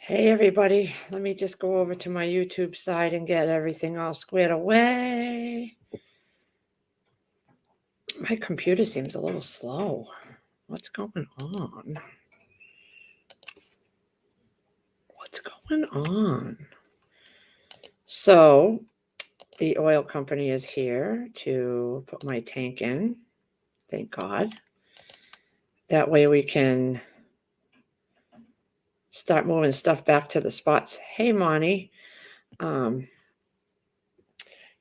Hey everybody, let me just go over to my YouTube side and get everything all squared away. My computer seems a little slow. What's going on? What's going on? So, the oil company is here to put my tank in. Thank God. That way we can start moving stuff back to the spots. Hey, Monty.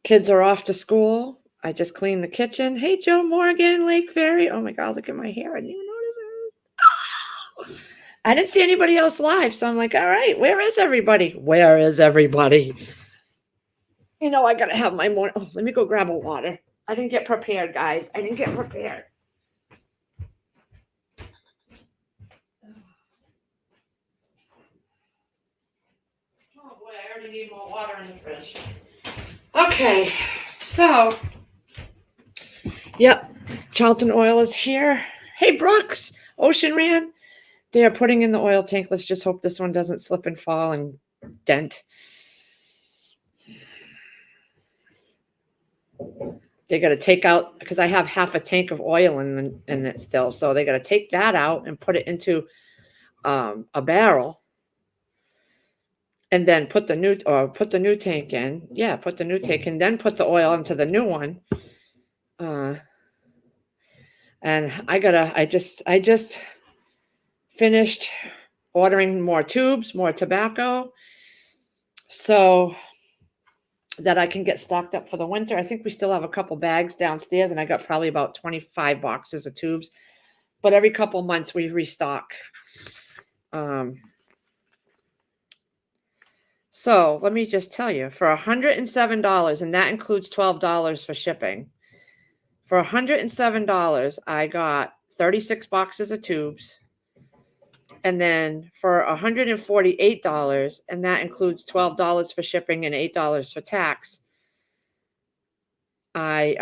Kids are off to school. I just cleaned the kitchen. Hey, Joe Morgan, Lake Ferry. Oh my God, look at my hair. I didn't even notice it. I didn't see anybody else live. So I'm like, all right, where is everybody? Where is everybody? You know, I got to have my morning. Oh, let me go grab a water. I didn't get prepared, guys. I didn't get prepared. Oh boy, I already need more water in the fridge. Okay, so, yep, Charlton Oil is here. Hey, Brooks, Ocean Ran. They are putting in the oil tank. Let's just hope this one doesn't slip and fall and dent. They got to take out, because I have half a tank of oil in it still. So they got to take that out and put it into a barrel. And then put the new tank in. Yeah, put the new tank in, then put the oil into the new one. And I just finished ordering more tubes, more tobacco, so that I can get stocked up for the winter. I think we still have a couple bags downstairs, and I got probably about 25 boxes of tubes. But every couple months we restock. So let me just tell you, for $107, and that includes $12 for shipping. For $107, I got 36 boxes of tubes. And then for $148, and that includes $12 for shipping and $8 for tax, I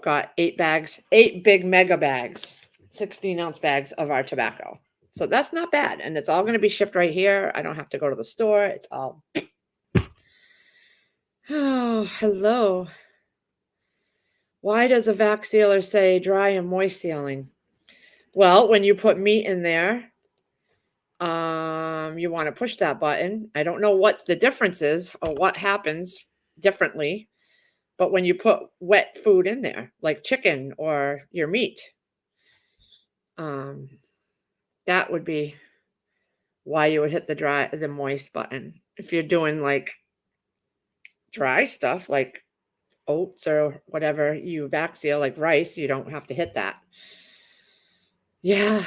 got 8 big mega bags, 16-ounce bags of our tobacco. So that's not bad. And it's all going to be shipped right here. I don't have to go to the store. It's all. Oh, hello. Why does a vac sealer say dry and moist sealing? Well, when you put meat in there, you want to push that button. I don't know what the difference is or what happens differently, but when you put wet food in there, like chicken or your meat, that would be why you would hit the moist button. If you're doing like dry stuff like oats or whatever you vac seal, like rice, you don't have to hit that. Yeah,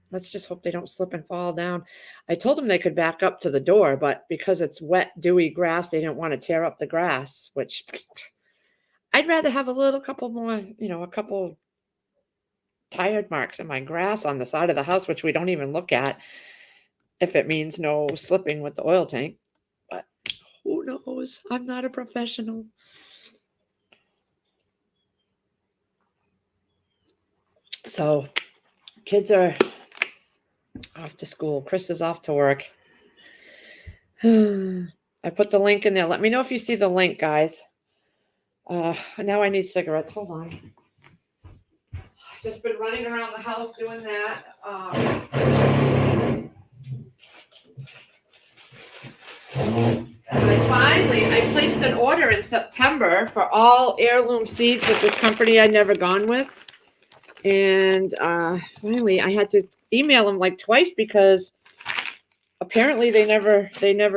let's just hope they don't slip and fall down. I told them they could back up to the door, but because it's wet, dewy grass, they didn't want to tear up the grass, which I'd rather have a couple more, a couple tire marks in my grass on the side of the house, which we don't even look at if it means no slipping with the oil tank. But who knows? I'm not a professional. So kids are off to school. Chris is off to work. I put the link in there. Let me know if you see the link, guys. Now I need cigarettes. Hold on. I've just been running around the house doing that. And I placed an order in September for all heirloom seeds with this company I'd never gone with. And finally, I had to email them like twice because apparently they never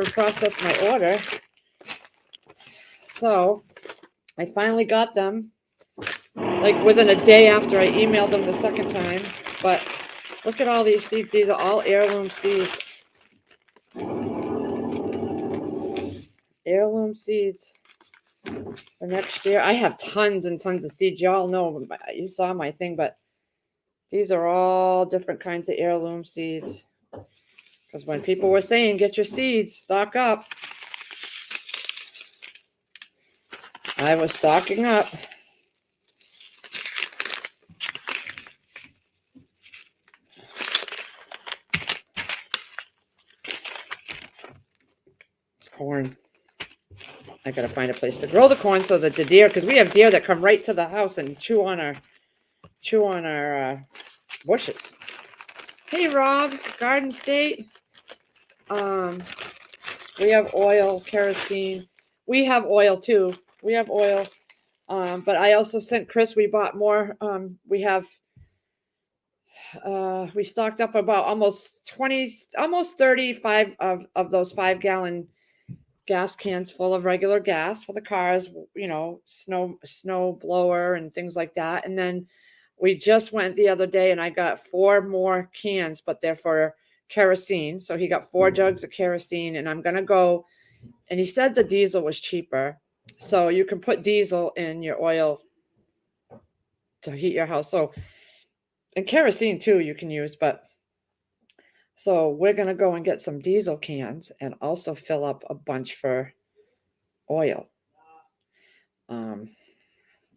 processed my order. So I finally got them, like within a day after I emailed them the second time. But look at all these seeds. These are all heirloom seeds. Heirloom seeds for next year. I have tons and tons of seeds. Y'all know, you saw my thing, but these are all different kinds of heirloom seeds. Because when people were saying, get your seeds, stock up, I was stocking up. corn. I got to find a place to grow the corn so that the deer, because we have deer that come right to the house and chew on our bushes. Hey, Rob, Garden State. We have oil, kerosene. We have oil too. We have oil. But I also sent Chris, we bought more. We stocked up about almost 35 of those 5-gallon gas cans full of regular gas for the cars, snow blower and things like that. And then we just went the other day and I got 4 more cans, but they're for kerosene. So he got 4 jugs of kerosene, and I'm going to go, and he said the diesel was cheaper. So you can put diesel in your oil to heat your house. So, and kerosene too you can use, but so we're going to go and get some diesel cans and also fill up a bunch for oil.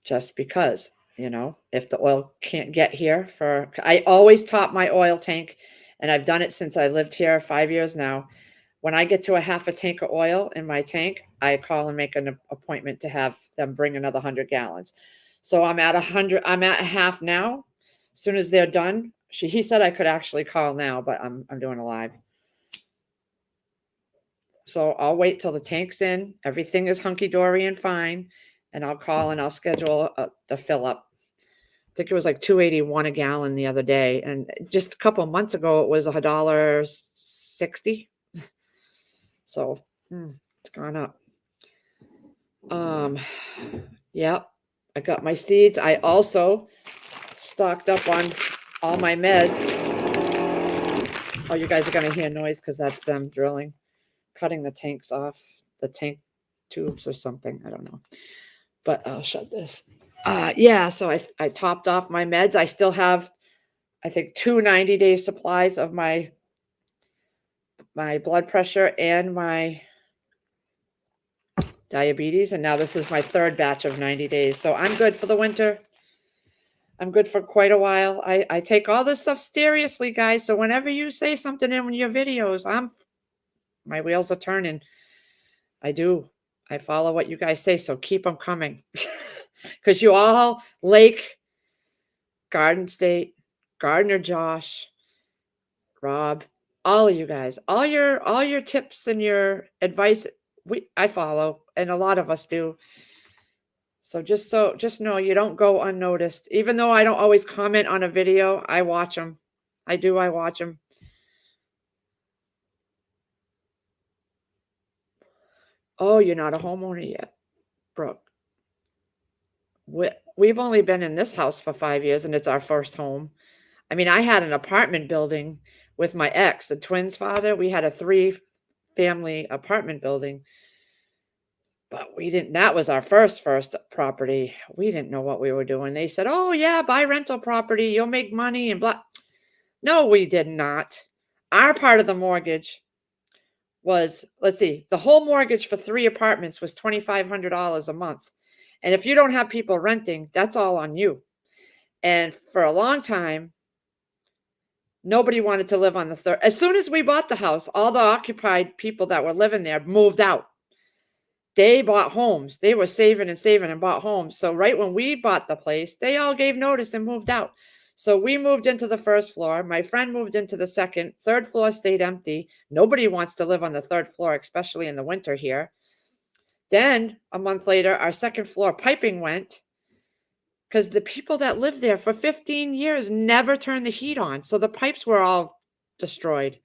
Just because, if the oil can't get here I always top my oil tank, and I've done it since I lived here 5 years now. When I get to a half a tank of oil in my tank, I call and make an appointment to have them bring another 100 gallons. So I'm at 100. I'm at half now. As soon as they're done, he said I could actually call now, but I'm doing a live. So I'll wait till the tank's in. Everything is hunky-dory and fine. And I'll call and I'll schedule the fill up. I think it was like $2.81 a gallon the other day. And just a couple of months ago, it was $1.60. So it's gone up. Yep. I got my seeds. I also stocked up on all my meds. Oh, you guys are going to hear noise because that's them drilling, cutting the tanks off, the tank tubes or something. I don't know. But I'll shut this. Yeah, so I topped off my meds. I still have, I think, 2 90-day supplies of my blood pressure and my diabetes. And now this is my 3rd batch of 90 days. So I'm good for the winter. I'm good for quite a while. I take all this stuff seriously, guys. So whenever you say something in your videos, my wheels are turning. I do. I follow what you guys say. So keep them coming. Because you all, Lake, Garden State, Gardner Josh, Rob, all of you guys, all your tips and your advice, I follow, and a lot of us do. So just know you don't go unnoticed. Even though I don't always comment on a video, I watch them. I watch them. Oh, you're not a homeowner yet, Brooke. We've only been in this house for 5 years, and it's our first home. I mean, I had an apartment building with my ex, the twins' father. We had a 3-family apartment building, but we didn't. That was our first property. We didn't know what we were doing. They said, "Oh yeah, buy rental property. You'll make money and blah." No, we did not. Our part of the mortgage was, let's see, the whole mortgage for 3 apartments was $2,500 a month. And if you don't have people renting, that's all on you. And for a long time, nobody wanted to live on the 3rd. As soon as we bought the house, all the occupied people that were living there moved out. They bought homes. They were saving and bought homes. So right when we bought the place, they all gave notice and moved out. So we moved into the 1st floor. My friend moved into the 2nd. 3rd floor stayed empty. Nobody wants to live on the 3rd floor, especially in the winter here. Then a month later, our 2nd floor piping went because the people that lived there for 15 years never turned the heat on. So the pipes were all destroyed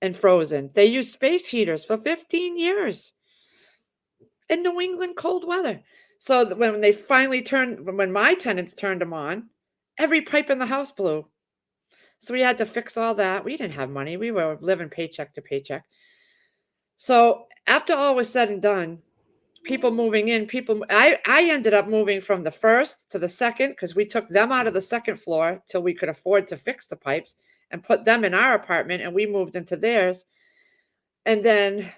and frozen. They used space heaters for 15 years in New England cold weather. So when my tenants turned them on, every pipe in the house blew. So we had to fix all that. We didn't have money. We were living paycheck to paycheck. So after all was said and done, people moving in, I ended up moving from the 1st to the 2nd because we took them out of the 2nd floor till we could afford to fix the pipes and put them in our apartment, and we moved into theirs. And then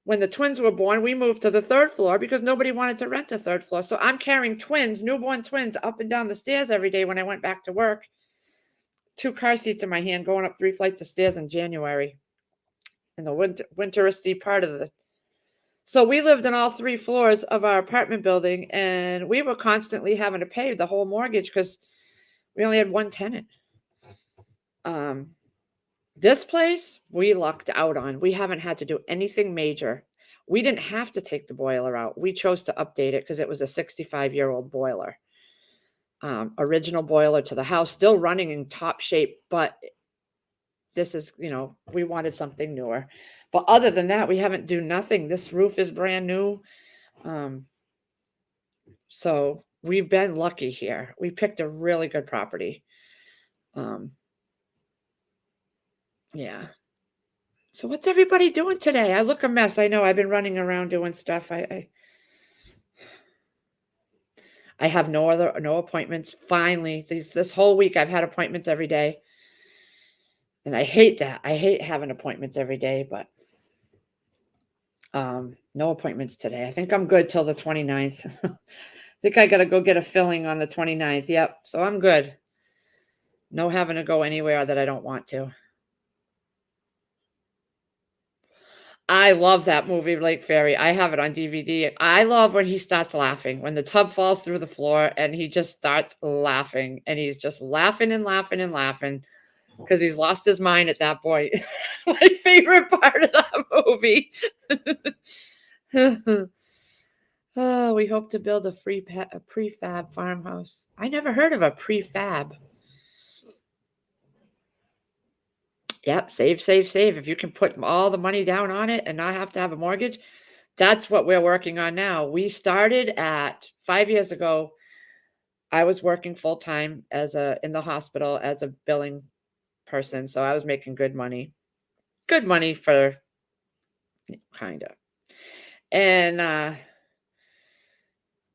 when the twins were born, we moved to the 3rd floor because nobody wanted to rent a 3rd floor. So I'm carrying newborn twins up and down the stairs every day when I went back to work. 2 car seats in my hand going up 3 flights of stairs in January in the winteristy part of So we lived on all 3 floors of our apartment building, and we were constantly having to pay the whole mortgage because we only had 1 tenant. Um, this place, we lucked out on. We haven't had to do anything major. We didn't have to take the boiler out. We chose to update it because it was a 65-year-old boiler. Original boiler to the house, still running in top shape, but this is, we wanted something newer. But other than that, we haven't do nothing. This roof is brand new. So we've been lucky here. We picked a really good property. Yeah. So what's everybody doing today? I look a mess. I know I've been running around doing stuff. I have no appointments. Finally, this whole week I've had appointments every day. And I hate that. I hate having appointments every day, but no appointments today. I think I'm good till the 29th. I think I got to go get a filling on the 29th. Yep. So I'm good. No having to go anywhere that I don't want to. I love that movie, Lake Fairy. I have it on DVD. I love when he starts laughing, when the tub falls through the floor and he just starts laughing, and he's just laughing and laughing and laughing because he's lost his mind at that point. My favorite part of that movie. Oh, we hope to build a prefab farmhouse. I never heard of a prefab. Yep, save, save, save. If you can put all the money down on it and not have to have a mortgage, that's what we're working on now. We started at 5 years ago. I was working full time in the hospital as a billing person, so I was making good money. Good money for kind of. And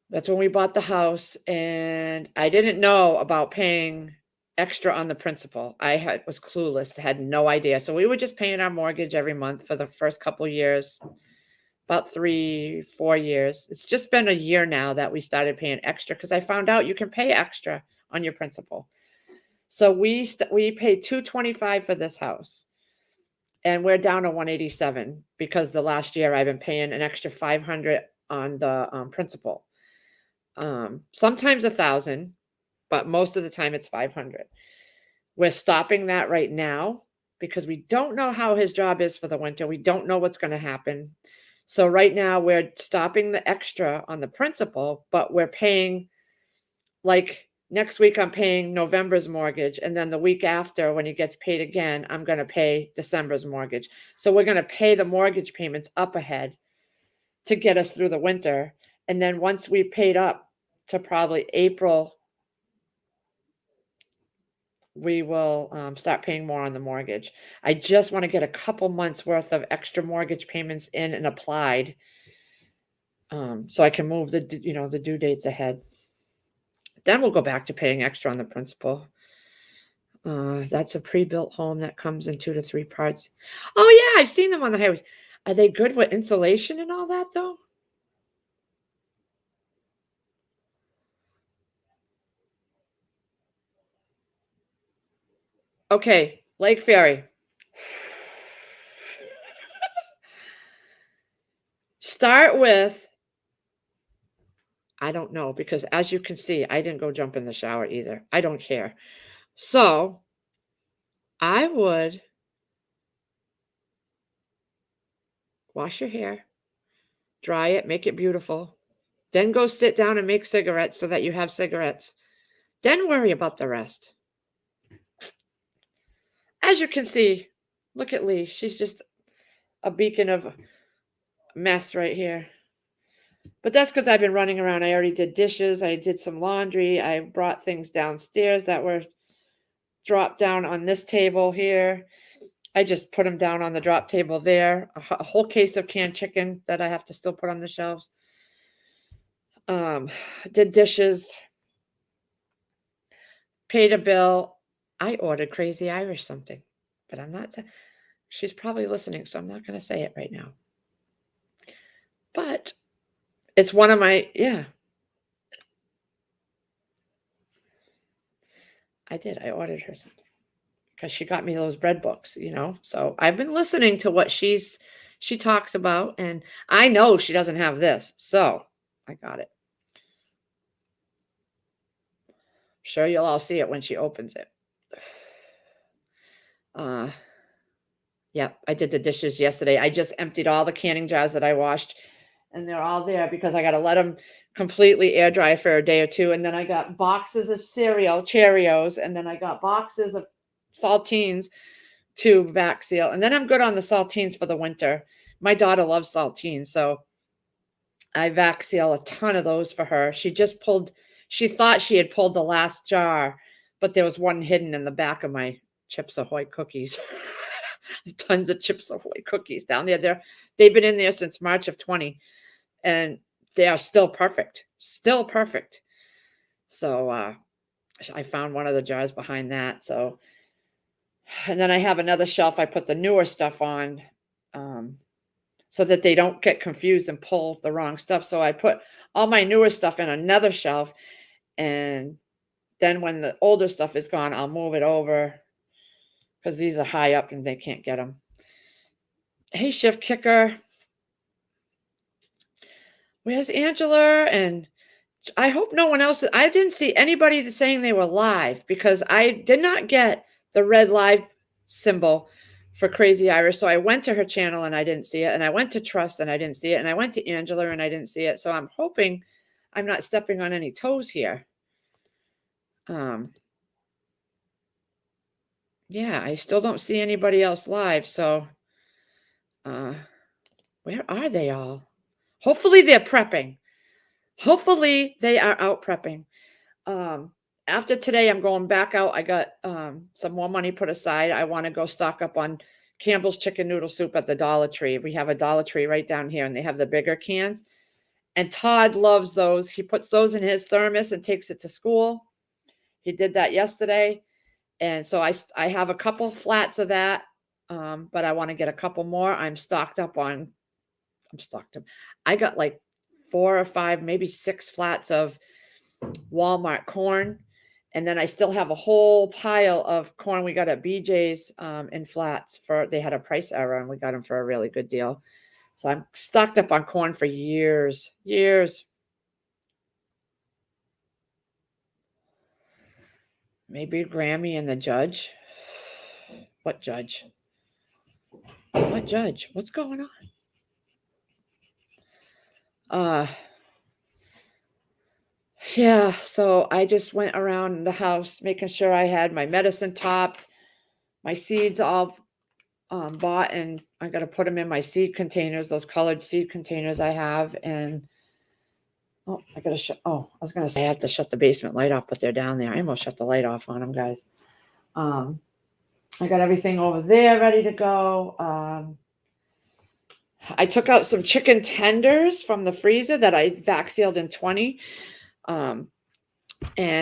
that's when we bought the house, and I didn't know about paying extra on the principal. Was clueless, had no idea. So we were just paying our mortgage every month for the first couple years, about 3, 4 years. It's just been a year now that we started paying extra because I found out you can pay extra on your principal. So we paid $225 for this house, and we're down to $187 because the last year I've been paying an extra $500 on the principal. Sometimes $1,000, but most of the time it's $500. We're stopping that right now because we don't know how his job is for the winter. We don't know what's going to happen. So right now we're stopping the extra on the principal, but we're paying, like, next week I'm paying November's mortgage, and then the week after, when he gets paid again, I'm going to pay December's mortgage. So we're going to pay the mortgage payments up ahead to get us through the winter. And then once we paid up to probably April, we will start paying more on the mortgage. I just want to get a couple months worth of extra mortgage payments in and applied, so I can move the due dates ahead. Then we'll go back to paying extra on the principal. That's a pre-built home that comes in 2 to 3 parts. Oh yeah, I've seen them on the highways. Are they good with insulation and all that though? Okay, Lake Fairy. Start with, I don't know, because as you can see, I didn't go jump in the shower either. I don't care. So I would wash your hair, dry it, make it beautiful. Then go sit down and make cigarettes so that you have cigarettes. Then worry about the rest. As you can see, look at Lee. She's just a beacon of mess right here. But that's because I've been running around. I already did dishes. I did some laundry. I brought things downstairs that were dropped down on this table here. I just put them down on the drop table there. A whole case of canned chicken that I have to still put on the shelves. Did dishes. Paid a bill. I ordered Crazy Irish something, but I'm not. She's probably listening, so I'm not going to say it right now. But it's one of my, yeah. I did. I ordered her something because she got me those bread books, So I've been listening to what she's she talks about, and I know she doesn't have this, so I got it. Sure, you'll all see it when she opens it. Yep, I did the dishes yesterday. I just emptied all the canning jars that I washed, and they're all there because I got to let them completely air dry for a day or two. And then I got boxes of cereal, Cheerios, and then I got boxes of saltines to vac seal. And then I'm good on the saltines for the winter. My daughter loves saltines, so I vac seal a ton of those for her. She thought she had pulled the last jar, but there was one hidden in the back of my Chips Ahoy cookies. Tons of Chips Ahoy cookies down there. They've been in there since March of 20, and they are still perfect. Still perfect. So I found one of the jars behind that. So, and then I have another shelf I put the newer stuff on, so that they don't get confused and pull the wrong stuff. So I put all my newer stuff in another shelf, and then when the older stuff is gone, I'll move it over because these are high up and they can't get them. Hey, Shift Kicker. Where's Angela? And I hope no one else. I didn't see anybody saying they were live because I did not get the red live symbol for Crazy Irish. So I went to her channel and I didn't see it. And I went to Trust and I didn't see it. And I went to Angela and I didn't see it. So I'm hoping I'm not stepping on any toes here. Yeah, I still don't see anybody else live. So where are they all? Hopefully they're prepping. Hopefully they are out prepping. After today, I'm going back out. I got some more money put aside. I want to go stock up on Campbell's chicken noodle soup at the Dollar Tree. We have a Dollar Tree right down here, and they have the bigger cans. And Todd loves those. He puts those in his thermos and takes it to school. He did that yesterday. And so I have a couple flats of that, but I want to get a couple more. I'm stocked up. I got like 4 or 5, maybe 6 flats of Walmart corn. And then I still have a whole pile of corn we got at BJ's in flats they had a price error and we got them for a really good deal. So I'm stocked up on corn for years. Maybe Grammy and the judge. What judge? What judge? What's going on? Yeah, so I just went around the house making sure I had my medicine topped, my seeds all bought, and I got to put them in my seed containers, those colored seed containers I have. And I was going to say I have to shut the basement light off, but they're down there. I almost shut the light off on them, guys. I got everything over there ready to go. I took out some chicken tenders from the freezer that I vac sealed in 20. And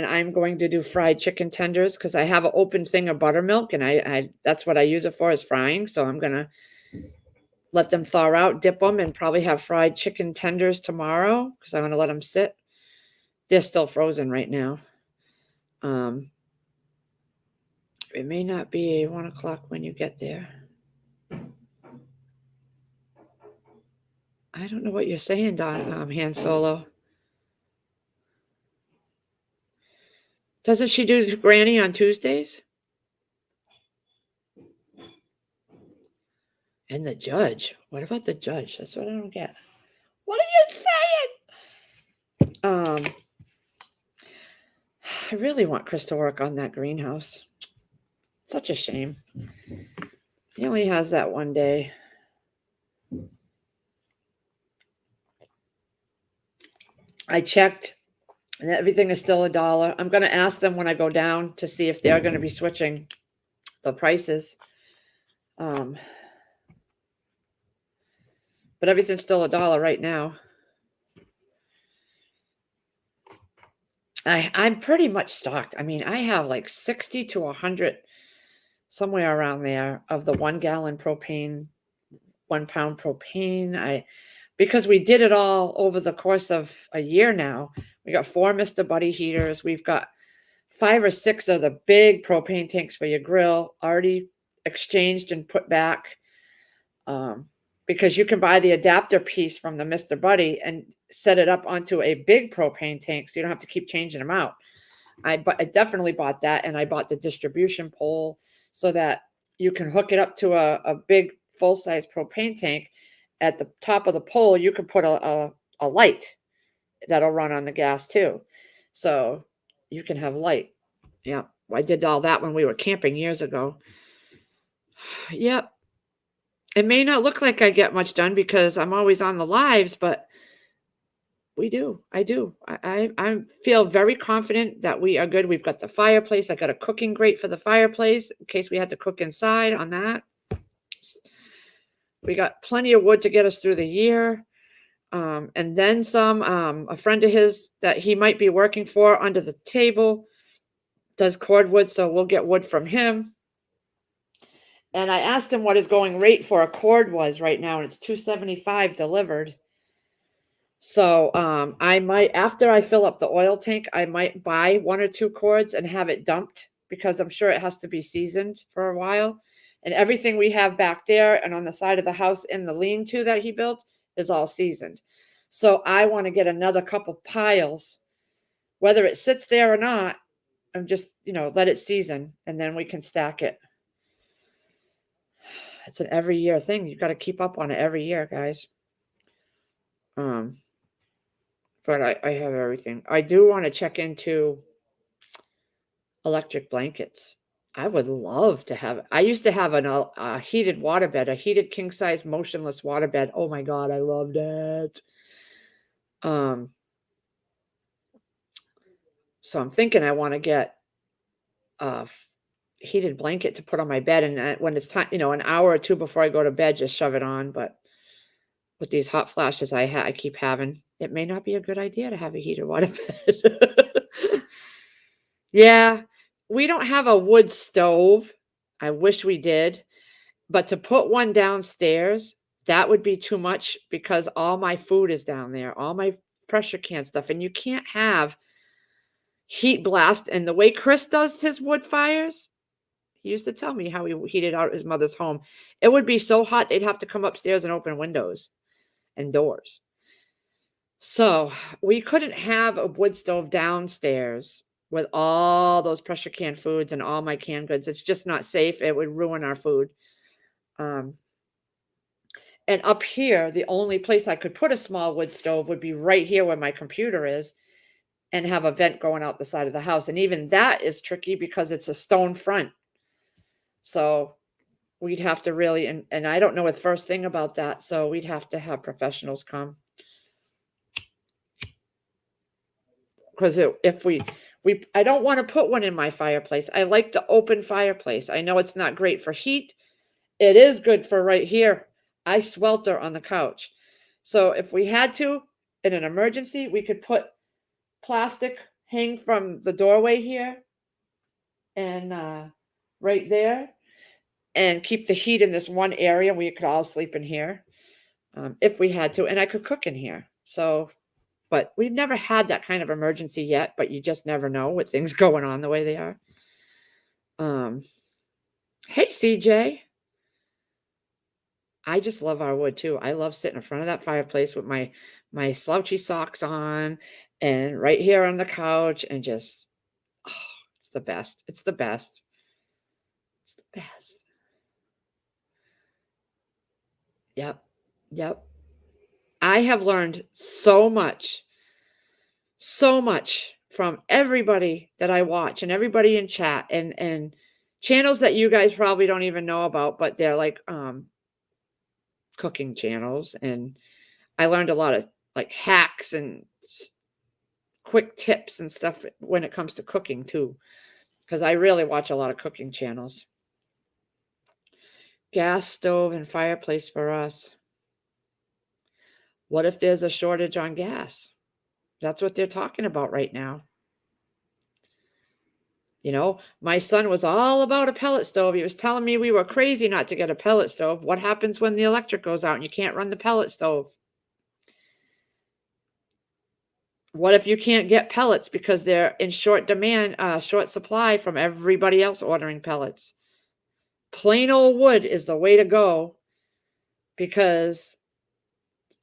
I'm going to do fried chicken tenders because I have an open thing of buttermilk, and I that's what I use it for, is frying. So I'm going to let them thaw out, dip them, and probably have fried chicken tenders tomorrow because I want to let them sit. They're still frozen right now. It may not be 1 o'clock when you get there. I don't know what you're saying, Don, Han Solo. Doesn't she do Granny on Tuesdays? And the judge. What about the judge? That's what I don't get. What are you saying? I really want Chris to work on that greenhouse. Such a shame. He only has that one day. I checked, and everything is still $1. I'm going to ask them when I go down to see if they're going to be switching the prices. But everything's still $1 right now. I'm pretty much stocked. I mean, I have like 60 to 100, somewhere around there, of the 1 gallon propane, 1 pound propane. Because we did it all over the course of a year now. We got 4 Mr. Buddy heaters. We've got 5 or 6 of the big propane tanks for your grill already exchanged and put back. because you can buy the adapter piece from the Mr. Buddy and set it up onto a big propane tank so you don't have to keep changing them out. I definitely bought that, and I bought the distribution pole so that you can hook it up to a big full-size propane tank. At the top of the pole, you can put a light that'll run on the gas too. So you can have light. Yeah, I did all that when we were camping years ago. Yep. It may not look like I get much done because I'm always on the lives, but we do. I do. I feel very confident that we are good. We've got the fireplace. I got a cooking grate for the fireplace in case we had to cook inside on that. We got plenty of wood to get us through the year. And then some. A friend of his that he might be working for under the table does cordwood, so we'll get wood from him. And I asked him what his going rate for a cord was right now, and it's $2.75 delivered. So I might, after I fill up the oil tank, I might buy 1 or 2 cords and have it dumped because I'm sure it has to be seasoned for a while. And everything we have back there and on the side of the house in the lean-to that he built is all seasoned. So I want to get another couple piles, whether it sits there or not, and just, let it season, and then we can stack it. It's an every year thing. You got to keep up on it every year, guys. But I have everything. I do want to check into electric blankets. I would love to have. I used to have a heated waterbed, a heated king size motionless waterbed. Oh my God, I loved it. So I'm thinking I want to get a heated blanket to put on my bed, and when it's time, an hour or 2 before I go to bed, just shove it on. But with these hot flashes I keep having, it may not be a good idea to have a heated waterbed. Yeah, we don't have a wood stove. I wish we did, but to put one downstairs, that would be too much because all my food is down there, all my pressure can stuff, and you can't have heat blast. And the way Chris does his wood fires, he used to tell me how he heated out his mother's home. It would be so hot they'd have to come upstairs and open windows and doors. So we couldn't have a wood stove downstairs with all those pressure can foods and all my canned goods. It's just not safe. It would ruin our food. And up here, the only place I could put a small wood stove would be right here where my computer is and have a vent going out the side of the house. And even that is tricky because it's a stone front. So we'd have to really, and I don't know the first thing about that. So we'd have to have professionals come. Because if I don't want to put one in my fireplace. I like the open fireplace. I know it's not great for heat. It is good for right here. I swelter on the couch. So if we had to, in an emergency, we could put plastic hang from the doorway here and right there and keep the heat in this one area. We could all sleep in here if we had to, and I could cook in here. So, but we've never had that kind of emergency yet, but you just never know with things going on the way they are. Hey, CJ. I just love our wood too. I love sitting in front of that fireplace with my slouchy socks on and right here on the couch and just, it's the best. It's the best. It's the best. Yep. Yep. I have learned so much from everybody that I watch and everybody in chat and channels that you guys probably don't even know about, but they're like cooking channels. And I learned a lot of like hacks and quick tips and stuff when it comes to cooking too, because I really watch a lot of cooking channels. Gas stove and fireplace for us. What if there's a shortage on gas? That's what they're talking about right now. My son was all about a pellet stove. He was telling me we were crazy not to get a pellet stove. What happens when the electric goes out and you can't run the pellet stove? What if you can't get pellets because they're in short demand, short supply from everybody else ordering pellets? Plain old wood is the way to go. because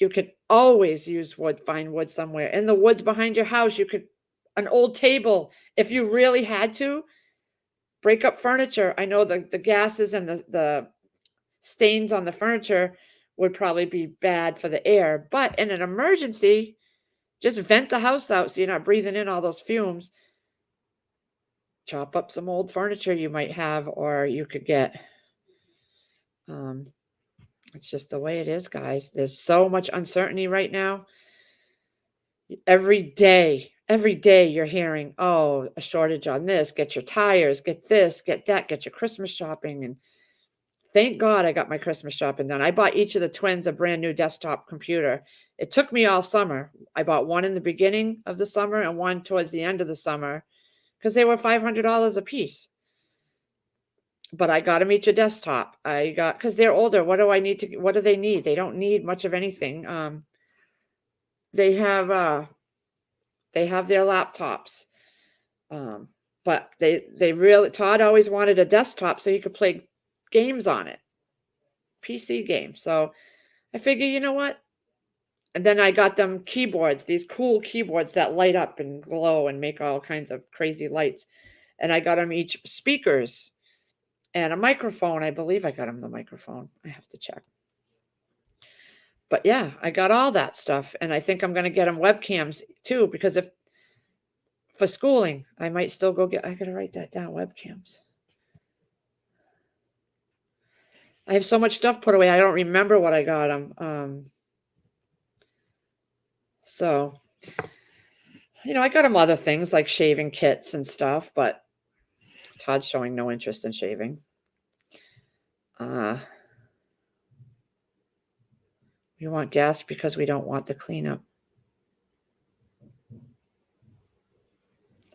you could always use wood, find wood somewhere. In the woods behind your house, you could, an old table, if you really had to, break up furniture. I know the gases and the stains on the furniture would probably be bad for the air, but in an emergency, just vent the house out so you're not breathing in all those fumes. Chop up some old furniture you might have, or you could get, it's just the way it is, guys. There's so much uncertainty right now. Every day you're hearing, oh, a shortage on this, get your tires, get this, get that, get your Christmas shopping. And thank God I got my Christmas shopping done. I bought each of the twins a brand new desktop computer. It took me all summer. I bought one in the beginning of the summer and one towards the end of the summer because they were $500 a piece. But I got them each a desktop. Because they're older. What do they need? They don't need much of anything. They have their laptops. But Todd always wanted a desktop so he could play games on it. PC games. So I figure, you know what? And then I got them keyboards, these cool keyboards that light up and glow and make all kinds of crazy lights. And I got them each speakers and a microphone. I believe I got them the microphone. I have to check. But yeah, I got all that stuff. And I think I'm going to get them webcams too, because for schooling, I might still I got to write that down, webcams. I have so much stuff put away. I don't remember what I got them. So, I got them other things like shaving kits and stuff, but Todd's showing no interest in shaving. We want gas because we don't want the cleanup.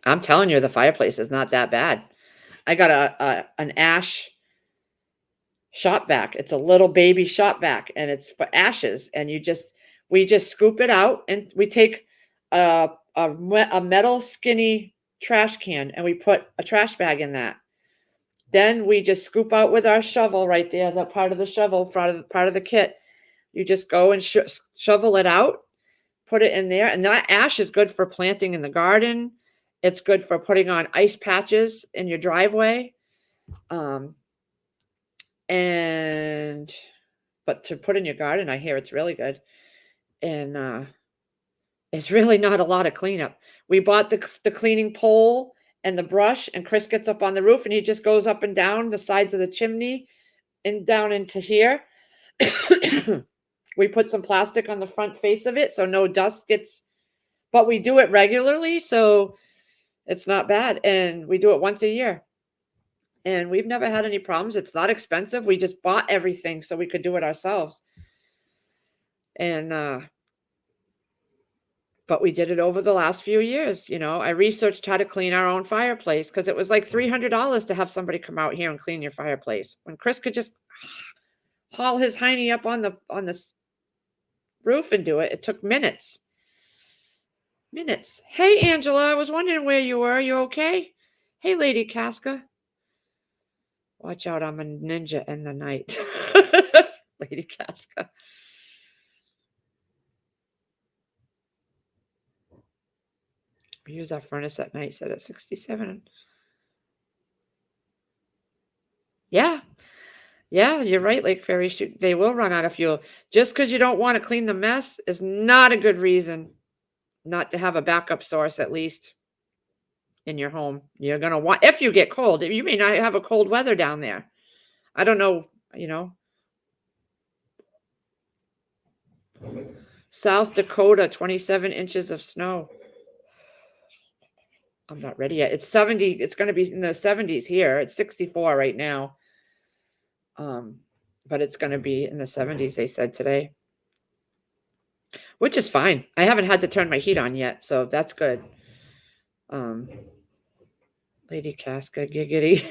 I'm telling you, the fireplace is not that bad. I got an ash shop vac. It's a little baby shop vac, and it's for ashes. And we just scoop it out, and we take a metal skinny trash can, and we put a trash bag in that. Then we just scoop out with our shovel right there, that part of the shovel, part of the kit. You just go and shovel it out, put it in there. And that ash is good for planting in the garden. It's good for putting on ice patches in your driveway. But to put in your garden, I hear it's really good. And it's really not a lot of cleanup. We bought the cleaning pole and the brush, and Chris gets up on the roof and he just goes up and down the sides of the chimney and down into here. We put some plastic on the front face of it so no dust gets, but we do it regularly, so it's not bad. And we do it once a year. And we've never had any problems. It's not expensive. We just bought everything so we could do it ourselves. And but we did it over the last few years. I researched how to clean our own fireplace because it was like $300 to have somebody come out here and clean your fireplace. When Chris could just haul his hiney up on the roof and do it, it took minutes. Hey, Angela, I was wondering where you were. You okay? Hey, Lady Casca. Watch out, I'm a ninja in the night. Lady Casca. We use our furnace at night, set at 67. Yeah, you're right, Lake Fairy. They will run out of fuel. Just because you don't want to clean the mess is not a good reason not to have a backup source, at least in your home. You're going to want, if you get cold, you may not have a cold weather down there. I don't know, South Dakota, 27 inches of snow. I'm not ready yet. It's 70. It's going to be in the 70s here. It's 64 right now. But it's going to be in the 70s, they said today, which is fine. I haven't had to turn my heat on yet, so that's good. Lady Casca, giggity.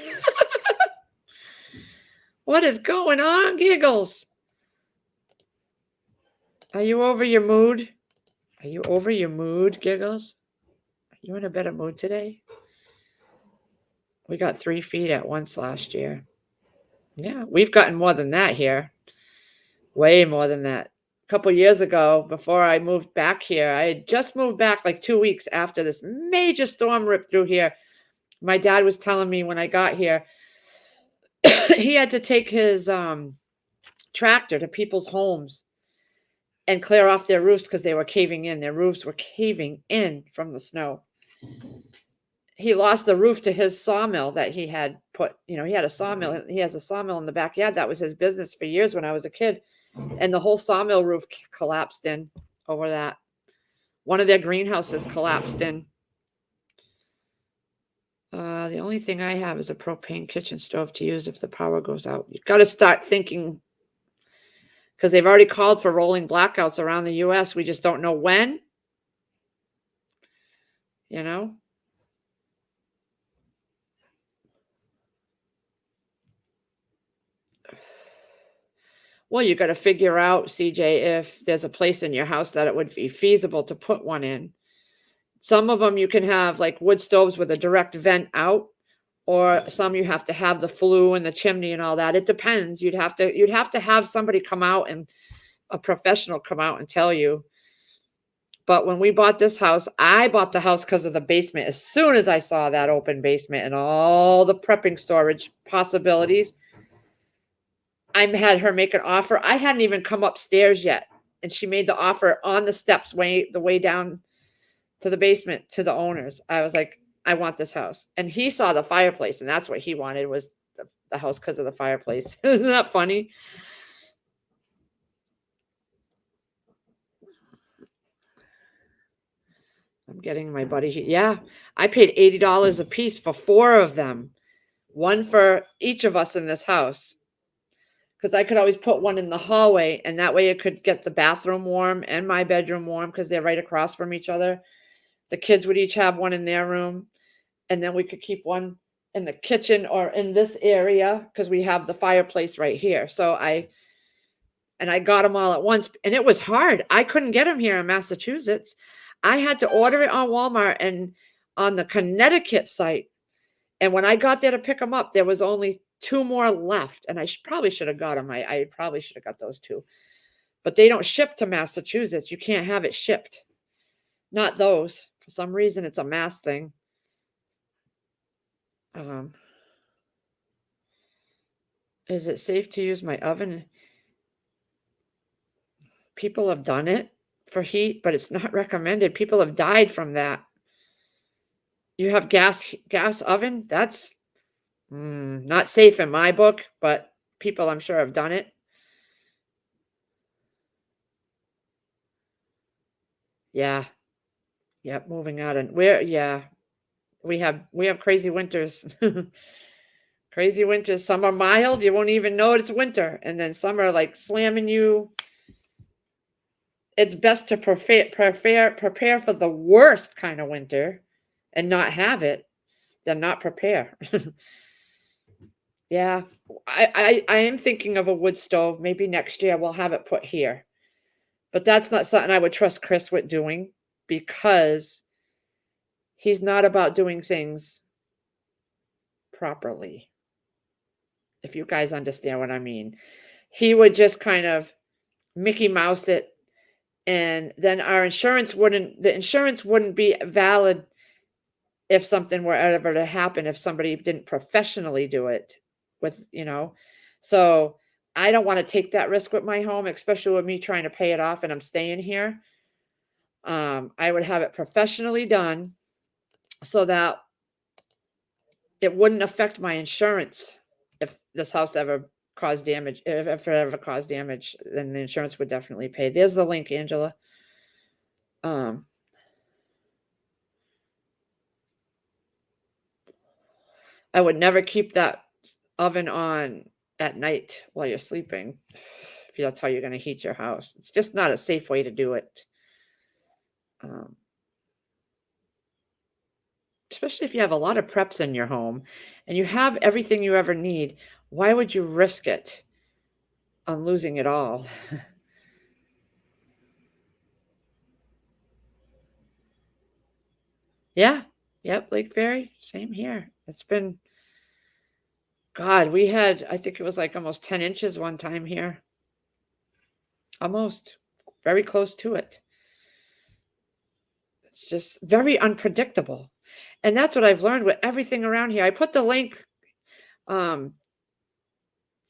What is going on, Giggles? Are you over your mood? Are you over your mood, Giggles? Are you in a better mood today? We got 3 feet at once last year. Yeah, we've gotten more than that here. Way more than that. A couple years ago, before I moved back here, I had just moved back like 2 weeks after this major storm ripped through here. My dad was telling me when I got here, he had to take his, tractor to people's homes and clear off their roofs because they were caving in. Their roofs were caving in from the snow. He lost the roof to his sawmill that he had put, he had a sawmill. He has a sawmill in the backyard. That was his business for years when I was a kid. And the whole sawmill roof collapsed in over that. One of their greenhouses collapsed in. The only thing I have is a propane kitchen stove to use if the power goes out. You've got to start thinking, because they've already called for rolling blackouts around the U.S. We just don't know when. You know? Well, you got to figure out, CJ, if there's a place in your house that it would be feasible to put one in. Some of them you can have like wood stoves with a direct vent out, or some you have to have the flue and the chimney and all that. It depends. You'd have to have somebody come out, and a professional come out and tell you. But when we bought this house, I bought the house because of the basement. As soon as I saw that open basement and all the prepping storage possibilities, I had her make an offer. I hadn't even come upstairs yet, and she made the offer on the steps the way down to the basement to the owners. I was like, I want this house. And he saw the fireplace, and that's what he wanted, was the house because of the fireplace. Isn't that funny? I'm getting my buddy. Yeah, I paid $80 a piece for 4 of them, one for each of us in this house. Because I could always put one in the hallway, and that way it could get the bathroom warm and my bedroom warm because they're right across from each other. The kids would each have one in their room, and then we could keep one in the kitchen or in this area because we have the fireplace right here. So I got them all at once, and it was hard. I couldn't get them here in Massachusetts. I had to order it on Walmart and on the Connecticut site. And when I got there to pick them up, there was only 2 more left, and I probably should have got them. I probably should have got those 2. But they don't ship to Massachusetts. You can't have it shipped. Not those. For some reason, it's a Mass thing. Is it safe to use my oven? People have done it for heat, but it's not recommended. People have died from that. You have gas oven? That's not safe in my book, but people I'm sure have done it. Yeah. Yep, moving out, and we have crazy winters. Crazy winters. Some are mild, you won't even know it's winter, and then some are like slamming you. It's best to prepare for the worst kind of winter and not have it than not prepare. Yeah, I am thinking of a wood stove. Maybe next year we'll have it put here. But that's not something I would trust Chris with doing, because he's not about doing things properly. If you guys understand what I mean. He would just kind of Mickey Mouse it, and then the insurance wouldn't be valid if something were ever to happen, if somebody didn't professionally do it with, So I don't want to take that risk with my home, especially with me trying to pay it off and I'm staying here. I would have it professionally done so that it wouldn't affect my insurance. If this house ever caused damage, if it ever caused damage, then the insurance would definitely pay. There's the link, Angela. I would never keep that oven on at night while you're sleeping, if that's how you're going to heat your house. It's just not a safe way to do it. Especially if you have a lot of preps in your home and you have everything you ever need. Why would you risk it on losing it all? Yeah. Yep. Lake Ferry. Same here. It's been, God, we had, I think it was like almost 10 inches one time here. Almost very close to it. It's just very unpredictable. And that's what I've learned with everything around here. I put the link.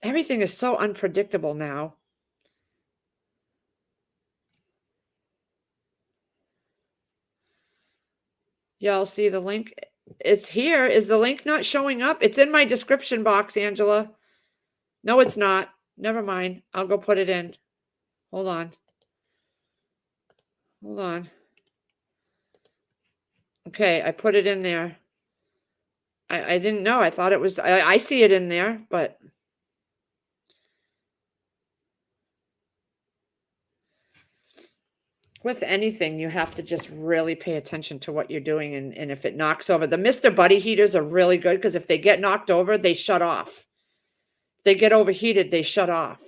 Everything is so unpredictable now. Y'all see the link? It's here. Is the link not showing up? It's in my description box, Angela. No, it's not. Never mind. I'll go put it in. Hold on. Hold on. Okay, I put it in there. I didn't know. I thought it was, I see it in there, but with anything, you have to just really pay attention to what you're doing. And if it knocks over, the Mr. Buddy heaters are really good because if they get knocked over, they shut off. If they get overheated, they shut off.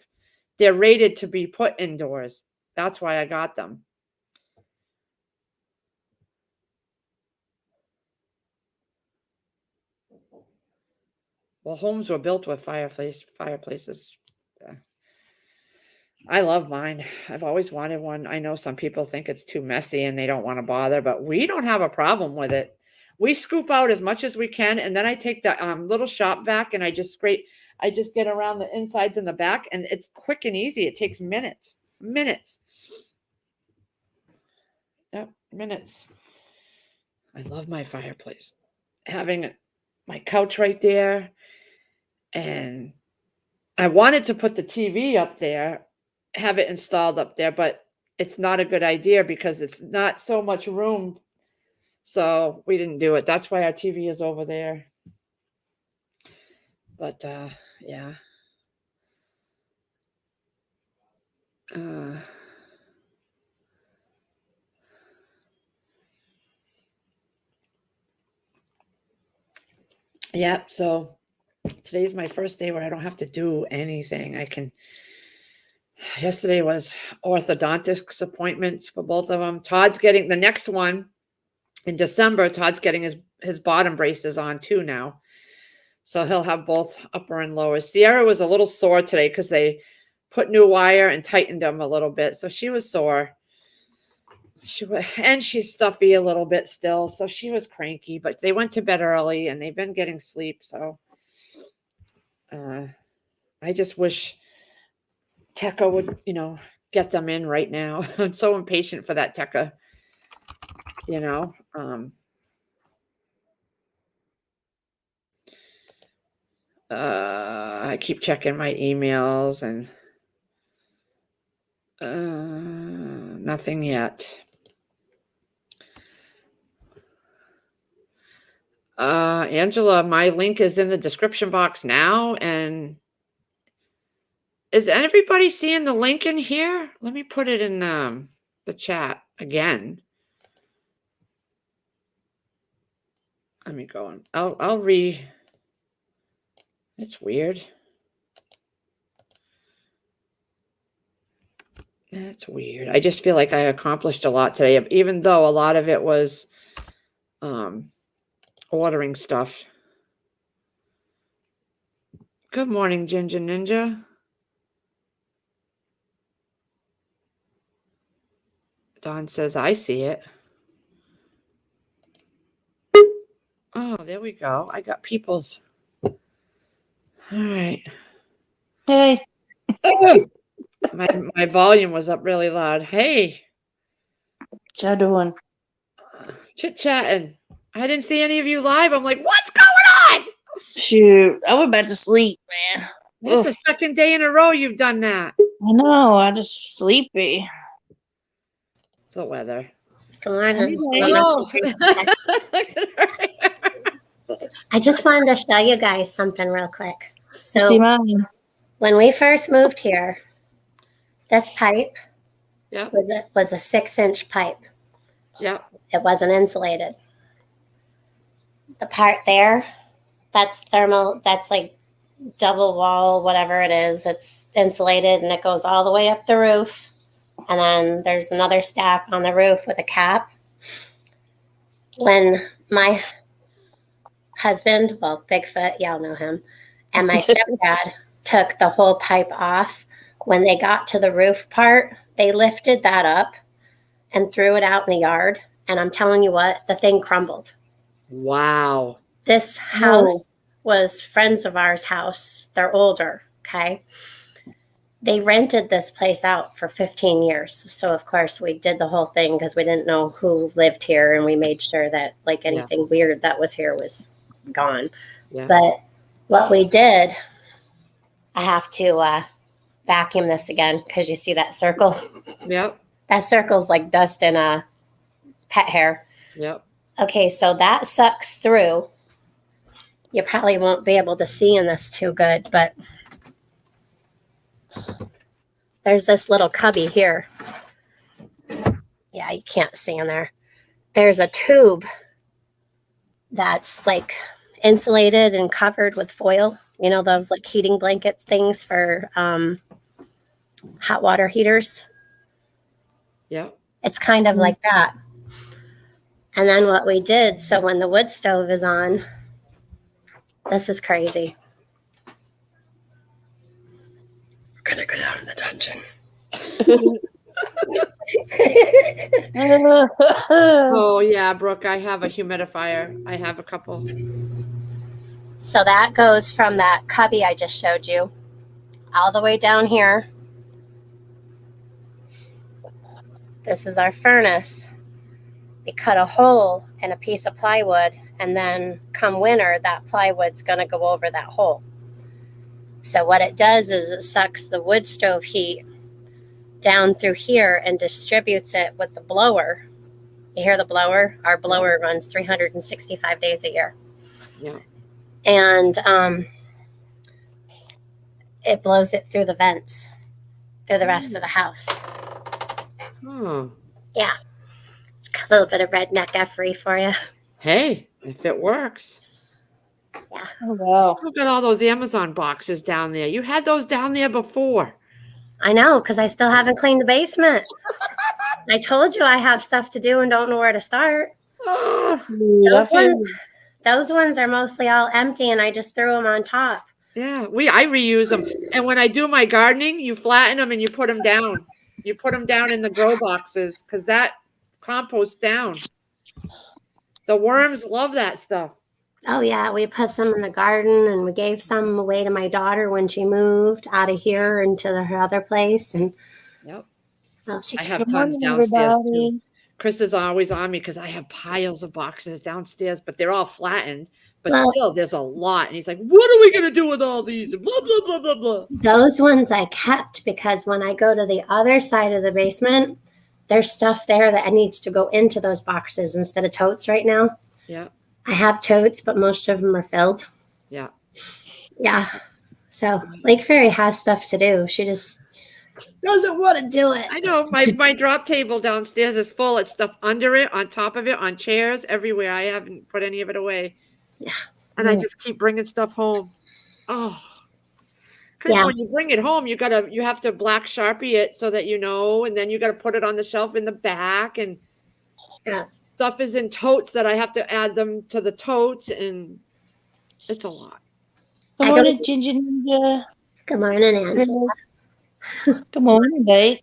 They're rated to be put indoors. That's why I got them. Well, homes were built with fireplaces. Yeah. I love mine. I've always wanted one. I know some people think it's too messy and they don't want to bother, but we don't have a problem with it. We scoop out as much as we can, and then I take the little shop vac and I just get around the insides and the back, and it's quick and easy. It takes minutes. Yep, minutes. I love my fireplace. Having my couch right there, and I wanted to put the TV up there, have it installed up there, but it's not a good idea because it's not so much room. So we didn't do it. That's why our TV is over there. But yeah. Yeah, so today's my first day where I don't have to do anything. Yesterday was orthodontics appointments for both of them. Todd's getting the next one in December. Todd's getting his bottom braces on too now. So he'll have both upper and lower. Sierra was a little sore today because they put new wire and tightened them a little bit. So she was sore. And she's stuffy a little bit still. So she was cranky, but they went to bed early and they've been getting sleep. So I just wish Tekka would, get them in right now. I'm so impatient for that Tekka, I keep checking my emails and nothing yet. Angela, my link is in the description box now. And is everybody seeing the link in here? Let me put it in the chat again. Let me go on. I'll it's weird. That's weird. I just feel like I accomplished a lot today, even though a lot of it was ordering stuff. Good morning, Ginger Ninja. Dawn says, I see it. Oh, there we go. I got people's. All right. Hey. My volume was up really loud. Hey. What y'all doing? Chit-chatting. I didn't see any of you live. I'm like, what's going on? Shoot. I went back to sleep, man. It's the second day in a row you've done that. I know. I'm just sleepy. It's the weather. Good morning. Oh. I just wanted to show you guys something real quick. So See mine. when we first moved here, this pipe Yeah. was a 6-inch pipe. Yeah. It wasn't insulated. The part there, that's thermal, that's like double wall, whatever it is. It's insulated and it goes all the way up the roof. And then there's another stack on the roof with a cap. When my husband, well, Bigfoot, y'all know him, and my stepdad took the whole pipe off, When they got to the roof part, they lifted that up and threw it out in the yard. And I'm telling you what, the thing crumbled. Wow. This house was friends of ours' house. They're older, okay? They rented this place out for 15 years. So, of course, we did the whole thing because we didn't know who lived here. And we made sure that, like, anything weird that was here was gone. Yeah. But what we did, I have to vacuum this again because you see that circle? Yep. That circle's like dust and pet hair. Yep. Okay, so that sucks through. You probably won't be able to see in this too good, but there's this little cubby here. Yeah, you can't see in there. There's a tube that's like insulated and covered with foil. You know, those like heating blankets things for hot water heaters. Yep. It's kind of like that. And then what we did, so when the wood stove is on, this is crazy. We're going to go down in the dungeon. Oh, yeah, Brooke, I have a humidifier. I have a couple. So that goes from that cubby I just showed you all the way down here. This is our furnace. We cut a hole in a piece of plywood, and then come winter, that plywood's going to go over that hole. So what it does is it sucks the wood stove heat down through here and distributes it with the blower. You hear the blower? Our blower runs 365 days a year. Yeah. And it blows it through the vents, through the rest of the house. Oh. Yeah. A little bit of redneck effery for you. Hey, if it works. Yeah. Oh, wow. Still got all those Amazon boxes down there. You had those down there before. I know, because I still haven't cleaned the basement. I told you I have stuff to do and don't know where to start. Oh, Those ones are mostly all empty, and I just threw them on top. yeah, I reuse them. And when I do my gardening, you flatten them and you put them down. You put them down in the grow boxes because that composts down. The worms love that stuff. Oh, yeah, we put some in the garden, and we gave some away to my daughter when she moved out of here into her other place. And Yep. well, she I have Good tons morning, downstairs everybody. too. Chris is always on me because I have piles of boxes downstairs, but they're all flattened. But Well- still, there's a lot. And he's like, what are we going to do with all these? And blah, blah, blah, blah, blah. Those ones I kept because when I go to the other side of the basement, there's stuff there that needs to go into those boxes instead of totes right now. Yeah. I have totes, but most of them are filled. Yeah. Yeah. So Lake Fairy has stuff to do. She just doesn't want to do it. I know my drop table downstairs is full. It's stuff under it, on top of it, on chairs, everywhere. I haven't put any of it away. Yeah. And I just keep bringing stuff home. Oh, because Yeah. when you bring it home, you have to black Sharpie it so that you know, and then you got to put it on the shelf in the back, and Yeah. stuff is in totes that I have to add them to the totes, and it's a lot. Good I go- morning, Ginger Ninja. Good morning, Angela. Good morning, Nate.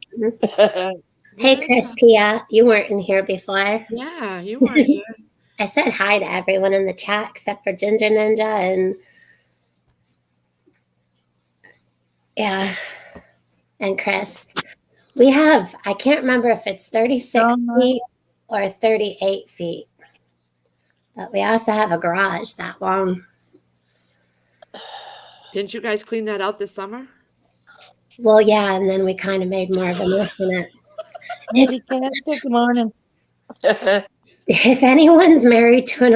Hey, Chris Pia. You weren't in here before. Yeah, you weren't here. I said hi to everyone in the chat except for Ginger Ninja and Chris. We have, I can't remember if it's 36 feet or 38 feet, but we also have a garage that long. Didn't you guys clean that out this summer? Well, yeah, and then we kind of made more of a mess in it. It's, Good morning. if anyone's married to an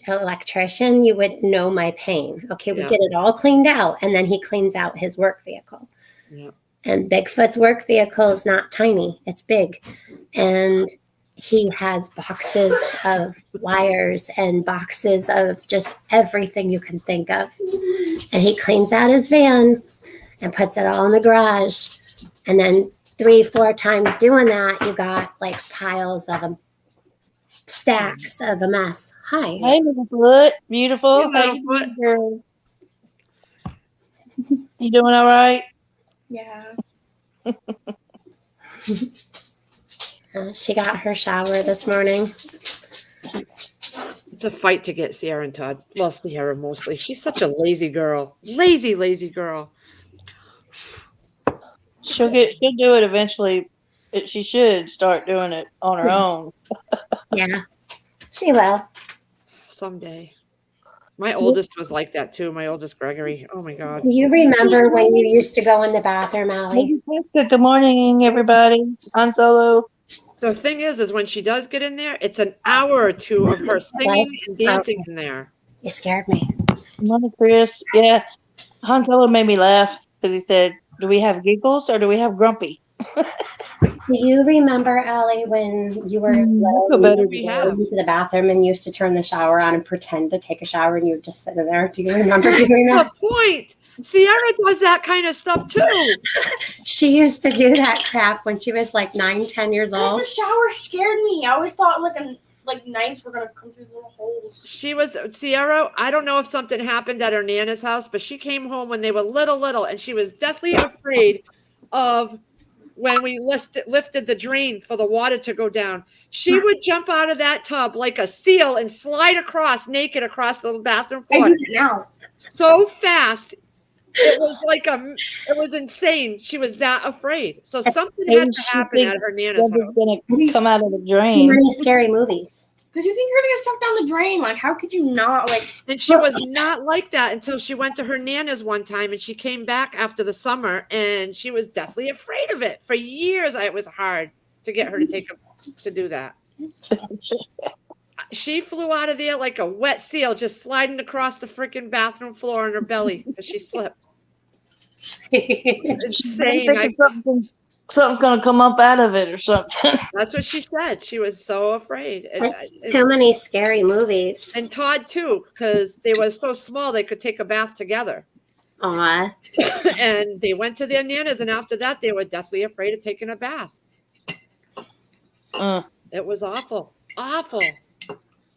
electrician, you would know my pain. Okay, we Yeah. get it all cleaned out, and then he cleans out his work vehicle. Yeah. And Bigfoot's work vehicle is not tiny, it's big. And he has boxes of wires and boxes of just everything you can think of. And he cleans out his van and puts it all in the garage. And then 3-4 times doing that, you got like piles of them, stacks of a mess. Hi. Hey, Bigfoot. Beautiful. Hey, How you Bigfoot. doing, girl? You doing all right? Yeah. She got her shower this morning. It's a fight to get Sierra and Todd. Well, Sierra mostly. She's such a lazy girl. Lazy girl. She'll do it eventually. She should start doing it on her own. Yeah, she will. Someday. My oldest was like that too. My oldest Gregory. Oh my God. Do you remember when you used to go in the bathroom, Allie? Good morning, everybody. Han Solo. The thing is when she does get in there, it's an hour or two of her singing and dancing in there. You scared me. Good morning, Chris. Yeah, Han Solo made me laugh because he said, "Do we have giggles or do we have grumpy?" Do you remember, Allie, when you were feel better we today. have. into the bathroom and used to turn the shower on and pretend to take a shower and you would just sit in there? Do you remember doing that? That's the point. Sierra does that kind of stuff too. She used to do that crap when she was like 9, 10 years old. The shower scared me. I always thought like knives were gonna come through the little holes. She was Sierra. I don't know if something happened at her Nana's house, but she came home when they were little, and she was deathly afraid of when we lifted the drain for the water to go down. She would jump out of that tub like a seal and slide naked across the bathroom I floor do that now. so fast. It was it was insane. She was that afraid. So something had to happen at her Nana's house. Going to come out of the Too drain. many scary movies. Because you think you're gonna get sucked down the drain. Like, how could you not? Like, And she was not like that until she went to her Nana's one time, and she came back after the summer, and she was deathly afraid of it. For years, it was hard to get her to do that. She flew out of there like a wet seal, just sliding across the freaking bathroom floor on her belly because she slipped. Insane. Something's going to come up out of it or something. That's what she said. She was so afraid. That's too many scary movies. And Todd too, because they were so small they could take a bath together. Aw. And they went to their Nanas, and after that, they were deathly afraid of taking a bath. It was awful.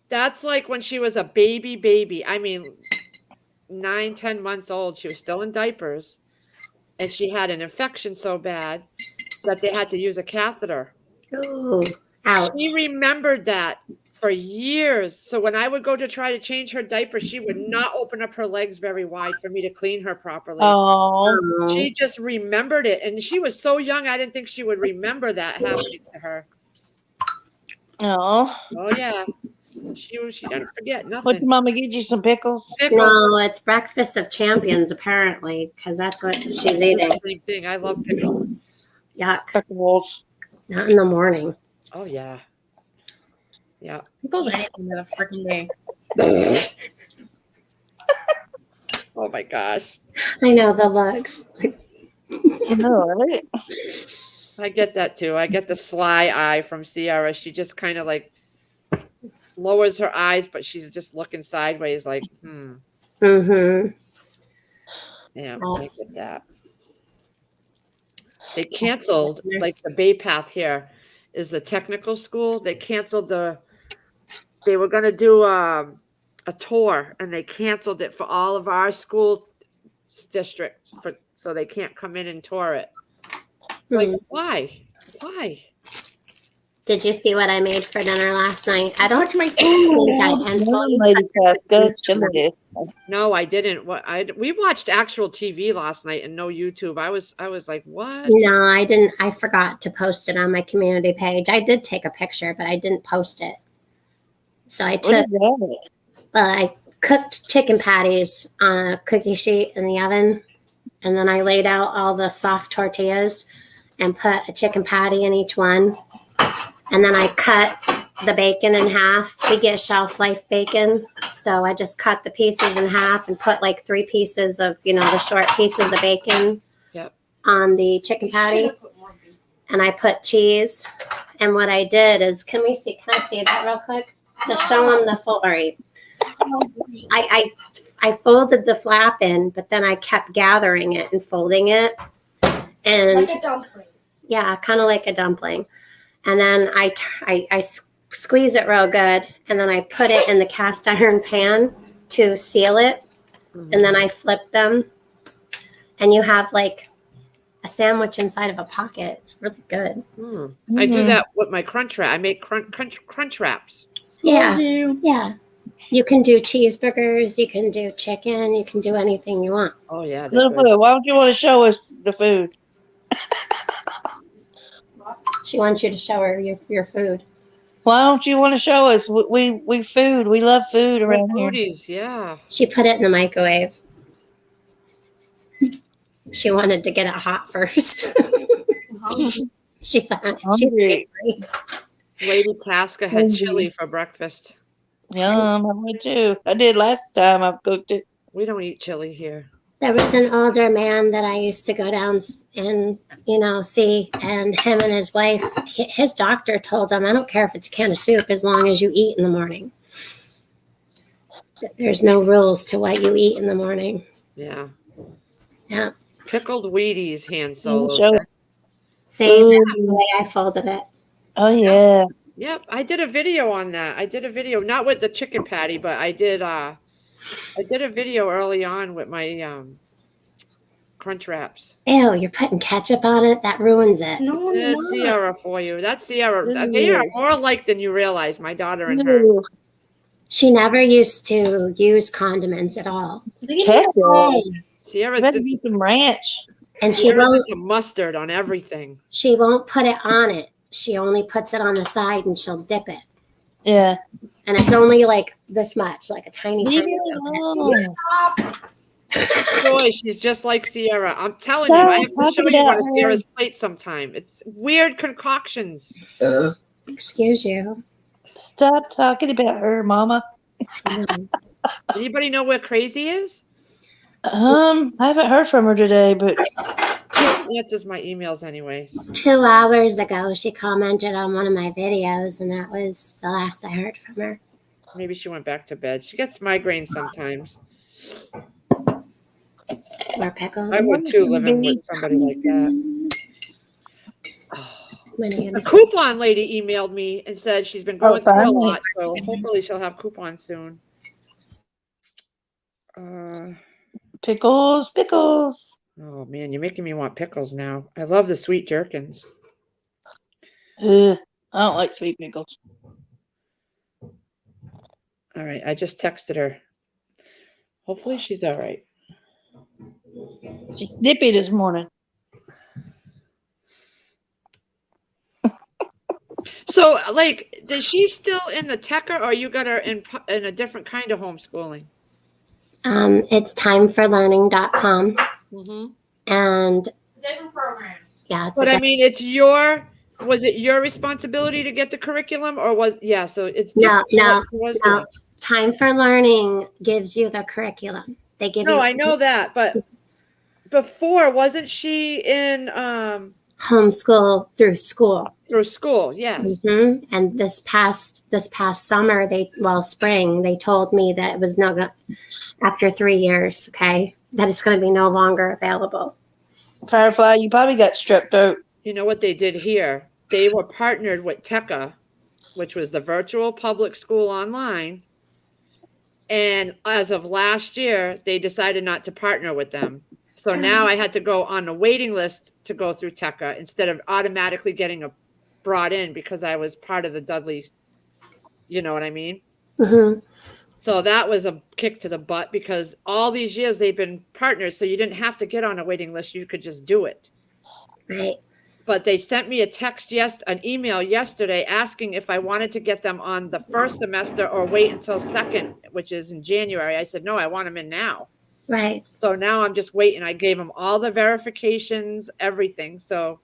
That's like when she was a baby. I mean, 9, 10 months old. She was still in diapers, and she had an infection so bad that they had to use a catheter. Ooh, ouch. She remembered that for years. So when I would go to try to change her diaper, she would not open up her legs very wide for me to clean her properly. Oh. She just remembered it. And she was so young, I didn't think she would remember that happening to her. Oh. Oh, yeah. She didn't forget nothing. What did Mama get you? Some pickles? No, it's breakfast of champions, apparently, because that's what she's eating. Same thing. I love pickles. Yuck. Pickles. Not in the morning. Oh, yeah. Yeah. it goes anything the freaking day. Oh, my gosh. I know the looks. No, right? I get that, too. I get the sly eye from Sierra. She just kind of like lowers her eyes, but she's just looking sideways like, Mm-hmm. Yeah, I get that. They canceled, like the Bay Path here is the technical school. They canceled they were going to do a tour, and they canceled it for all of our school district so they can't come in and tour it. Like, why? Did you see what I made for dinner last night? I don't watch my food. No, I didn't. We watched actual TV last night and no YouTube. I was like, what? No, I didn't. I forgot to post it on my community page. I did take a picture, but I didn't post it. So I cooked chicken patties on a cookie sheet in the oven, and then I laid out all the soft tortillas and put a chicken patty in each one. And then I cut the bacon in half. We get shelf life bacon. So I just cut the pieces in half and put like 3 pieces of, the short pieces of bacon on the chicken patty. And I put cheese. And what I did is, can I see that real quick? Just show them the full, all right. I folded the flap in, but then I kept gathering it and folding it. And Like a dumpling. yeah, kind of like a dumpling. And then I squeeze it real good, and then I put it in the cast iron pan to seal it, and then I flip them, and you have like a sandwich inside of a pocket. It's really good. I do that with my crunch wrap. I make crunch wraps. Yeah. Yeah. You can do cheeseburgers. You can do chicken. You can do anything you want. Oh yeah, they're Little good. Boo, why don't you want to show us the food? She wants you to show her your food. Why don't you want to show us? We food. We love food We're around here. foodies, yeah. She put it in the microwave. She wanted to get it hot first. She's Hungry. angry. Lady Casca had Hungry. chili for breakfast. Yum, I would too. I did last time I cooked it. We don't eat chili here. There was an older man that I used to go down and, see, and him and his wife, his doctor told him, I don't care if it's a can of soup as long as you eat in the morning. There's no rules to what you eat in the morning. Yeah. Yeah. Pickled Wheaties hand solo. Show it. Same Ooh. the way I folded it. Oh yeah. Yep, I did a video on that. I did a video, not with the chicken patty, but I did a video early on with my crunch wraps. Ew, you're putting ketchup on it? That ruins it. No, That's no. Sierra for you. That's Sierra. They are more alike than you realize, my daughter and her. Ooh, She never used to use condiments at all. ketchup. Sierra's Better into, be some ranch. And she Sierra's won't into mustard on everything. she won't put it on it. She only puts it on the side and she'll dip it. Yeah. And it's only like this much, like a tiny, Leave tiny it bit. alone. Stop. Boy, she's just like Sierra. I'm telling Stop you, I have to show talking you one about of her. Sierra's plates sometime. It's weird concoctions. Excuse you. Stop talking about her, Mama. Anybody know where Crazy is? I haven't heard from her today, but She answers my emails anyways. 2 hours ago, she commented on one of my videos, and that was the last I heard from her. Maybe she went back to bed. She gets migraines sometimes. More pickles. I would too, living with somebody like that. When are you The gonna- coupon lady emailed me and said she's been going through a finally. lot, so hopefully she'll have coupons soon. pickles. Oh man, you're making me want pickles now. I love the sweet gherkins. Ugh, I don't like sweet pickles. All right, I just texted her. Hopefully she's all right. She's snippy this morning. So, like, is she still in the Tecker, or you got her in a different kind of homeschooling? It's timeforlearning.com. Mm-hmm. And Different program. yeah, it's But a I mean, was it your responsibility to get the curriculum, or so it's No, different. So what was no. it? Time for Learning gives you the curriculum. They give No, you I know that, but before, wasn't she in homeschool through school. through school? Yes. And this past summer, spring, they told me that it was after 3 years, okay, that it's going to be no longer available. Firefly, you probably got strep throat. You know what they did here? They were partnered with Tekka, which was the virtual public school online. And as of last year, they decided not to partner with them. So now I had to go on a waiting list to go through Tekka instead of automatically getting brought in because I was part of the Dudley. You know what I mean? Mm-hmm. So that was a kick to the butt because all these years they've been partners. So you didn't have to get on a waiting list. You could just do it. Right. But they sent me an email yesterday asking if I wanted to get them on the first semester or wait until second, which is in January. I said, no, I want them in now. Right. So now I'm just waiting. I gave them all the verifications, everything. So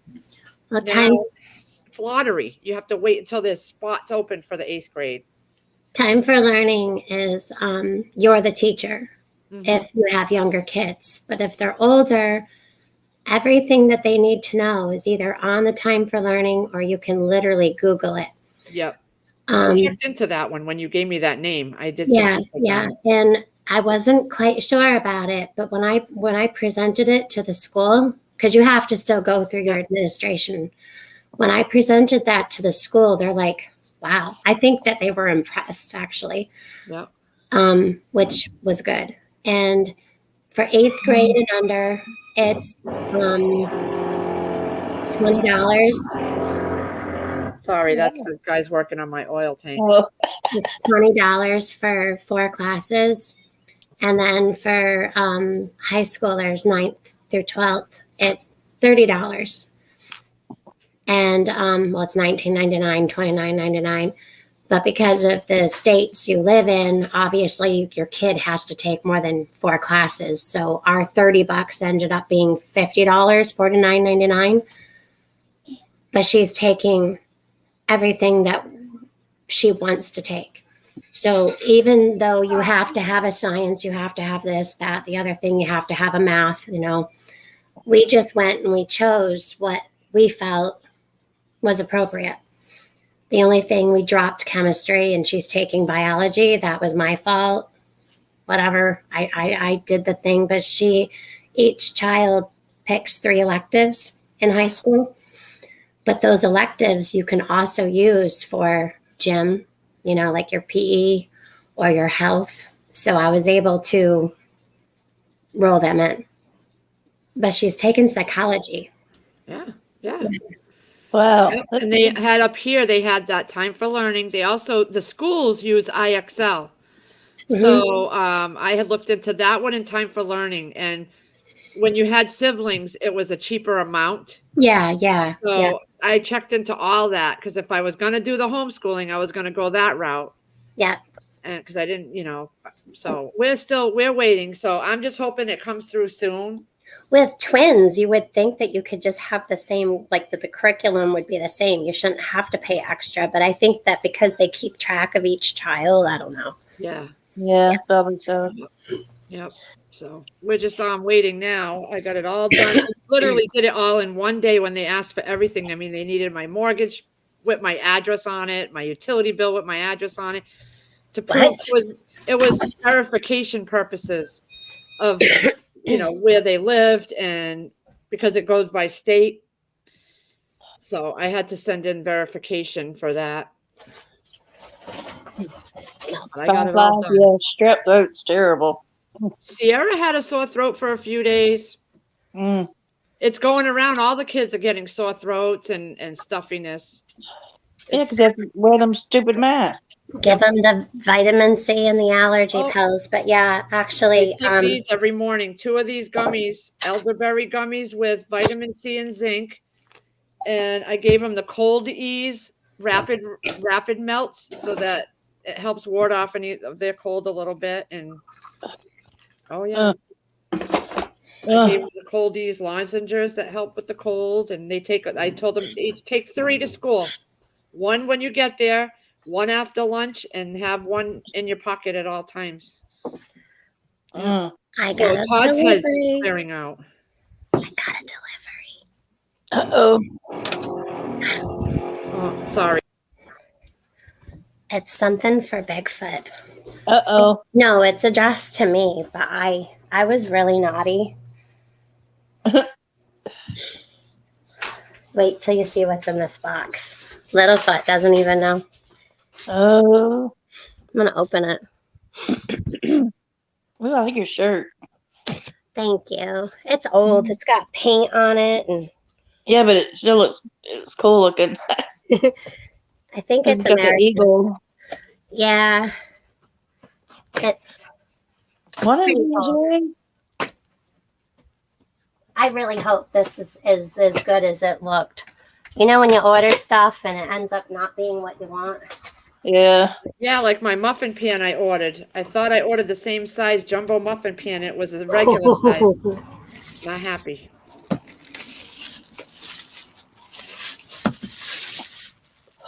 Well, now it's lottery. You have to wait until there's spots open for the 8th grade. Time for Learning is you're the teacher Mhm. if you have younger kids. But if they're older, everything that they need to know is either on the Time for Learning or you can literally Google it. Yep. I checked into that one when you gave me that name. I did. Yeah, some research yeah. on it. And I wasn't quite sure about it, but when I presented it to the school, because you have to still go through your administration. When I presented that to the school, they're like, wow. I think that they were impressed actually. Yep. Which was good. And for 8th grade and under, it's $20. Sorry, that's the guys working on my oil tank. Well, It's $20 for 4 classes. And then for high schoolers, 9th through 12th, it's $30. And well, it's $19.99, $29.99. But because of the states you live in, obviously your kid has to take more than 4 classes. So our $30 ended up being $50, $49.99. But she's taking everything that she wants to take. So even though you have to have a science, you have to have this, that, the other thing, you have to have a math, we just went and we chose what we felt was appropriate. The only thing, we dropped chemistry and she's taking biology. That was my fault. Whatever. I did the thing, but each child picks 3 electives in high school. But those electives you can also use for gym, like your PE or your health. So I was able to roll them in. But she's taken psychology. Yeah. wow. Yep. And they had up here, they had that time for learning. The schools use IXL. So I had looked into that one in time for learning. And when you had siblings, it was a cheaper amount. Yeah. So I checked into all that because if I was going to do the homeschooling, I was going to go that route. Yeah. And because I didn't, so we're waiting. So I'm just hoping it comes through soon. With twins, you would think that you could just have the same, like the curriculum would be the same. You shouldn't have to pay extra. But I think that because they keep track of each child, I don't know. Yeah, probably so. Yep. So we're just waiting now. I got it all done. I literally did it all in one day when they asked for everything. I mean, they needed my mortgage with my address on it, my utility bill with my address on it, to prove it was verification purposes of where they lived, and because it goes by state. So I had to send in verification for that. But I got it all done. Yeah, strep throat's terrible. Sierra had a sore throat for a few days. It's going around. All the kids are getting sore throats and stuffiness. Yeah, because they have to wear them stupid masks. Give them the vitamin C and the allergy pills. But yeah, actually, I take these every morning. 2 of these gummies, elderberry gummies with vitamin C and zinc. And I gave them the cold ease rapid melts so that it helps ward off any of their cold a little bit. And I gave them the cold ease lozenges that help with the cold. And I told them to each take 3 to school. 1 when you get there, 1 after lunch, and have 1 in your pocket at all times. I got a Todd's head's delivery. clearing out. I got a delivery. Uh-oh. Oh, sorry. It's something for Bigfoot. Uh-oh. No, it's addressed to me, but I was really naughty. Wait till you see what's in this box. Littlefoot doesn't even know. Oh. I'm going to open it. Ooh, I like your shirt. Thank you. It's old. It's got paint on it. And yeah, but it still it's cool looking. I think it's got the eagle. Yeah. It's What are pretty you cool. doing? I really hope this is as good as it looked. You know when you order stuff and it ends up not being what you want? Yeah. Yeah, like my muffin pan I ordered. I thought I ordered the same size jumbo muffin pan. It was a regular size. Not happy.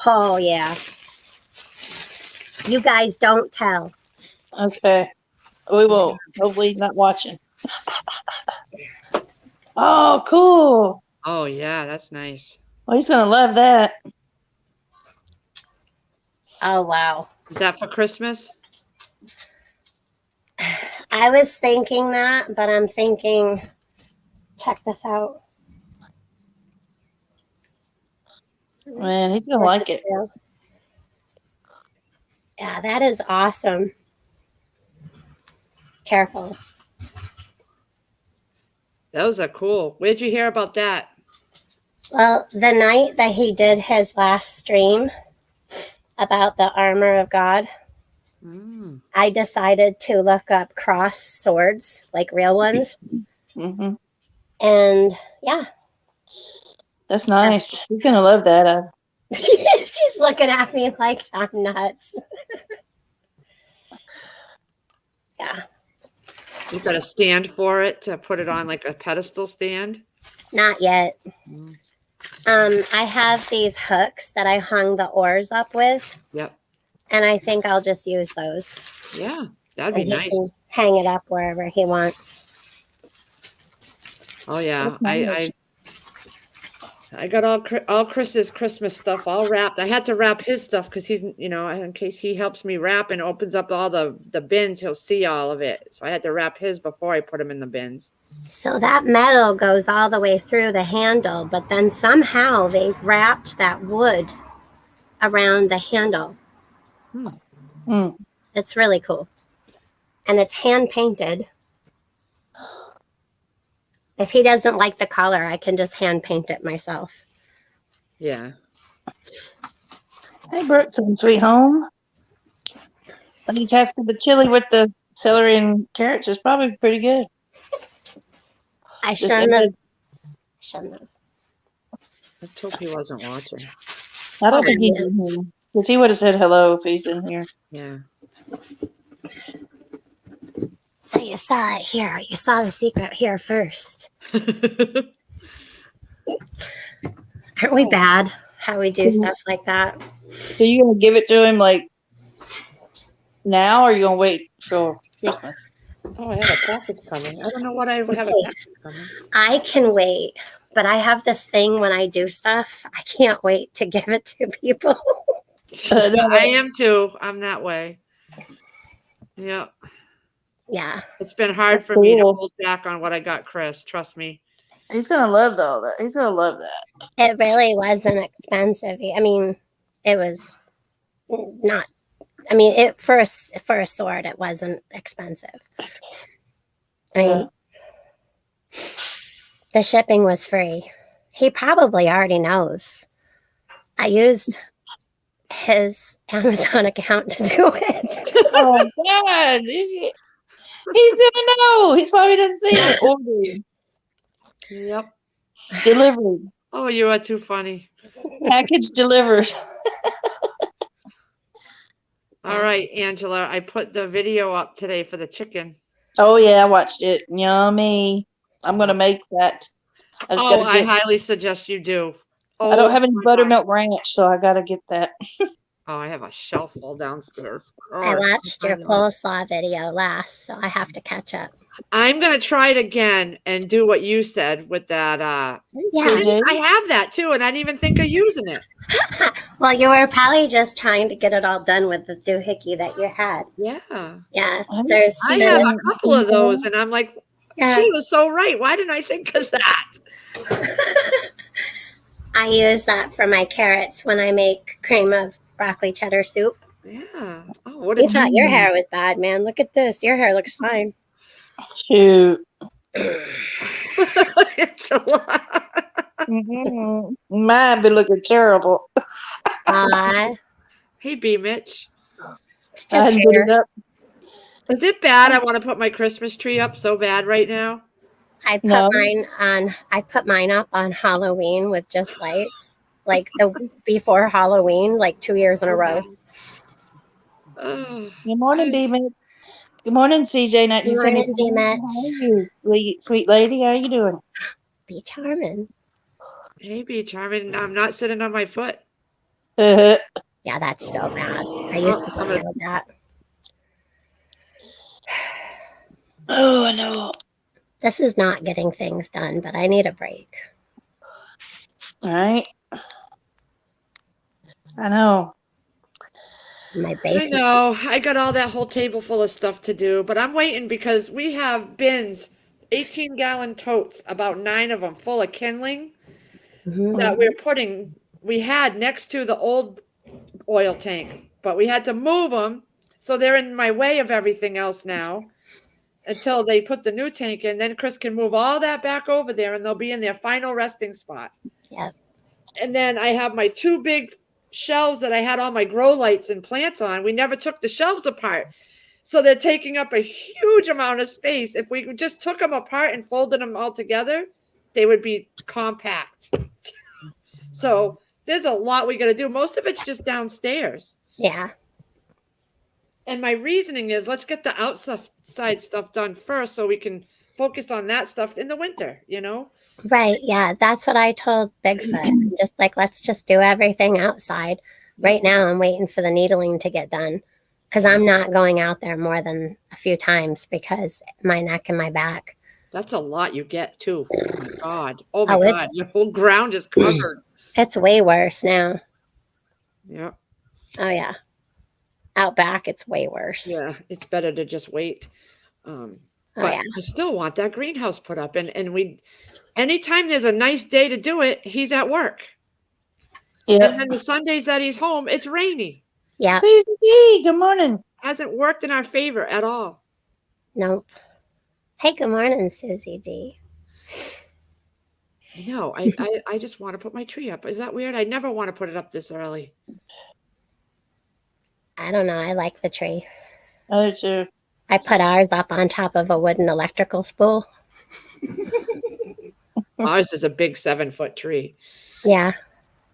Oh, yeah. You guys don't tell. Okay. We will. Hopefully he's not watching. Oh, cool. Oh, yeah, that's nice. Well, he's going to love that. Oh, wow. Is that for Christmas? I was thinking that, but I'm thinking, check this out. Man, he's going to like it. Yeah, that is awesome. Careful. Those are cool. Where'd you hear about that? Well, the night that he did his last stream about the armor of God, I decided to look up cross swords, like real ones. Mm-hmm. And yeah. That's nice. He's gonna love that. She's looking at me like I'm nuts. Yeah. You got a stand for it to put it on, like a pedestal stand? Not yet. I have these hooks that I hung the oars up with. Yep. And I think I'll just use those. Yeah, that'd be And he nice. can hang it up wherever he wants. Oh yeah, That's nice. I got all Chris's Christmas stuff all wrapped. I had to wrap his stuff because he's, in case he helps me wrap and opens up all the bins, he'll see all of it. So I had to wrap his before I put him in the bins. So that metal goes all the way through the handle, but then somehow they wrapped that wood around the handle. It's really cool. And it's hand painted. If he doesn't like the color, I can just hand paint it myself. Yeah. Hey, Brooke, some sweet home. I think the chili with the celery and carrots is probably pretty good. I Just shouldn't ended- have. Let's hope he wasn't watching. I don't think he's in here. Because he would have said hello if he's in here. Yeah. So you saw it here. You saw the secret here first. Aren't we bad how we do stuff like that? So you going to give it to him like now, or you going to wait for Christmas? Oh, I have a package coming. I don't know what I would have a package coming. I can wait, but I have this thing when I do stuff. I can't wait to give it to people. I am too. I'm that way. Yeah. Yeah. It's been hard That's for me to cool. hold back on what I got Chris. Trust me. He's going to love all that. He's going to love that. It really wasn't expensive. I mean, it was not. I mean, it for a sword, it wasn't expensive. I mean, the shipping was free. He probably already knows. I used his Amazon account to do it. Oh, God. He's going to know. He's probably didn't see it. Ordered. Yep. Delivered. Oh, you are too funny. Package delivered. All right, Angela. I put the video up today for the chicken. Oh, yeah. I watched it. Yummy. I'm going to make that. I highly suggest you do. Oh, I don't have any my buttermilk ranch, so I got to get that. Oh, I have a shelf full downstairs. I watched your coleslaw video last, so I have to catch up. I'm going to try it again and do what you said with that. Yeah. I I have that too, and I didn't even think of using it. Well, you were probably just trying to get it all done with the doohickey that you had. Yeah. Yeah. I There's I have a couple of those, and I'm like, Yeah. she was so right. Why didn't I think of that? I use that for my carrots when I make cream of broccoli cheddar soup. Yeah. Oh, what You a thought your hair was bad, man. Look at this. Your hair looks fine. Shoot. Angela. Mine be looking terrible. Hey, B. Mitch. It's I just hadn't put hair. it up. Is it bad? I want to put my Christmas tree up so bad right now. I put No. mine up on Halloween with just lights. Like the before Halloween, like 2 years in a row. Oh, Good morning, B-Mitch. Good morning, CJ. Good morning, B-Mitch. How are you, sweet lady? How you doing? Be charming. hey, B. Charming. I'm not sitting on my foot. Oh, Yeah, that's so bad. I used to feel that. I know. This is not getting things done, but I need a break. All right. I know. My I basement. know. I got all that whole table full of stuff to do, but I'm waiting because we have bins, 18-gallon totes, about 9 of them full of kindling Mhm. that we had next to the old oil tank, but we had to move them. So they're in my way of everything else now until they put the new tank in. Then Chris can move all that back over there and they'll be in their final resting spot. Yeah. And then I have my 2 big shelves that I had all my grow lights and plants on. We never took the shelves apart. So they're taking up a huge amount of space. If we just took them apart and folded them all together, they would be compact. So there's a lot we got to do. Most of it's just downstairs. Yeah. And my reasoning is let's get the outside stuff done first so we can focus on that stuff in the winter, you know? Right. Yeah. That's what I told Bigfoot. I'm just like, let's just do everything outside. Right now, I'm waiting for the needling to get done because I'm not going out there more than a few times because my neck and my back. That's a lot you get too. Oh my God. Oh my Oh, God. Your whole ground is covered. It's way worse now. Yeah. Oh, yeah. Out back, it's way worse. Yeah. It's better to just wait. But yeah. I still want that greenhouse put up. And we, anytime there's a nice day to do it, he's at work. Yeah. And then the Sundays that he's home, it's rainy. Yeah. Susie D, good morning. Hasn't worked in our favor at all. Nope. Hey, good morning, Susie D. No, I just want to put my tree up. Is that weird? I never want to put it up this early. I don't know. I like the tree. I do too. I put ours up on top of a wooden electrical spool. Ours is a big 7-foot tree. Yeah.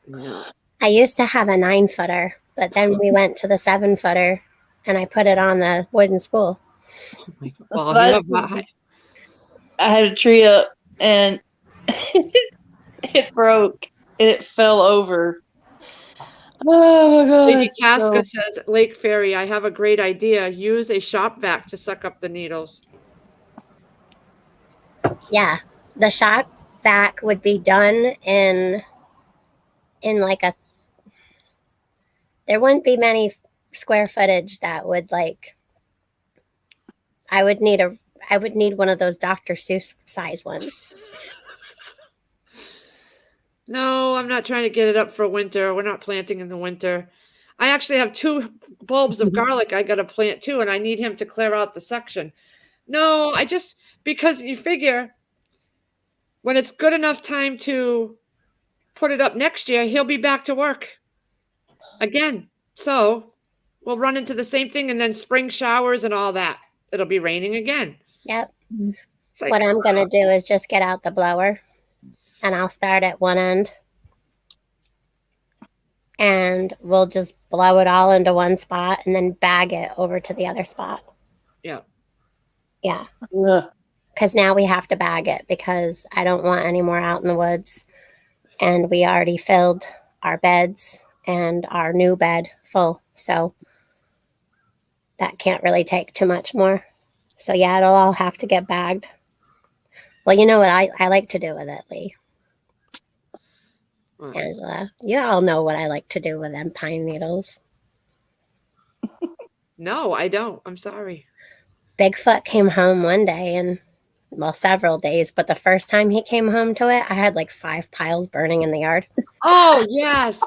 Yeah. I used to have a 9-footer, but then we went to the 7-footer and I put it on the wooden spool. Oh my God. Well, you have my- I had a tree up and it broke and it fell over. Oh my God. Lady Casca says, Lake Ferry, I have a great idea. Use a shop vac to suck up the needles. Yeah. The shop vac would be done in like a, there wouldn't be many square footage that would like, I would need one of those Dr. Seuss size ones. No, I'm not trying to get it up for winter. We're not planting in the winter. I actually have 2 bulbs of garlic I got to plant too, and I need him to clear out the section. No, because you figure when it's good enough time to put it up next year, he'll be back to work again. So we'll run into the same thing, and then spring showers and all that. It'll be raining again. Yep. It's like, What I'm going to do is just get out the blower and I'll start at one end and we'll just blow it all into one spot and then bag it over to the other spot. Yeah. Yeah. Yeah. Because now we have to bag it because I don't want any more out in the woods. And we already filled our beds and our new bed full. So that can't really take too much more. So yeah, it'll all have to get bagged. Well, you know what I like to do with it, Lee. Angela, you all know what I like to do with them pine needles. No, I don't. I'm sorry. Bigfoot came home one day and, well, several days, but the first time he came home to it, I had like 5 piles burning in the yard. Oh, yes.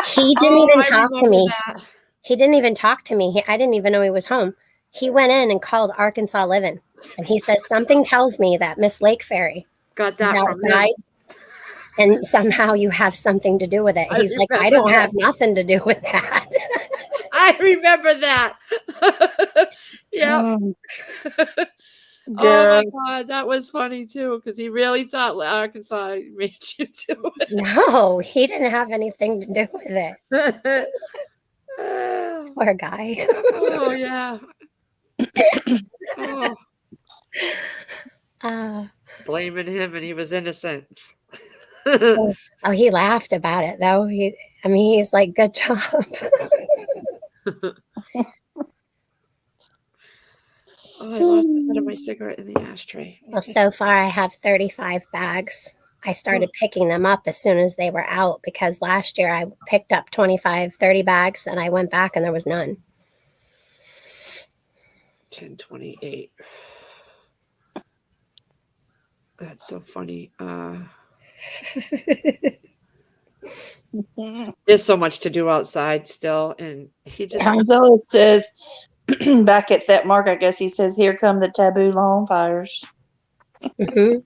He didn't even I talk to remember me. that. He didn't even talk to me. I didn't even know he was home. He went in and called Arkansas Living. And he says, something tells me that Miss Lake Fairy Got that is from him. outside and somehow you have something to do with it. I He's like, I remember don't that. have nothing to do with that. I remember that. Yeah. Mm. Oh Yeah. my God, that was funny too, because he really thought Arkansas made you do No, he didn't have anything to do with it. it. Poor guy. Oh yeah. Oh, blaming him, and he was innocent. Oh, he laughed about it though. He's like, good job. Oh, I lost the head of my cigarette in the ashtray. Well, so far I have 35 bags. I started picking them up as soon as they were out because last year I picked up 25, 30 bags and I went back and there was none. 10:28. That's so funny. There's so much to do outside still, and he just Hanzo says back at that mark, I guess he says, here come the taboo lawn fires. Mm-hmm.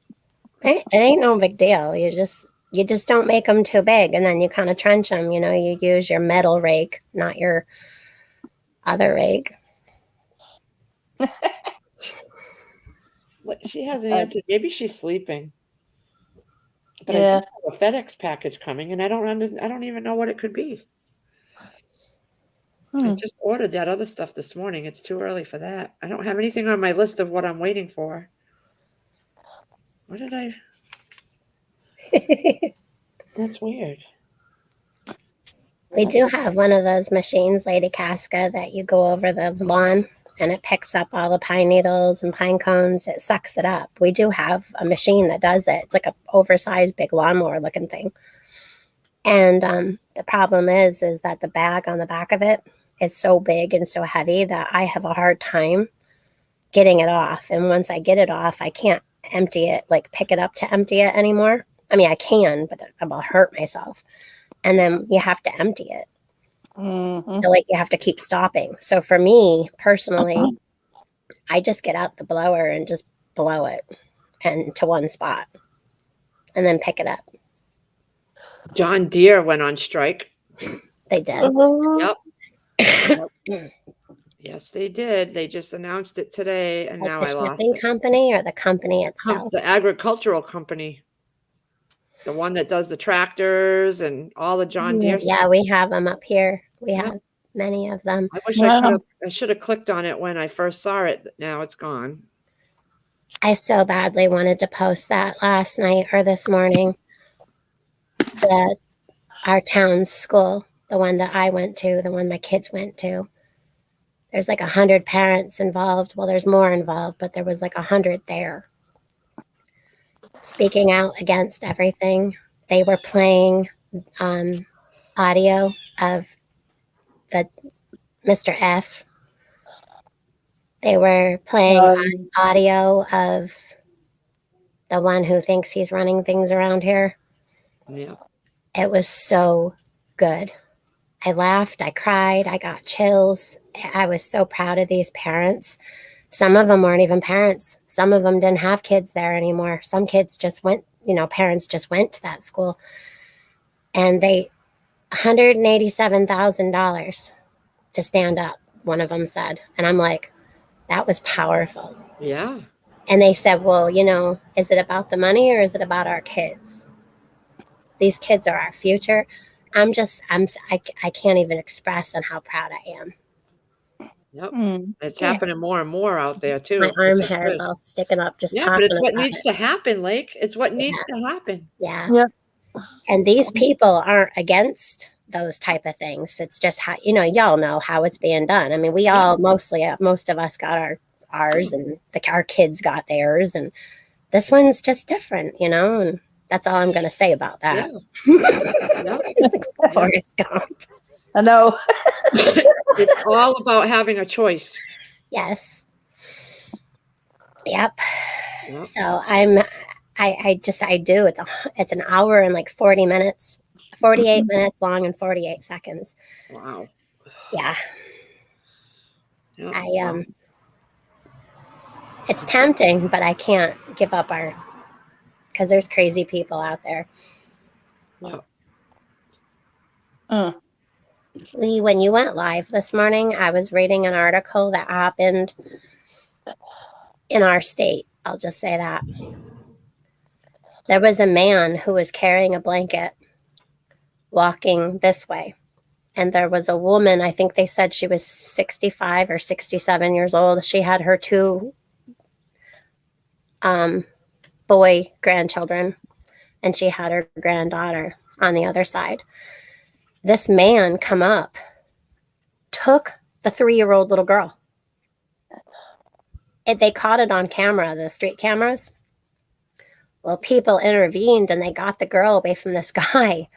It ain't no big deal. You just You just don't make them too big, and then you kind of trench them. You use your metal rake, not your other rake. She hasn't answered. Maybe she's sleeping. But I Yeah. do have a FedEx package coming, and I don't even know what it could be. I just ordered that other stuff this morning. It's too early for that. I don't have anything on my list of what I'm waiting for. What did I? That's weird. We do have one of those machines, Lady Casca, that you go over the lawn and it picks up all the pine needles and pine cones. It sucks it up. We do have a machine that does it. It's like an oversized big lawnmower looking thing. And the problem is that the bag on the back of it is so big and so heavy that I have a hard time getting it off. And once I get it off, I can't empty it, like pick it up to empty it anymore. I mean, I can, but I'll hurt myself. And then you have to empty it. Mm-hmm. So, like, you have to keep stopping. So, for me personally, I just get out the blower and just blow it and to one spot and then pick it up. John Deere went on strike. They did. Yep. Yes, they did. They just announced it today, and Like now the I lost shipping it. company or the company itself? The agricultural company. The one that does the tractors and all the John Deere stuff. Yeah, we have them up here. We Yep. have many of them. I wish I should have clicked on it when I first saw it. Now it's gone. I so badly wanted to post that last night or this morning. Our town's school, the one that I went to, the one my kids went to. There's like 100 parents involved. Well, there's more involved, but there was like 100 there. Speaking out against everything. They were playing audio of the Mr. F. They were playing audio of the one who thinks he's running things around here. Yeah. It was so good. I laughed, I cried, I got chills. I was so proud of these parents. Some of them weren't even parents. Some of them didn't have kids there anymore. Some kids just went, parents just went to that school. And they, $187,000 to stand up, one of them said. And I'm like, that was powerful. Yeah. And they said, well, is it about the money or is it about our kids? These kids are our future. I can't even express on how proud I am. Yep. It's happening more and more out there too. My arm hair is all sticking up just talking but it's what about needs to happen, Lake. It's what needs to happen. Yeah. Yep. And these people aren't against those type of things. It's just how, y'all know how it's being done. I mean, we all most of us got ours and our kids got theirs. And this one's just different, and that's all I'm going to say about that. Yeah. Forrest Gump. I know. It's all about having a choice. Yes. Yep. So I do. It's an hour and like 40 minutes, 48 minutes long and 48 seconds. Wow. Yeah. It's tempting, but I can't give up because there's crazy people out there. Lee, when you went live this morning, I was reading an article that happened in our state. I'll just say that. There was a man who was carrying a blanket walking this way. And there was a woman, I think they said she was 65 or 67 years old. She had her two boy grandchildren, and she had her granddaughter on the other side. This man come up, took the 3-year-old little girl. They caught it on camera, the street cameras. Well, people intervened and they got the girl away from this guy.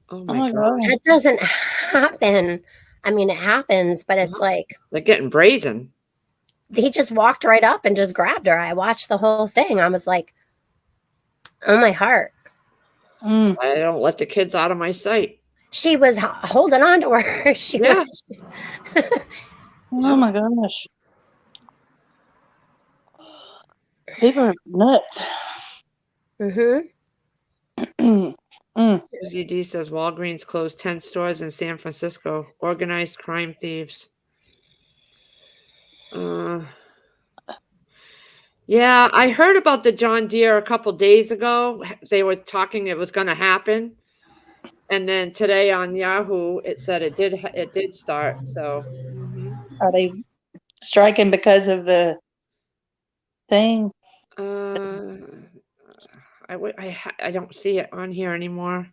Oh my God. That doesn't happen. I mean, it happens, but it's like they're getting brazen. He just walked right up and just grabbed her. I watched the whole thing. I was like, oh, my heart. I don't let the kids out of my sight. She was holding on to her. She was. Oh my gosh. People are nuts. Susie D says Walgreens closed 10 stores in San Francisco. Organized crime thieves. Yeah, I heard about the John Deere a couple days ago. They were talking it was going to happen, and then today on Yahoo it said it did start. So, Are they striking because of the thing? uh, I don't see it on here anymore.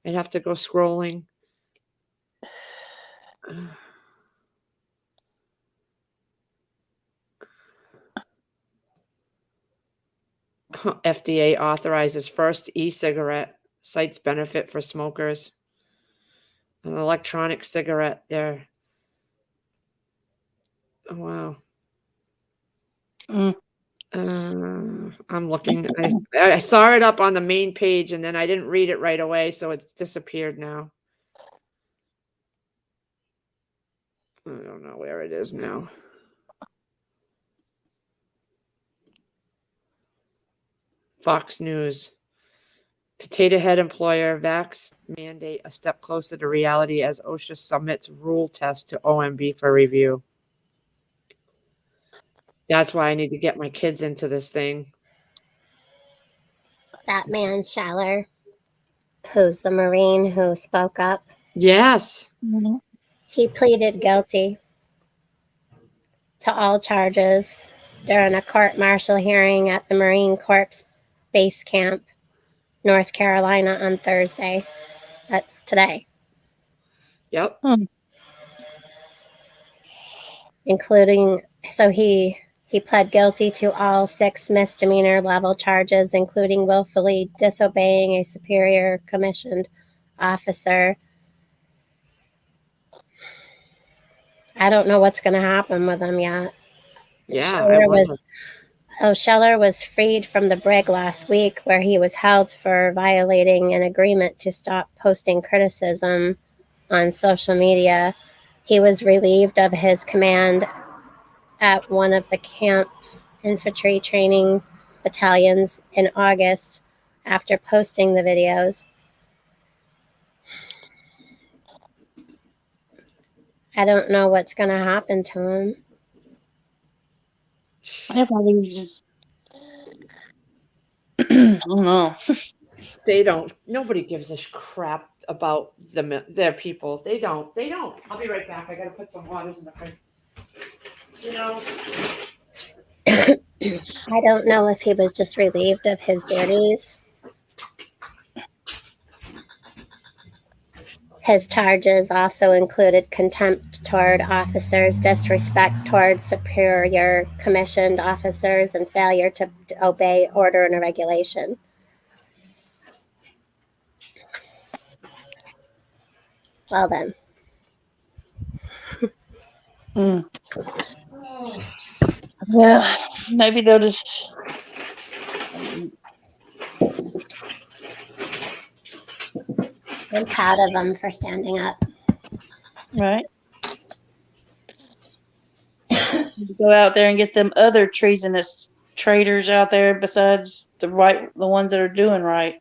I'd have to go scrolling. FDA authorizes first e-cigarette, cites benefit for smokers. An electronic cigarette there. Oh, wow. I'm looking. I saw it up on the main page and then I didn't read it right away, so it's disappeared now. I don't know where it is now. Fox News. Potato Head employer vax mandate a step closer to reality as OSHA submits rule test to OMB for review. That's why I need to get my kids into this thing. That man, Schaller, who's the Marine who spoke up, Yes. he pleaded guilty to all charges during a court-martial hearing at the Marine Corps Base Camp, North Carolina on Thursday. That's today. Yep. Including, so he pled guilty to all 6 misdemeanor level charges, including willfully disobeying a superior commissioned officer. I don't know what's going to happen with him yet. Yeah. Scheller was freed from the brig last week, where he was held for violating an agreement to stop posting criticism on social media. He was relieved of his command at one of the camp infantry training battalions in August after posting the videos. I don't know what's going to happen to him. I probably just, I don't know. They don't. Nobody gives a crap about their people. They don't. I'll be right back. I gotta put some waters in the fridge. You know. I don't know if he was just relieved of his duties. His charges also included contempt toward officers, disrespect toward superior commissioned officers, and failure to obey order and regulation. Well then. Yeah, maybe they'll just. I'm proud of them for standing up. Right. Go out there and get them other treasonous traitors out there besides the ones that are doing right.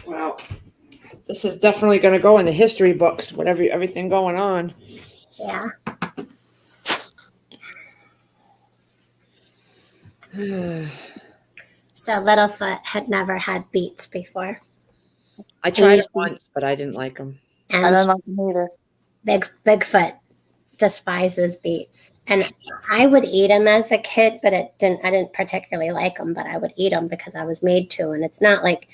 Well, this is definitely going to go in the history books. Everything going on. Yeah. So Littlefoot had never had beets before. I tried it once, but I didn't like them. And I don't like them either. Bigfoot despises beets, and I would eat them as a kid, but I didn't particularly like them, but I would eat them because I was made to. And it's not like,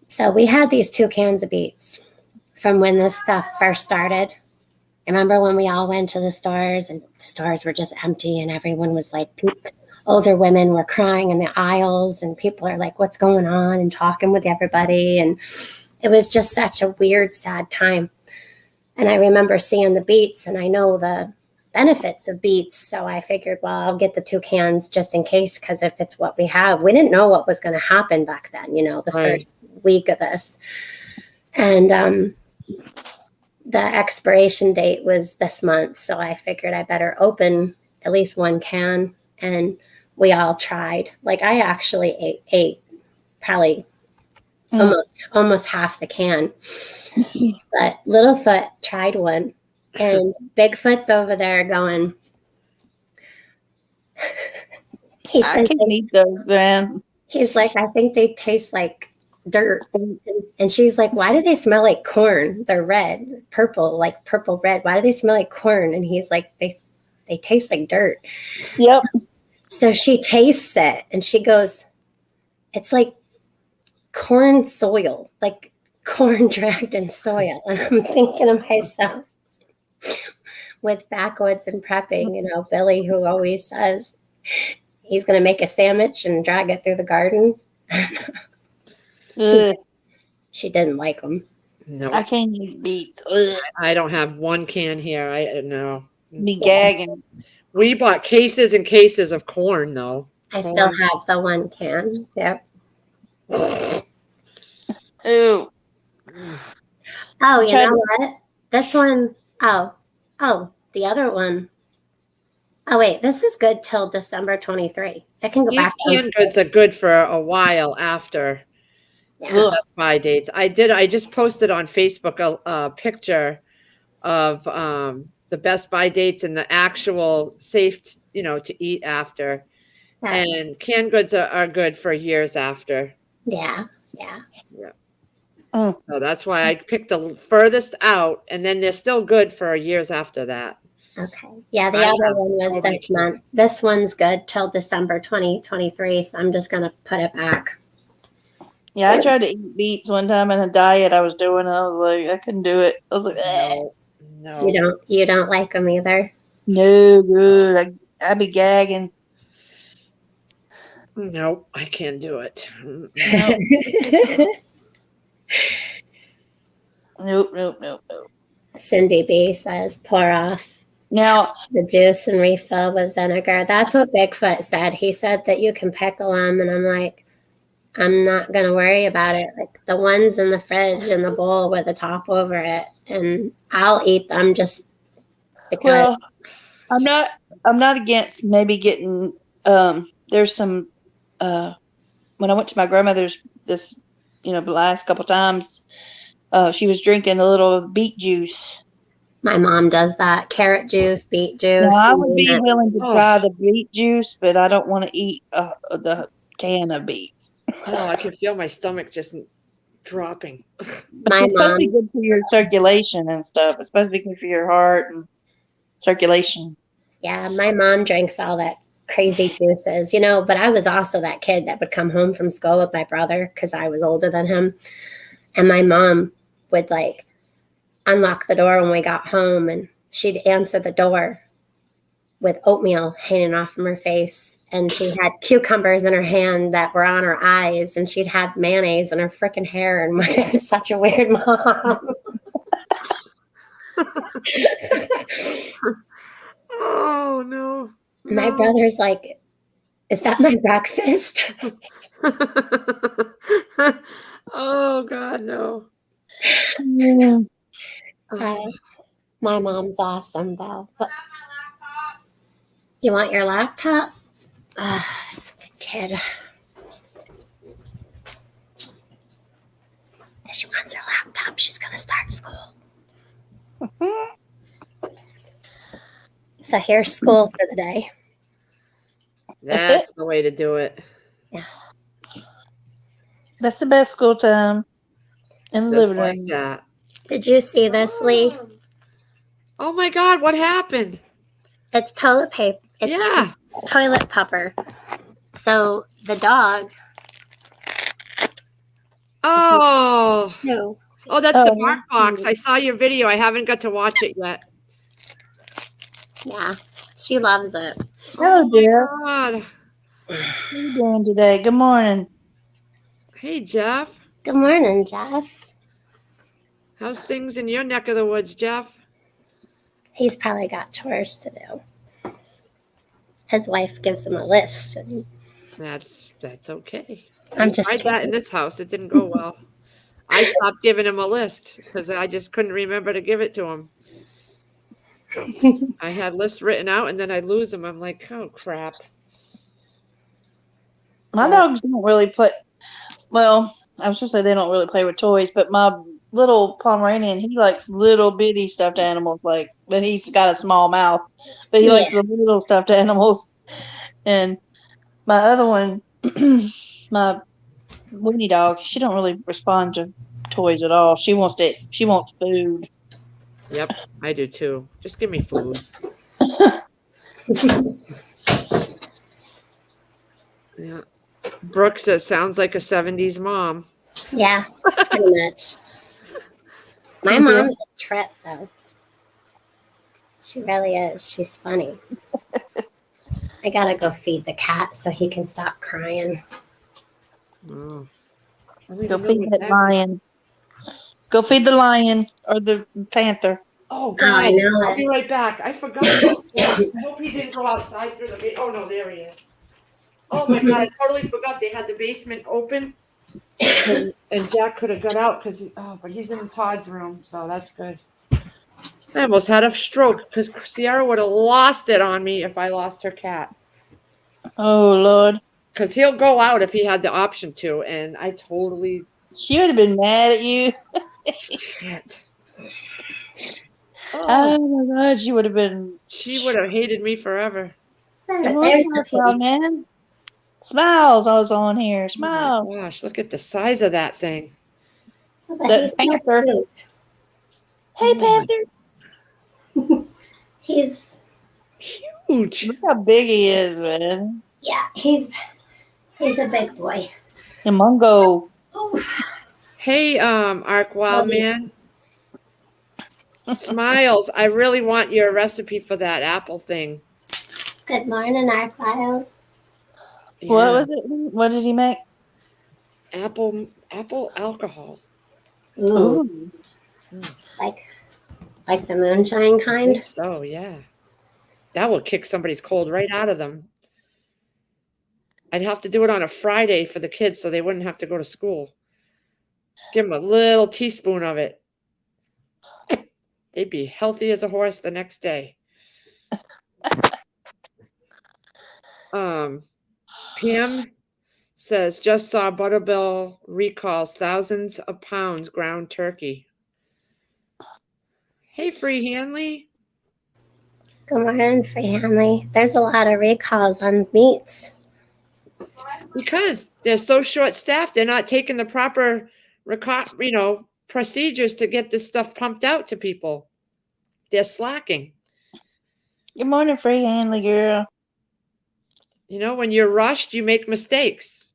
so we had these 2 cans of beets from when this stuff first started. I remember when we all went to the stores and the stores were just empty and everyone was like, older women were crying in the aisles and people are like, what's going on, and talking with everybody. And it was just such a weird, sad time. And I remember seeing the beets, and I know the benefits of beets. So I figured, well, I'll get the 2 cans just in case, because if it's what we have, we didn't know what was going to happen back then, the first week of this. And the expiration date was this month. So I figured I better open at least 1 can. And we all tried. Like I actually ate probably Mm. almost half the can. But Littlefoot tried one, and Bigfoot's over there going. he I said can't they- eat those, man. he's like, I think they taste like dirt. And she's like, why do they smell like corn? They're red, purple, like purple red. Why do they smell like corn? And he's like, they taste like dirt. Yep. So she tastes it and she goes, it's like corn soil, like corn dragged in soil. And I'm thinking to myself, with backwoods and prepping, Billy, who always says he's going to make a sandwich and drag it through the garden. Ugh. She didn't like them. No, I can't eat beets. Ugh. I don't have one can here. I no. Me gagging. We bought cases and cases of corn, though. I still have the one can. Yep. Ooh. Oh, you Tried know what? This one, oh, the other one. Oh, wait, this is good till December 23. I can go These back. canned goods are good for a while after Yeah. the Best Buy dates. I just posted on Facebook a picture of the Best Buy dates and the actual safe, to eat after. Yeah. And canned goods are good for years after. Yeah. Mm. So that's why I picked the furthest out, and then they're still good for years after that. Okay. Yeah, the I other have one was so this many month. This one's good till December 2023, so I'm just going to put it back. Yeah, I tried to eat beets one time in a diet I was doing. I was like, I couldn't do it. I was like, No. You don't like them either? no good. I'd be gagging. Nope, I can't do it. Nope. Cindy B says pour off Now, the juice and refill with vinegar. That's what Bigfoot said. He said that you can pickle them, and I'm like, I'm not going to worry about it. Like the ones in the fridge in the bowl with the top over it, and I'll eat them just because. well, I'm not against maybe getting there's some when I went to my grandmother's this the last couple times she was drinking a little beet juice. My mom does that. Carrot juice, beet juice. Now, I you would name be it. willing to try the beet juice, but I don't want to eat the can of beets. Oh, I can feel my stomach just dropping. My It's supposed to be mom, good for your circulation and stuff. It's supposed to be good for your heart and circulation. yeah, my mom drinks all that crazy juices, but I was also that kid that would come home from school with my brother because I was older than him. And my mom would unlock the door when we got home, and she'd answer the door with oatmeal hanging off from her face, and she had cucumbers in her hand that were on her eyes, and she'd have mayonnaise in her freaking hair, and I was such a weird mom. Oh no. My brother's like, is that my breakfast? Oh God, no. Yeah. My mom's awesome though. But you want your laptop? This kid. If she wants her laptop, she's gonna start school. So here's school for the day. That's the way to do it. That's the best school time in the Just living like room. that. Did you see this, Lee? Oh my God, what happened? It's toilet paper. It's Yeah. toilet pupper. So the dog. Oh. No. Oh, that's the Oh, bark box. I saw your video. I haven't got to watch it yet. Yeah, she loves it. Oh, dear. God. What are you doing today? Good morning. Hey, Jeff. Good morning, Jeff. How's things in your neck of the woods, Jeff? He's probably got chores to do. His wife gives him a list. And That's okay. I'm We just tried that in this house. It didn't go well. I stopped giving him a list because I just couldn't remember to give it to him. I had lists written out and then I'd lose them. I'm like, oh crap. My dogs don't really play. Well, I was going to say they don't really play with toys, but my little Pomeranian, he likes little bitty stuffed animals. But he's got a small mouth, but he likes the little stuffed animals. And my other one, my Winnie dog, she don't really respond to toys at all. She wants food. Yep, I do too. Just give me food. Yeah. Brooke says, sounds like a 70s mom. Yeah, pretty much. My mom's a trip, though. She really is. She's funny. I gotta go feed the cat so he can stop crying. Oh. Go feed that lion. Go feed the lion or the panther. Oh, Oh, I God. know I'll it. be right back. I forgot. I hope he didn't go outside through the basement. Oh, no, there he is. Oh, my God. I totally forgot they had the basement open. And Jack could have got out but he's in Todd's room, so that's good. I almost had a stroke because Sierra would have lost it on me if I lost her cat. Oh, Lord. Because he'll go out if he had the option to, and I totally... She would have been mad at you. Shit. Oh, my God. She would have been... She would have hated me forever. There's the pig. man. Smiles, I was on here. Smiles. Oh my gosh, look at the size of that thing. But That he's so panther. cute. Hey, Panther. He's Huge. Look how big he is, man. yeah, he's a big boy. And Mungo. Hey, Ark Wildman. Smiles, I really want your recipe for that apple thing. Good morning, our cloud. Yeah. What was it? What did he make? Apple alcohol. Ooh. Like the moonshine I kind. think so, yeah. That will kick somebody's cold right out of them. I'd have to do it on a Friday for the kids so they wouldn't have to go to school. Give them a little teaspoon of it. They'd be healthy as a horse the next day. Pam says, just saw Butterbell recalls thousands of pounds ground turkey. Hey, Free Hanley. Good morning, Free Hanley. There's a lot of recalls on meats. Because they're so short-staffed, they're not taking the proper, procedures to get this stuff pumped out to people. They're slacking. Good morning, Free Hanley girl. When you're rushed, you make mistakes.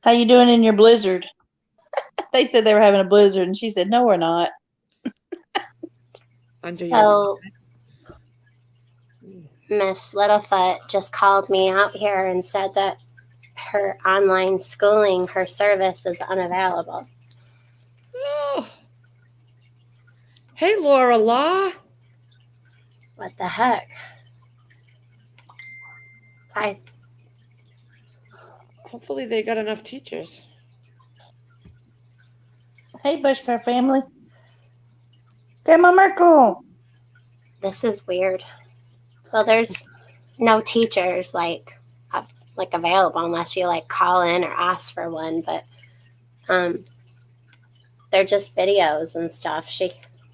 How you doing in your blizzard? They said they were having a blizzard, and she said, no, we're not. So Miss Littlefoot just called me out here and said that her online schooling, her service is unavailable. Oh. Hey, Laura Law. What the heck? Guys, Hopefully they got enough teachers. Hey, Bushcraft family. Grandma Merkel. this is weird. Well, there's no teachers like available unless you call in or ask for one, but they're just videos and stuff.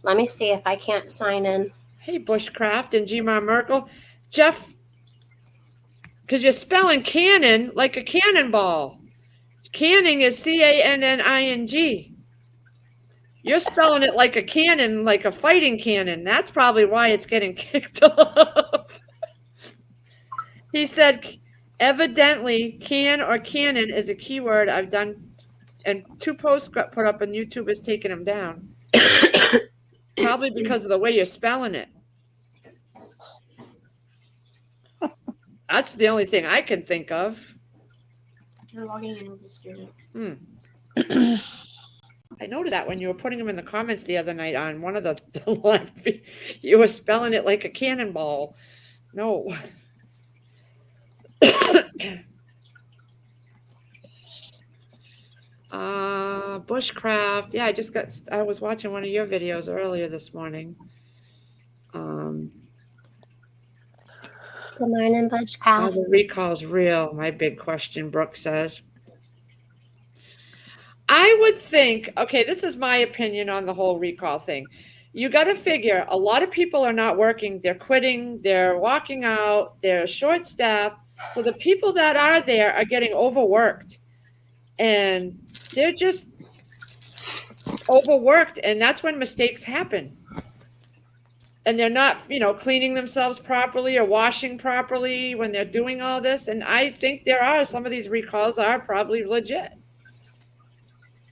Let me see if I can't sign in. Hey, Bushcraft and G-Mar Merkel. Jeff, because you're spelling cannon like a cannonball. Canning is C-A-N-N-I-N-G. You're spelling it like a cannon, like a fighting cannon. That's probably why it's getting kicked off. He said, evidently, can or cannon is a keyword I've done, and 2 posts got put up, and YouTube is taking them down. Probably because of the way you're spelling it. That's the only thing I can think of. You're logging in with the student. I noted that when you were putting them in the comments the other night on one of the live, you were spelling it like a cannonball. No. Bushcraft. Yeah, I was watching one of your videos earlier this morning. Good morning, Are Bushcraft. the recalls real? My big question, Brooke says. I would think, okay, this is my opinion on the whole recall thing. You got to figure a lot of people are not working. They're quitting. They're walking out. They're short staffed. So the people that are there are getting overworked. And they're just overworked. And that's when mistakes happen. And they're not, cleaning themselves properly or washing properly when they're doing all this. And I think some of these recalls are probably legit.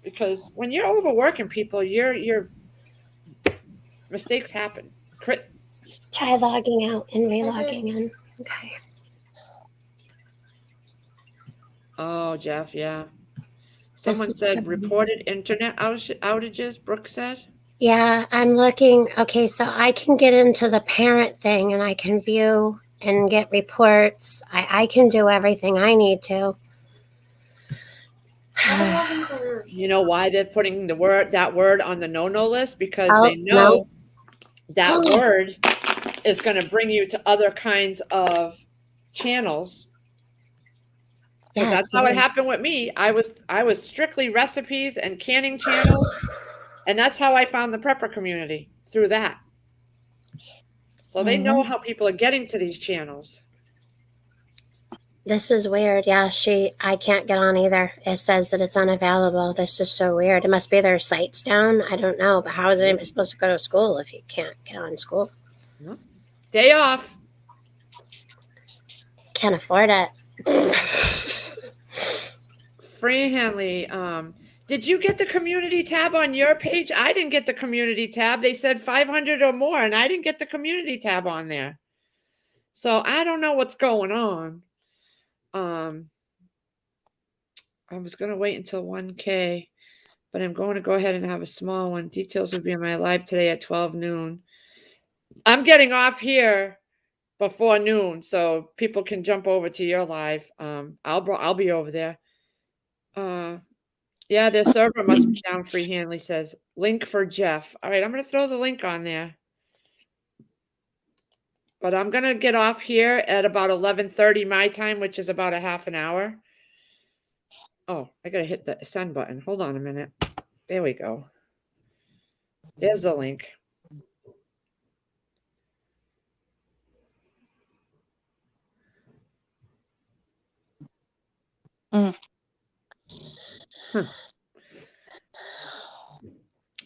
Because when you're overworking people, your mistakes happen. Try logging out and re-logging in. Okay. Oh, Jeff, yeah. Someone said reported internet outages, Brooke said. Yeah, I'm looking. Okay, so I can get into the parent thing and I can view and get reports. I can do everything I need to. You know why they're putting that word on the no list? Because Oh, they know that word is going to bring you to other kinds of channels. Because Yeah, that's how it happened with me. I was strictly recipes and canning channels, and that's how I found the prepper community, through that. So they know how people are getting to these channels. This is weird. Yeah, I can't get on either. It says that it's unavailable. This is so weird. It must be their site's down. I don't know, but how is anybody supposed to go to school if you can't get on school? No. Day off. Can't afford it. Free Hanley, did you get the community tab on your page? I didn't get the community tab. They said 500 or more, and I didn't get the community tab on there. So I don't know what's going on. I was going to wait until 1K, but I'm going to go ahead and have a small one. Details will be on my live today at 12 noon. I'm getting off here before noon, so people can jump over to your live. I'll be over there. Yeah, their server must be down. Free Hanley says link for Jeff. All right, I'm going to throw the link on there. But I'm going to get off here at about 11:30 my time, which is about a half an hour. Oh, I got to hit the send button. Hold on a minute. There we go. There's the link.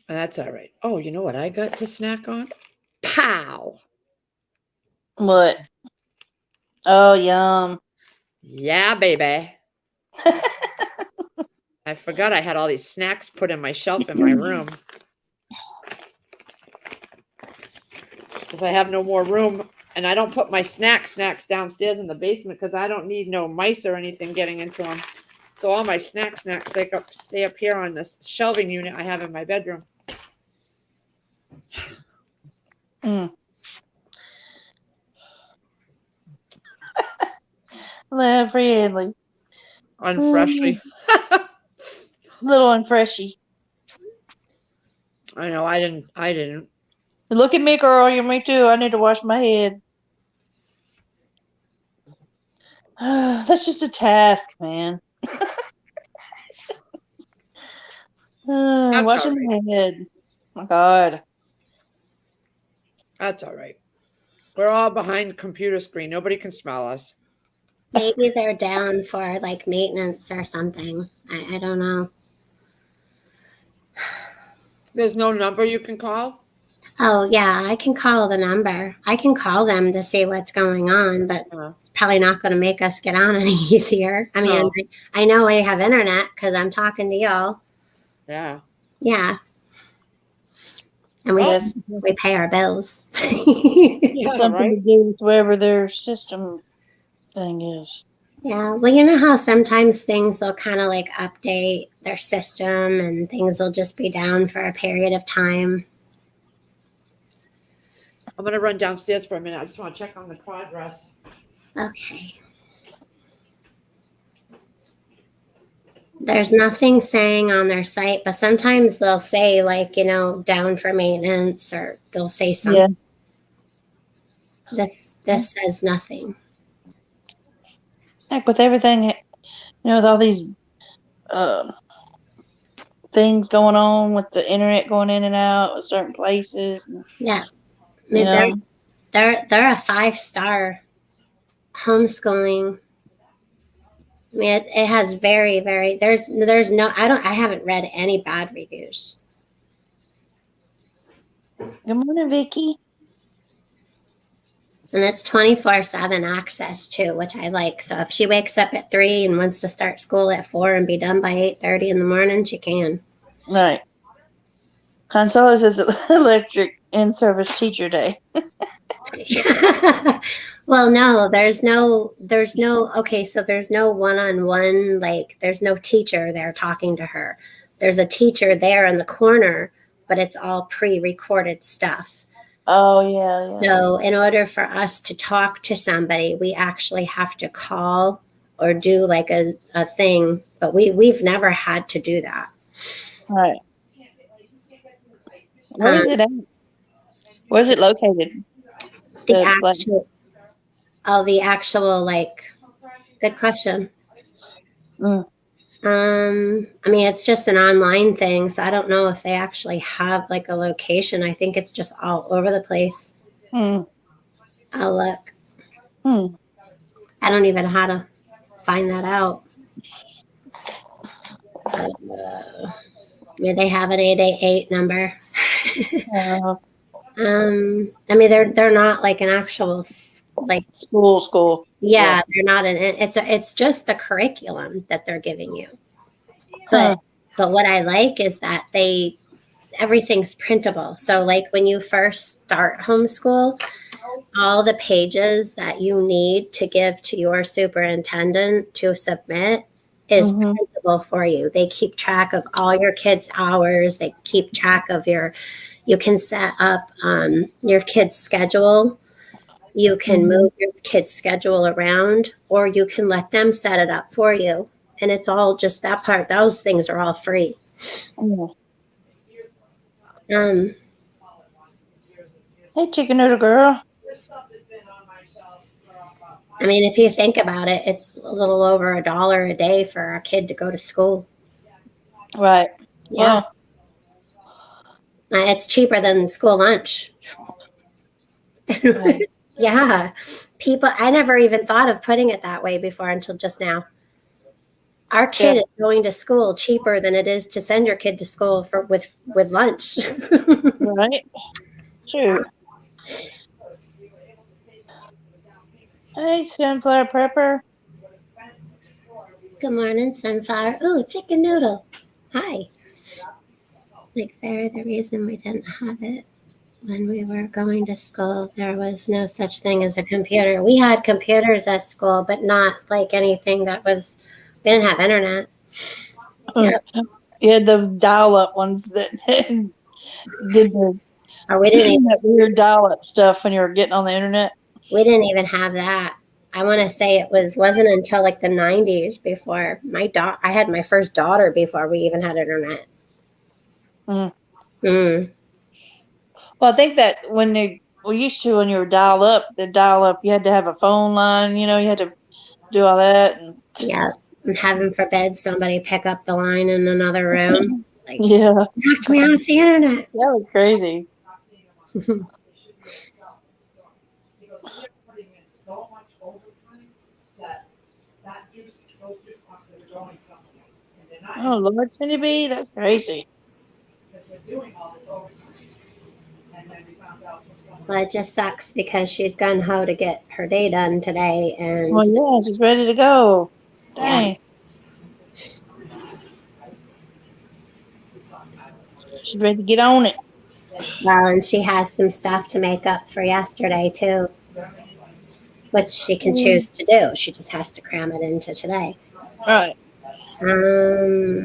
That's all right. Oh, you know what I got to snack on? Pow! What? Oh, yum. Yeah, baby. I forgot I had all these snacks put in my shelf in my room. Because I have no more room. And I don't put my snacks downstairs in the basement because I don't need no mice or anything getting into them. So all my snacks stay up here on this shelving unit I have in my bedroom. Friendly. Unfreshly. Little unfreshy. I know, I didn't. Look at me, girl. You're me too. I need to wash my head. That's just a task, man. Washing my head. My God. That's all right. We're all behind the computer screen. Nobody can smell us. Maybe they're down for like maintenance or something. I don't know. There's no number you can call? Oh, yeah, I can call the number. I can call them to see what's going on, but it's probably not going to make us get on any easier. I mean, I know we have internet because I'm talking to y'all. Yeah. Yeah. And we pay our bills. Yeah, something to do with whatever their system thing is. Yeah. Well, you know how sometimes things will kind of like update their system and things will just be down for a period of time. I'm going to run downstairs for a minute. I just want to check on the progress. Okay. There's nothing saying on their site, but sometimes they'll say like, down for maintenance, or they'll say something. Yeah. This says nothing. Heck, with everything, with all these uh, things going on with the internet going in and out of certain places. Yeah. I You mean, know, they're a 5-star homeschooling. I mean, it has very, very, there's no, I haven't read any bad reviews. good morning, Vicky. And it's 24/7 access too, which I like. So if she wakes up at 3 and wants to start school at 4 and be done by 8:30 in the morning, she can. Right. Consola says electric in-service teacher day. Well, no, there's no, okay, so there's no one-on-one, like there's no teacher there talking to her. There's a teacher there in the corner, but it's all pre-recorded stuff. Oh yeah. So in order for us to talk to somebody, we actually have to call or do like a thing, but we've never had to do that. Right. Where is it at? Where is it located? The actual, like, good question. I mean, it's just an online thing, so I don't know if they actually have like a location. I think it's just all over the place. I'll look. I don't even know how to find that out. I mean, they have an 888 number. I mean, they're not like an actual like school. Yeah, they're not it's just the curriculum that they're giving you. But what I like is that everything's printable. So like when you first start homeschool, all the pages that you need to give to your superintendent to submit is printable for you. They keep track of all your kids' hours. They keep track of you can set up your kid's schedule. You can move your kid's schedule around, or you can let them set it up for you. And it's all just that part. Those things are all free. Hey, chicken noodle girl. I mean, if you think about it, it's a little over $1 a day for a kid to go to school. Right. Yeah. It's cheaper than school lunch. Right. Yeah. I never even thought of putting it that way before until just now. Our kid is going to school cheaper than it is to send your kid to school with lunch. Right. True. Hey, Sunflower Prepper. Good morning, Sunflower. Ooh, chicken noodle. Hi. Like, the reason we didn't have it when we were going to school, there was no such thing as a computer. We had computers at school, but not like anything we didn't have internet. Yeah. You had the dial-up ones that did we didn't that weird dial-up stuff when you were getting on the internet. We didn't even have that. I want to say it wasn't until like the 90s before I had my first daughter before we even had internet. Well, I think that when you were dial-up, you had to have a phone line, you had to do all that. Yeah. And heaven forbid somebody pick up the line in another room. Like, knocked me off the internet. That was crazy. Oh, Lord, Cindy B, that's crazy. Well, it just sucks because she's gung-ho to get her day done today. And well, yeah, she's ready to go. Dang. Yeah. She's ready to get on it. Well, and she has some stuff to make up for yesterday, too, which she can choose to do. She just has to cram it into today. Right. Okay.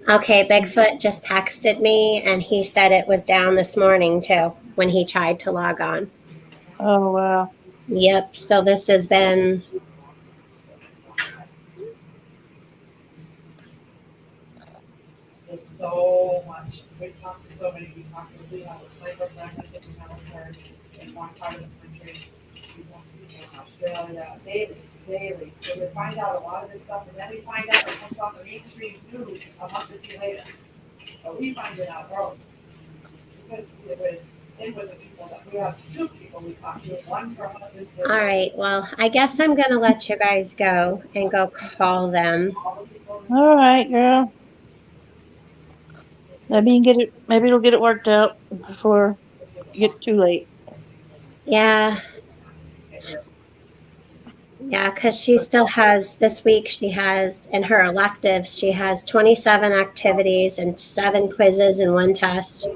Okay, Bigfoot just texted me and he said it was down this morning too when he tried to log on. Oh wow. Yep. So this has been It's so much. We talked to so many. We have a sniper friend that we haven't heard in one part of the country. We talk to people in Australia daily. So we find out a lot of this stuff, and then we find out it comes on the mainstream news a month or two later. But we find it out early because we're in with the people that we have two people we talk to. One for husband. all right. Well, I guess I'm gonna let you guys go and go call them. All right, girl. Maybe you can get it. Maybe it'll get it worked out before it gets too late. Yeah. Yeah, because she still has this week. She has in her electives. She has 27 activities and 7 quizzes and 1 test.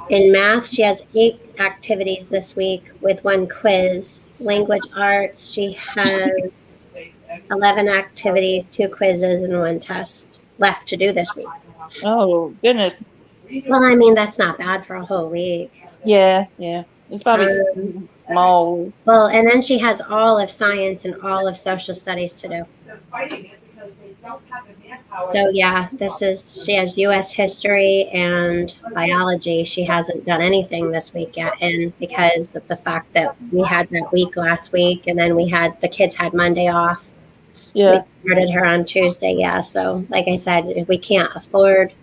In math, she has 8 activities this week with 1 quiz. Language arts, she has 11 activities, 2 quizzes, and 1 test left to do this week. Oh goodness. Well, I mean, that's not bad for a whole week. Yeah, yeah. It's probably small. Well, and then she has all of science and all of social studies to do. So yeah, she has US history and biology. She hasn't done anything this week yet. And because of the fact that we had that week last week and then the kids had Monday off. Yeah. We started her on Tuesday. Yeah. So like I said, we can't afford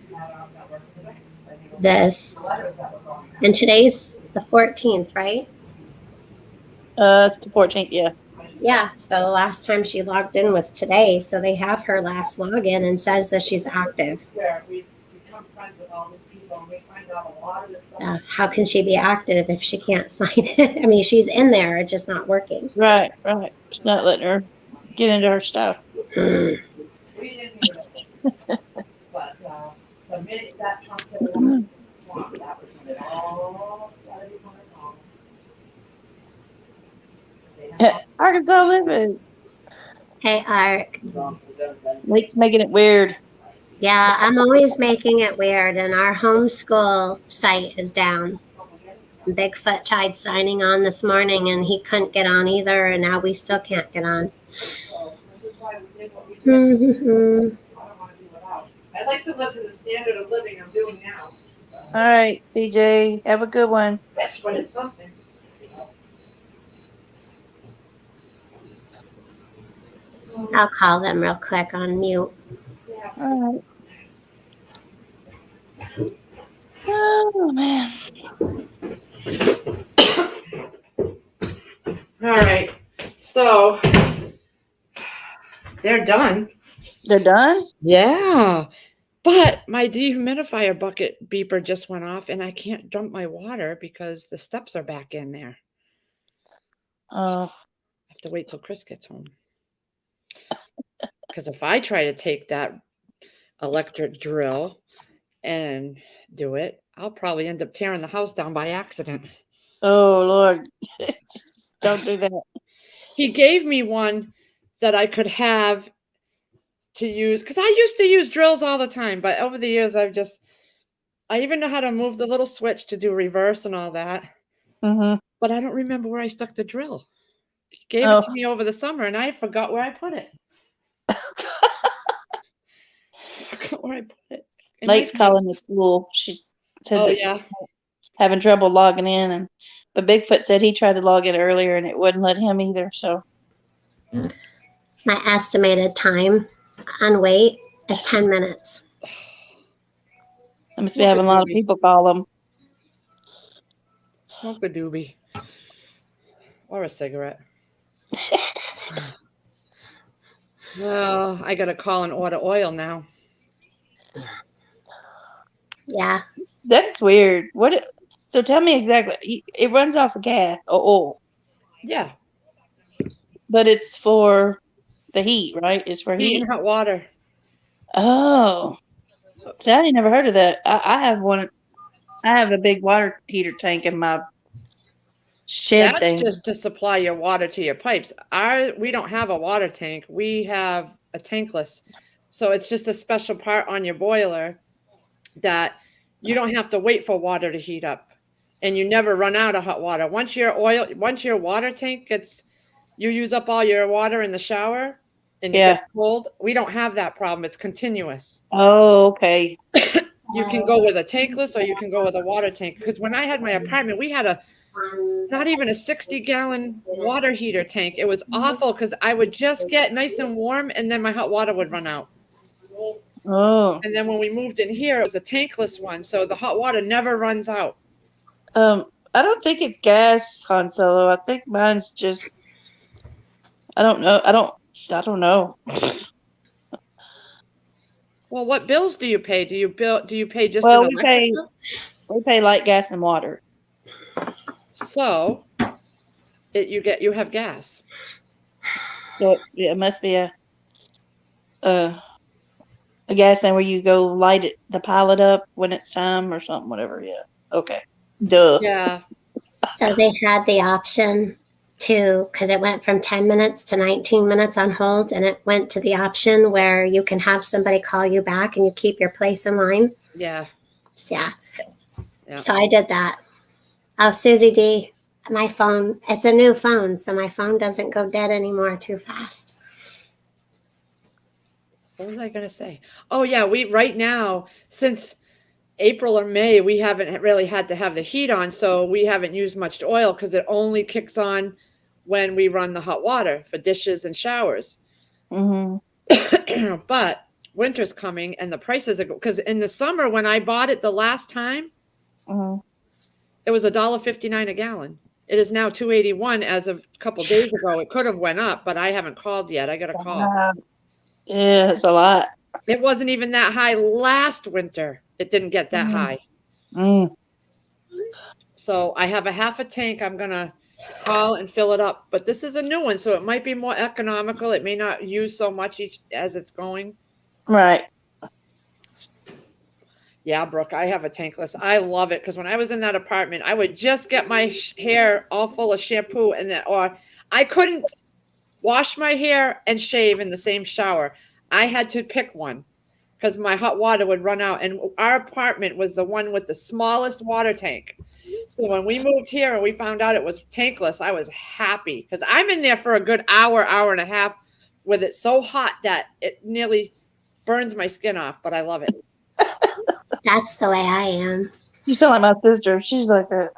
this. And today's the 14th, right? It's the 14th. Yeah. Yeah. So the last time she logged in was today. So they have her last login and says that she's active. How can she be active if she can't sign it? I mean, she's in there, it's just not working. Right. It's not letting her get into her stuff. We didn't need it. But the minute that Trump said it was swamp, that was when it all started coming on. Arkansas living. Hey, Ark. Nate's making it weird. Yeah, I'm always making it weird, and our homeschool site is down. Bigfoot tried signing on this morning, and he couldn't get on either, and now we still can't get on. I'd like to live to the standard of living I'm doing now. All right, CJ, have a good one. That's when it's something. I'll call them real quick on mute. All right. Oh man. All right. So they're done. They're done? Yeah. But my dehumidifier bucket beeper just went off and I can't dump my water because the steps are back in there. Oh. I have to wait till Chris gets home. Because if I try to take that electric drill and do it, I'll probably end up tearing the house down by accident. Oh Lord. Don't do that. He gave me one that I could have to use because I used to use drills all the time, but over the years I even know how to move the little switch to do reverse and all that. Mm-hmm. But I don't remember where I stuck the drill. He gave it to me over the summer and I forgot where I put it. Where I put it. Nate's calling the school. She said that yeah, having trouble logging in, but Bigfoot said he tried to log in earlier and it wouldn't let him either. So my estimated time on wait is 10 minutes. I must be having a lot of people call them. Smoke a doobie or a cigarette. Well, I got to call and order oil now. Yeah. That's weird. So tell me exactly. It runs off of gas or oil. Yeah. But it's for the heat, right? It's for Heat heat. and hot water. Oh. See, I never heard of that. I have one. I have a big water heater tank in my shed That's thing. just to supply your water to your pipes. We don't have a water tank. We have a tankless. So it's just a special part on your boiler that you don't have to wait for water to heat up. and you never run out of hot water. Once your water tank you use up all your water in the shower and it Yeah. gets cold, we don't have that problem. It's continuous. Oh, okay. You can go with a tankless or you can go with a water tank. Because when I had my apartment, we had not even a 60-gallon water heater tank. It was awful because I would just get nice and warm and then my hot water would run out. Oh. And then when we moved in here, it was a tankless one. So the hot water never runs out. I don't think it's gas, Han Solo. I think mine's just. I don't know. I don't know. Well, what bills do you pay? Do you pay just Well, an electric bill? We pay light, gas, and water. So you have gas. So it must be a gas thing where you go light the pilot up when it's time or something, whatever. Yeah. Okay. Duh. Yeah. So they had the option to, because it went from 10 minutes to 19 minutes on hold, and it went to the option where you can have somebody call you back and you keep your place in line. Yeah. Yeah. Yeah. So I did that. Oh, Susie D, my phone, it's a new phone, so my phone doesn't go dead anymore too fast. What was I going to say? Oh, yeah. Right now, since April or May, we haven't really had to have the heat on, so we haven't used much oil because it only kicks on when we run the hot water for dishes and showers. Mm-hmm. But winter's coming and the prices are because in the summer when I bought it the last time, Mm-hmm. it was $1.59 a gallon. It is now $2.81 as of a couple days ago. It could have went up, but I haven't called yet. I got to call. Yeah, it's a lot. It wasn't even that high last winter. It didn't get that high. Mm. So I have a half a tank. I'm going to call and fill it up. But this is a new one, so it might be more economical. It may not use so much as it's going. Right. Yeah, Brooke, I have a tankless. I love it because when I was in that apartment, I would just get my hair all full of shampoo or I couldn't wash my hair and shave in the same shower. I had to pick one because my hot water would run out. And our apartment was the one with the smallest water tank. So when we moved here and we found out it was tankless, I was happy because I'm in there for a good hour and a half with it so hot that it nearly burns my skin off, but I love it. That's the way I am. You sound like my sister. She's like that.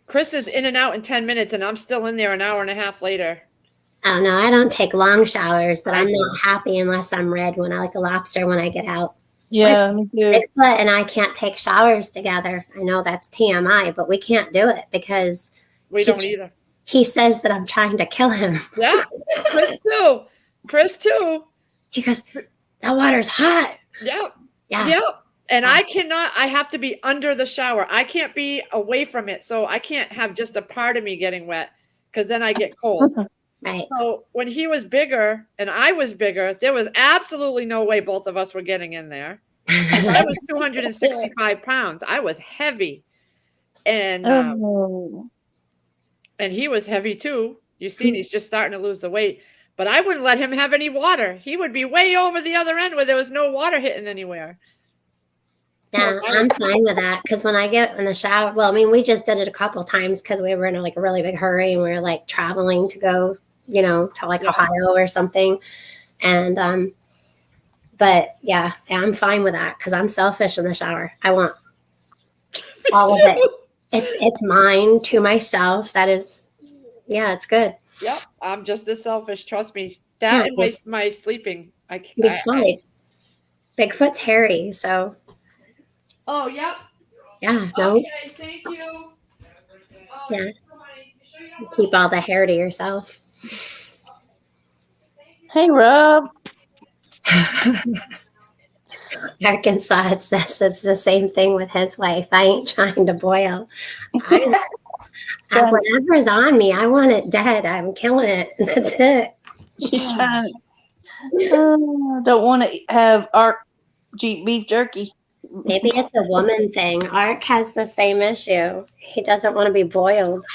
Chris is in and out in 10 minutes, and I'm still in there an hour and a half later. Oh, no, I don't take long showers, but I'm not happy unless I'm red when I like a lobster when I get out. Yeah, me too. Bigfoot and I can't take showers together. I know that's TMI, but we can't do it because we don't either. He says that I'm trying to kill him. Yeah, Chris too. He goes, that water's hot. Yep. Yeah. Yep. And I have to be under the shower. I can't be away from it. So I can't have just a part of me getting wet because then I get cold. Right. So when he was bigger and I was bigger, there was absolutely no way both of us were getting in there. I was 265 pounds. I was heavy. And and he was heavy too. You've seen he's just starting to lose the weight. But I wouldn't let him have any water. He would be way over the other end where there was no water hitting anywhere. Yeah, I'm fine with that because when I get in the shower, well, I mean, we just did it a couple times because we were in a really big hurry and we were like traveling to go, to like Ohio or something. And, but yeah, I'm fine with that because I'm selfish in the shower. I want all of it. It's mine to myself. That is, yeah, it's good. Yep, I'm just as selfish. Trust me. That and my sleeping. Besides, Bigfoot's hairy, so. Oh, yep. Yeah, no. Okay, thank you. Yeah. Keep all the hair to yourself. Hey, Rob. Arkansas says it's the same thing with his wife. I ain't trying to boil. Whatever's on me, I want it dead. I'm killing it. That's it. She's trying. Don't want to have beef jerky. Maybe it's a woman thing. Ark has the same issue. He doesn't want to be boiled.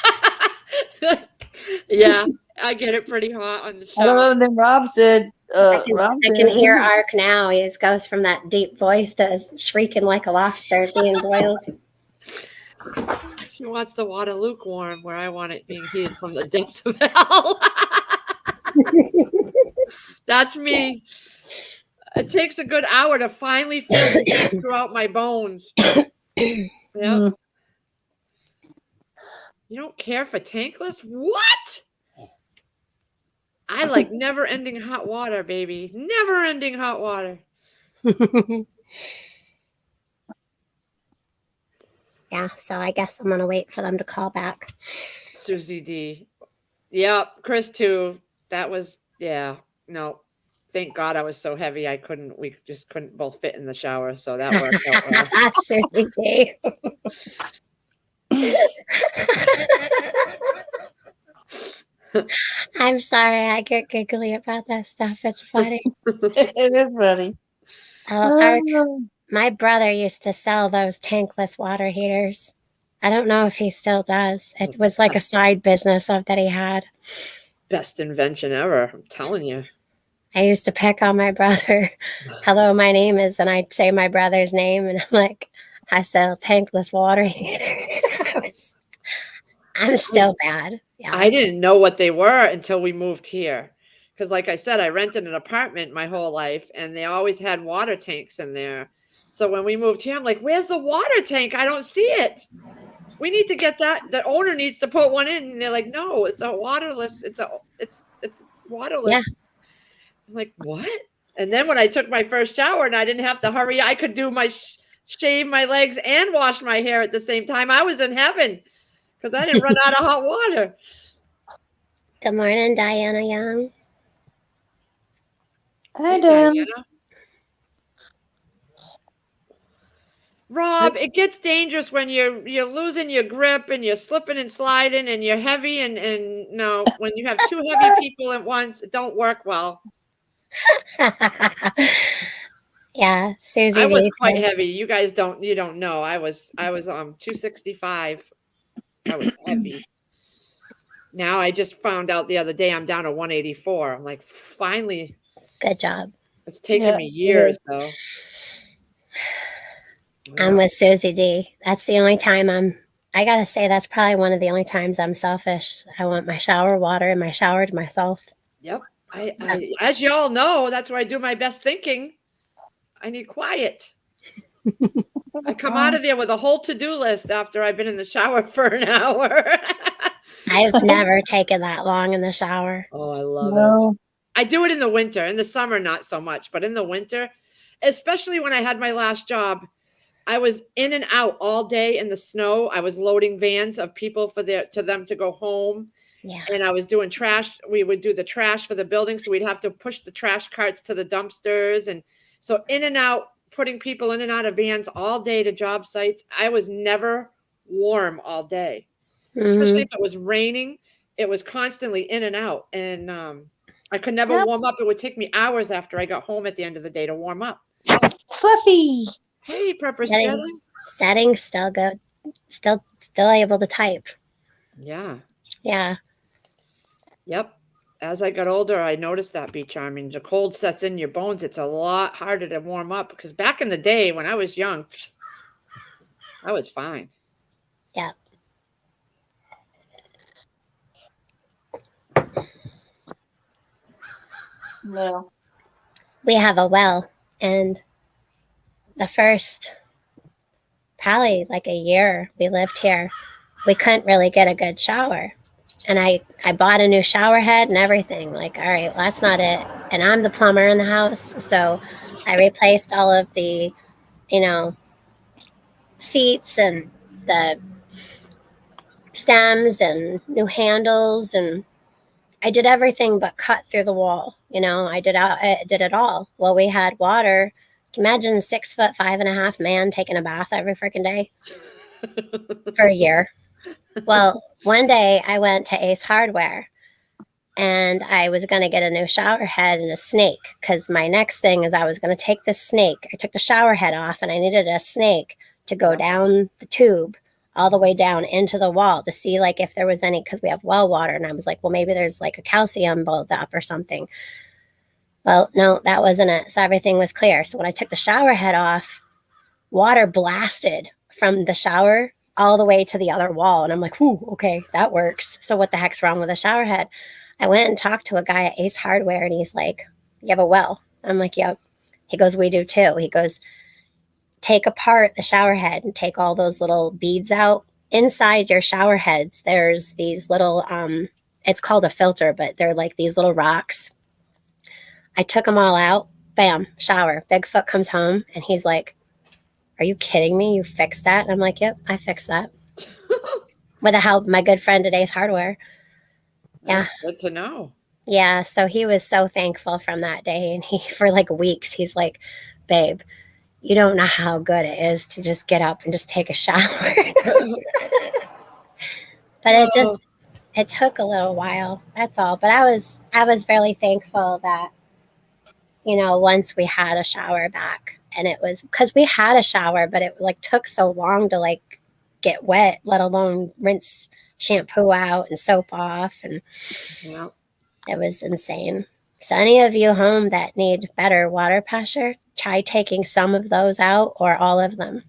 Yeah, I get it pretty hot on the show. And then Rob said, I can hear Ark now. He just goes from that deep voice to shrieking like a lobster being boiled. She wants the water lukewarm, where I want it being heated from the depths of hell. That's me. It takes a good hour to finally feel the heat throughout my bones. Yep. Mm. You don't care for tankless? What? I like never-ending hot water, baby. Never-ending hot water. Yeah, so I guess I'm gonna wait for them to call back. Susie D. Yep, Chris too. That was, yeah. No, thank God I was so heavy we just couldn't both fit in the shower, so that worked out well. Susie D. I'm sorry, I get giggly about that stuff. It's funny. It is funny. My brother used to sell those tankless water heaters. I don't know if he still does. It was like a side business that he had. Best invention ever, I'm telling you. I used to pick on my brother. Hello, my name is, and I'd say my brother's name, and I'm like, I sell tankless water heater. I'm still bad. Yeah. I didn't know what they were until we moved here. Because like I said, I rented an apartment my whole life, and they always had water tanks in there. So when we moved here, I'm like, where's the water tank? I don't see it. We need to get that. The owner needs to put one in. And they're like, no, it's a waterless. It's waterless. Yeah. I'm like, what? And then when I took my first shower and I didn't have to hurry, I could do my shave my legs and wash my hair at the same time. I was in heaven because I didn't run out of hot water. Good morning, Diana Young. Hi, Dan. Diana. Rob, it gets dangerous when you're losing your grip and you're slipping and sliding and you're heavy and no, when you have two heavy people at once, it don't work well. Yeah, Susie. I was quite heavy. You guys don't know. I was 265. I was heavy. Now I just found out the other day I'm down to 184. I'm like, finally. Good job. It's taken me years though. I'm with Susie D. That's the only time I gotta say that's probably one of the only times I'm selfish. I want my shower water and my shower to myself. Yep. I as you all know, that's where I do my best thinking. I need quiet. I come out of there with a whole to-do list after I've been in the shower for an hour. I've never taken that long in the shower. Oh, I love it. I do it in the winter. In the summer, not so much. But in the winter, especially when I had my last job, I was in and out all day in the snow. I was loading vans of people for them to go home. Yeah. And I was doing trash. We would do the trash for the building. So we'd have to push the trash carts to the dumpsters. And so in and out, putting people in and out of vans all day to job sites. I was never warm all day. Mm-hmm. Especially if it was raining. It was constantly in and out. And I could never warm up. It would take me hours after I got home at the end of the day to warm up. Fluffy. Hey, Pepper Settings still good. Still able to type. Yeah. Yeah. Yep. As I got older, I noticed that, Be Charming. The cold sets in your bones. It's a lot harder to warm up because back in the day when I was young, I was fine. Yeah. No. We have a well, and the first probably like a year we lived here, we couldn't really get a good shower. And I bought a new shower head and everything. Like, all right, well, that's not it. And I'm the plumber in the house. So I replaced all of the, seats and the stems and new handles. And I did everything but cut through the wall. I did it all. Well, we had water. Imagine 6 foot 5.5 man taking a bath every freaking day for a year. Well, one day I went to Ace Hardware and I was going to get a new shower head and a snake because my next thing is I was going to take this snake. I took the shower head off and I needed a snake to go down the tube all the way down into the wall to see like if there was any, because we have well water. And I was like, well, maybe there's like a calcium buildup or something. Well, no, that wasn't it. So everything was clear. So when I took the shower head off, water blasted from the shower all the way to the other wall. And I'm like, whoo, okay, that works. So what the heck's wrong with a shower head? I went and talked to a guy at Ace Hardware, and he's like, you have a well? I'm like, yep. He goes, we do too. He goes, take apart the shower head and take all those little beads out. Inside your shower heads, there's these little, it's called a filter, but they're like these little rocks. I took them all out. Bam, shower. Bigfoot comes home, and he's like, are you kidding me? You fixed that? And I'm like, yep, I fixed that. With the help of my good friend at Ace Hardware. That's good to know. Yeah, so he was so thankful from that day. And he, for like weeks, he's like, babe, you don't know how good it is to just get up and just take a shower. But it took a little while. That's all. But I was really thankful that, once we had a shower back, and it was because we had a shower, but it like took so long to like get wet, let alone rinse shampoo out and soap off. And Yeah. it was insane. So any of you home that need better water pressure, try taking some of those out or all of them.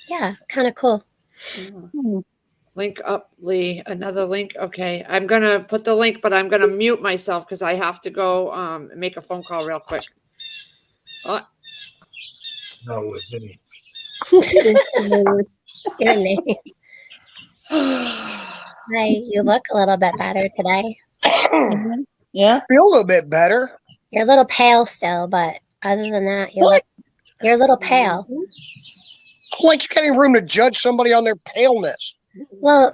Yeah, kind of cool. Link up, Lee. Another link. Okay. I'm going to put the link, but I'm going to mute myself because I have to go make a phone call real quick. Oh, No, it's me. Your name. Hi, you look a little bit better today. Yeah. Feel a little bit better. You're a little pale still, but other than that, you're a little pale. Like you got any room to judge somebody on their paleness. Well,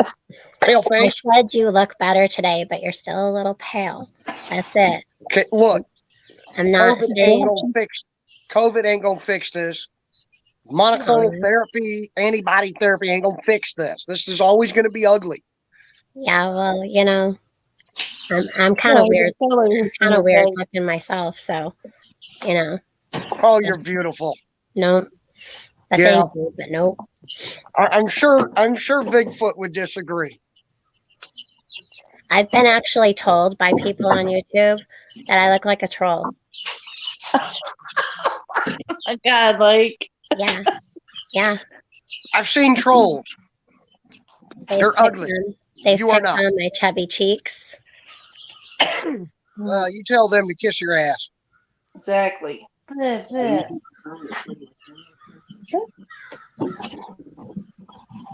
Pale I face. said you look better today, but you're still a little pale. That's it. Okay, look. I'm not COVID saying. ain't gonna fix this. Monoclonal therapy, antibody therapy ain't gonna fix this. This is always gonna be ugly. Yeah, well, I'm kind of weird. I'm kind of weird looking myself, so Oh, you're beautiful. no. But Yeah. thank you, but nope. I'm sure Bigfoot would disagree. I've been actually told by people on YouTube that I look like a troll. My God, like Yeah. I've seen trolls. They're ugly. They've You are picked not. on my chubby cheeks. You tell them to kiss your ass. exactly.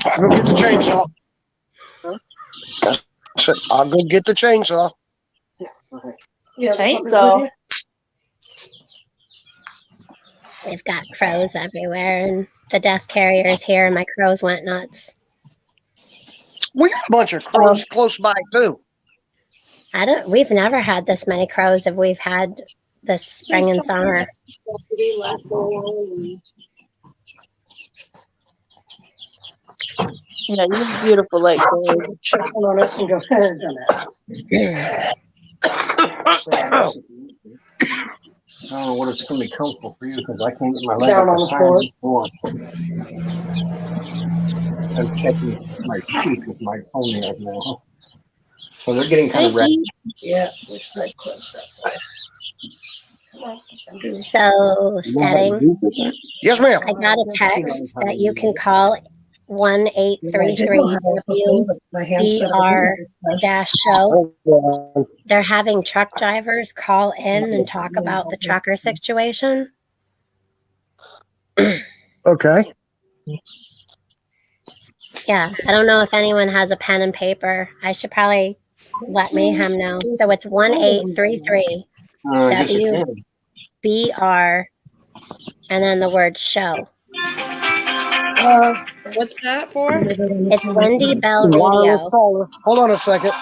I'll go get the chainsaw. I'll go get the chainsaw. Chainsaw. They've got crows everywhere, and the death carrier's here, and my crows went nuts. We got a bunch of crows close by too. We've never had this many crows as we've had this spring and summer. Yeah, you're beautiful, like Check on us and go ahead I don't know what it's going to be comfortable for you because I can't get my leg Down up on as the high as before. I'm checking my cheek with my toenails now. So they're getting kind of red. Yeah, which side closed that side? So, Steading, Yes, ma'am. I got a text that you can call 1-833-WBR-show. They're having truck drivers call in and talk about the trucker situation. Okay. Yeah, I don't know if anyone has a pen and paper. I should probably let Mayhem know. So it's 1-833-WBR and then the word show. What's that for? It's Wendy Bell Radio. Hold on a second.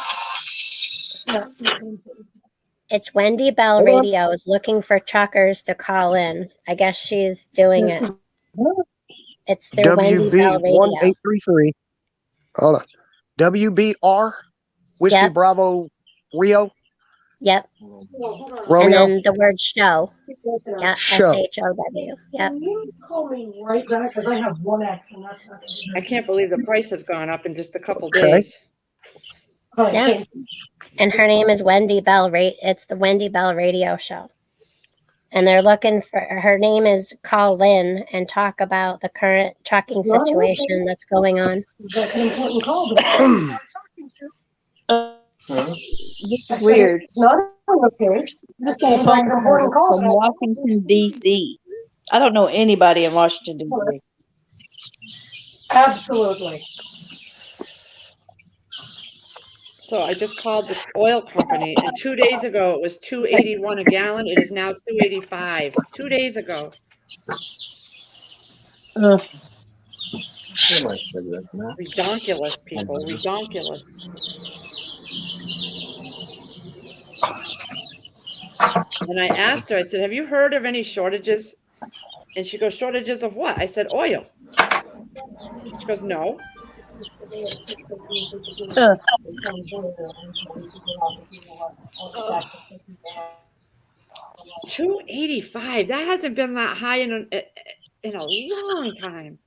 It's Wendy Bell Radio is looking for truckers to call in. I guess she's doing it. It's their Wendy Bell Radio. 1833. Hold on. WBR Whiskey Yep. Bravo Rio Yep. Romeo. And then the word show. Yeah. Show. SHOW. Yep. Can you call me right back? Because I have one X and that's not I can't believe the price has gone up in just a couple Okay. days. Yeah. And her name is Wendy Bell. It's the Wendy Bell Radio Show. and they're looking for her name is call Lynn and talk about the current trucking situation that's going on. That's an important call. This is weird. It's not okay. This A seems like phone an important call. from Washington, D.C. I don't know anybody in Washington, D.C. Absolutely. So I just called the oil company, and 2 days ago it was $2.81 a gallon. It is now $2.85. 2 days ago. Where are my cigarettes, Matt? Redonkulous, people. Redonkulous. And I asked her, I said, have you heard of any shortages? And she goes, shortages of what? I said, oil. She goes, no. Uh. $2.85. That hasn't been that high in a long time.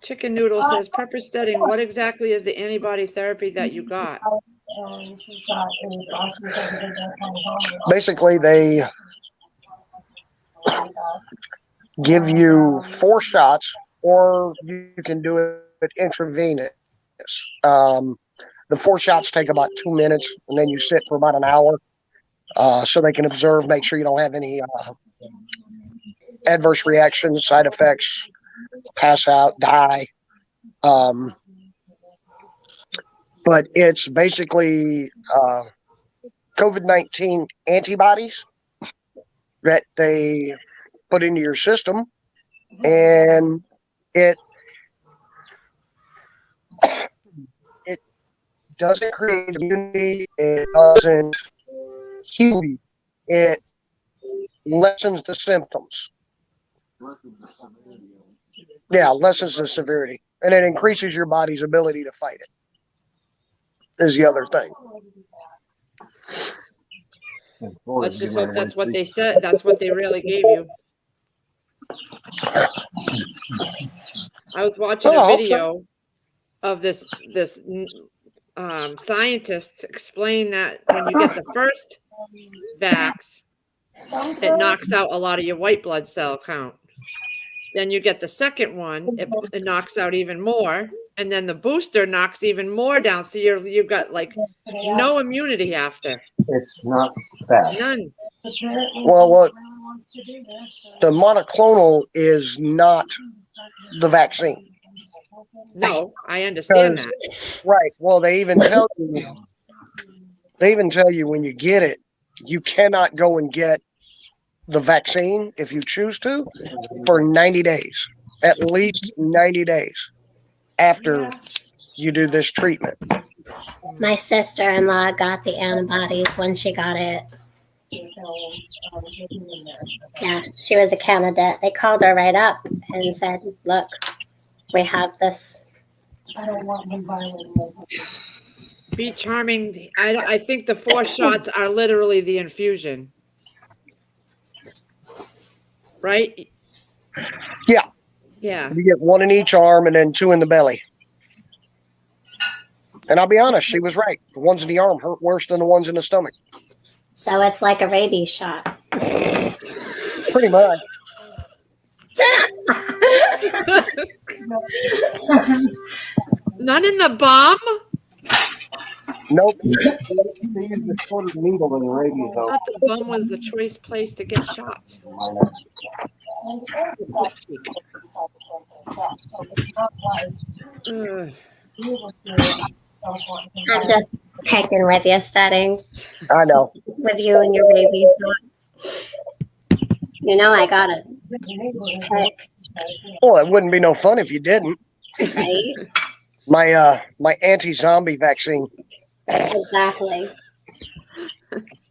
Chicken Noodle says, Pepper Steading, what exactly is the antibody therapy that you got? Basically, they give you 4 shots, or you can do it intravenous. The 4 shots take about 2 minutes, and then you sit for about an hour so they can observe, make sure you don't have any adverse reactions, side effects, pass out, die. But it's basically COVID-19 antibodies that they put into your system, and it doesn't create immunity. It doesn't heal you. It lessens the symptoms. Yeah, lessens the severity, and it increases your body's ability to fight it. Is the other thing. Let's just hope that's what they said. That's what they really gave you. I was watching a video of this scientists explain that when you get the first vax, it knocks out a lot of your white blood cell count. Then you get the second one, it knocks out even more, and then the booster knocks even more down. So you've got like no immunity after. It's not bad. None. Well, the monoclonal is not the vaccine. No, I understand that. Right. Well, they even tell you when you get it, you cannot go and get the vaccine if you choose to for 90 days, at least 90 days after you do this treatment. My sister-in-law got the antibodies when she got it. Yeah, she was a candidate. They called her right up and said, look, we have this. Be charming. I think the 4 shots are literally the infusion. Right? Yeah. Yeah. You get 1 in each arm and then 2 in the belly. And I'll be honest, she was right. The ones in the arm hurt worse than the ones in the stomach. So it's like a rabies shot. Pretty much. None in the bum? Nope. They use the shorter needle than the rabies. I thought the bum was the choice place to get shot. I'm just picking with you, studying I know. with you and your baby shots. You know I got it. Pick, Well, it wouldn't be no fun if you didn't. right? My anti-zombie vaccine. Exactly.